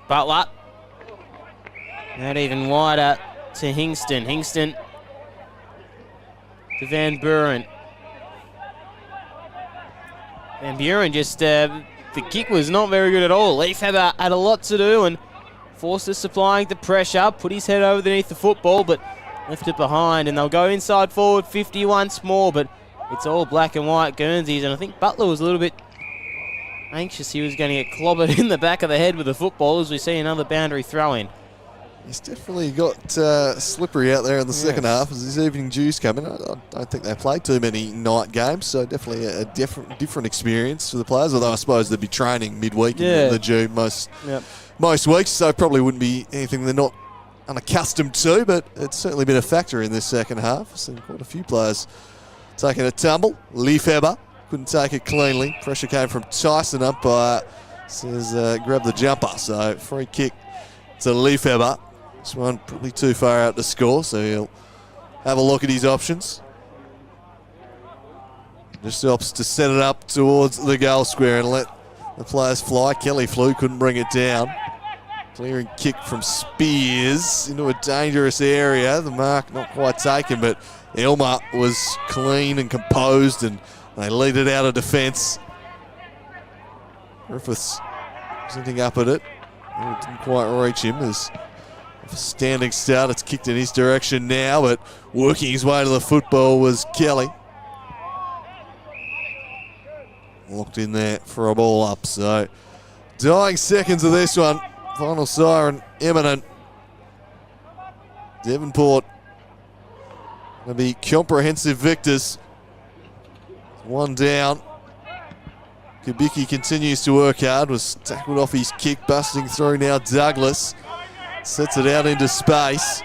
Butler. Not even wider to Hingston. Hingston to Van Buren. Van Buren just, the kick was not very good at all. Lefebvre had a lot to do, and Forster supplying the pressure, put his head underneath the football, but left it behind, and they'll go inside forward 50 once more, but it's all black and white Guernseys, and I think Butler was a little bit anxious he was going to get clobbered in the back of the head with the football, as we see another boundary throw-in. He's definitely got slippery out there in the second half as his evening dues come in. I don't think they played too many night games, so definitely a different experience for the players, although I suppose they'd be training midweek in the June most weeks, so probably wouldn't be anything they're not unaccustomed to, but it's certainly been a factor in this second half. I've seen quite a few players taking a tumble. Lefebvre couldn't take it cleanly. Pressure came from Tyson up by, says, grab the jumper. So free kick to Lefebvre. This one probably too far out to score, so he'll have a look at his options. Just opts to set it up towards the goal square and let the players fly. Kelly flew, couldn't bring it down. Clearing kick from Spears into a dangerous area. The mark not quite taken, but Elmer was clean and composed, and they lead it out of defence. Griffiths sitting up at it. It didn't quite reach him. As a standing start, it's kicked in his direction now, but working his way to the football was Kelly. Locked in there for a ball up, so dying seconds of this one. Final siren imminent. Devonport going to be comprehensive victors. One down. Kubicki continues to work hard. Was tackled off his kick, busting through now Douglas. Sets it out into space.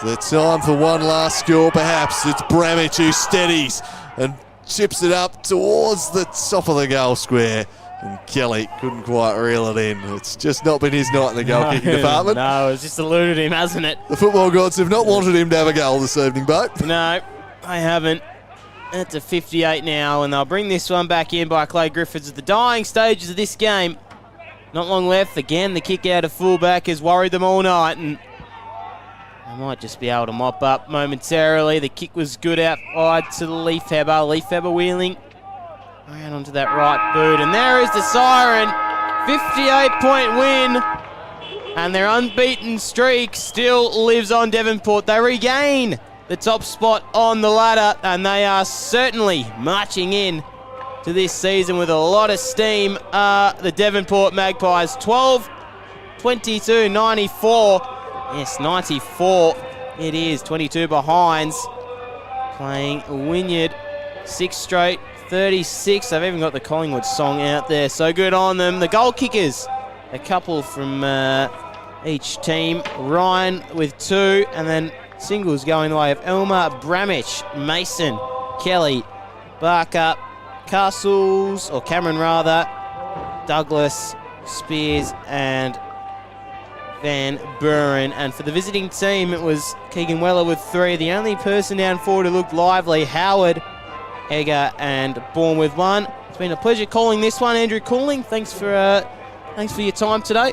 The time for one last score perhaps. It's Bramich who steadies and chips it up towards the top of the goal square. And Kelly couldn't quite reel it in. It's just not been his night in the goal kicking department. No, it's just eluded him, hasn't it? The football gods have not wanted him to have a goal this evening, Bo. No, I haven't. It's a 58 now, and they'll bring this one back in by Clay Griffiths at the dying stages of this game. Not long left. Again, the kick out of fullback has worried them all night, and they might just be able to mop up momentarily. The kick was good out wide to Lefebvre. Lefebvre wheeling around onto that right boot, and there is the siren. 58-point win, and their unbeaten streak still lives on Devonport. They regain the top spot on the ladder, and they are certainly marching in to this season with a lot of steam. The Devonport Magpies 12-22, 94. Yes, 94 it is. 22 behinds. Playing Wynyard 6 straight, 36. I've even got the Collingwood song out there, so good on them. The goal kickers, a couple from each team. Ryan with 2, and then Singles going the way of Elmer, Bramich, Mason, Kelly, Barker, Castles, or Cameron rather, Douglas, Spears and Van Buren. And for the visiting team, it was Keegan Weller with 3. The only person down forward who looked lively, Howard, Egger and Bourne with 1. It's been a pleasure calling this one. Andrew Cooling, thanks for your time today.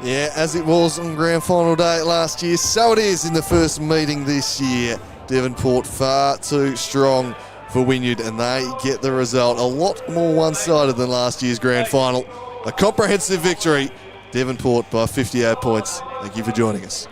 Yeah, as it was on grand final day last year, so it is in the first meeting this year. Devonport far too strong for Wynyard, and they get the result. A lot more one-sided than last year's grand final. A comprehensive victory. Devonport by 58 points. Thank you for joining us.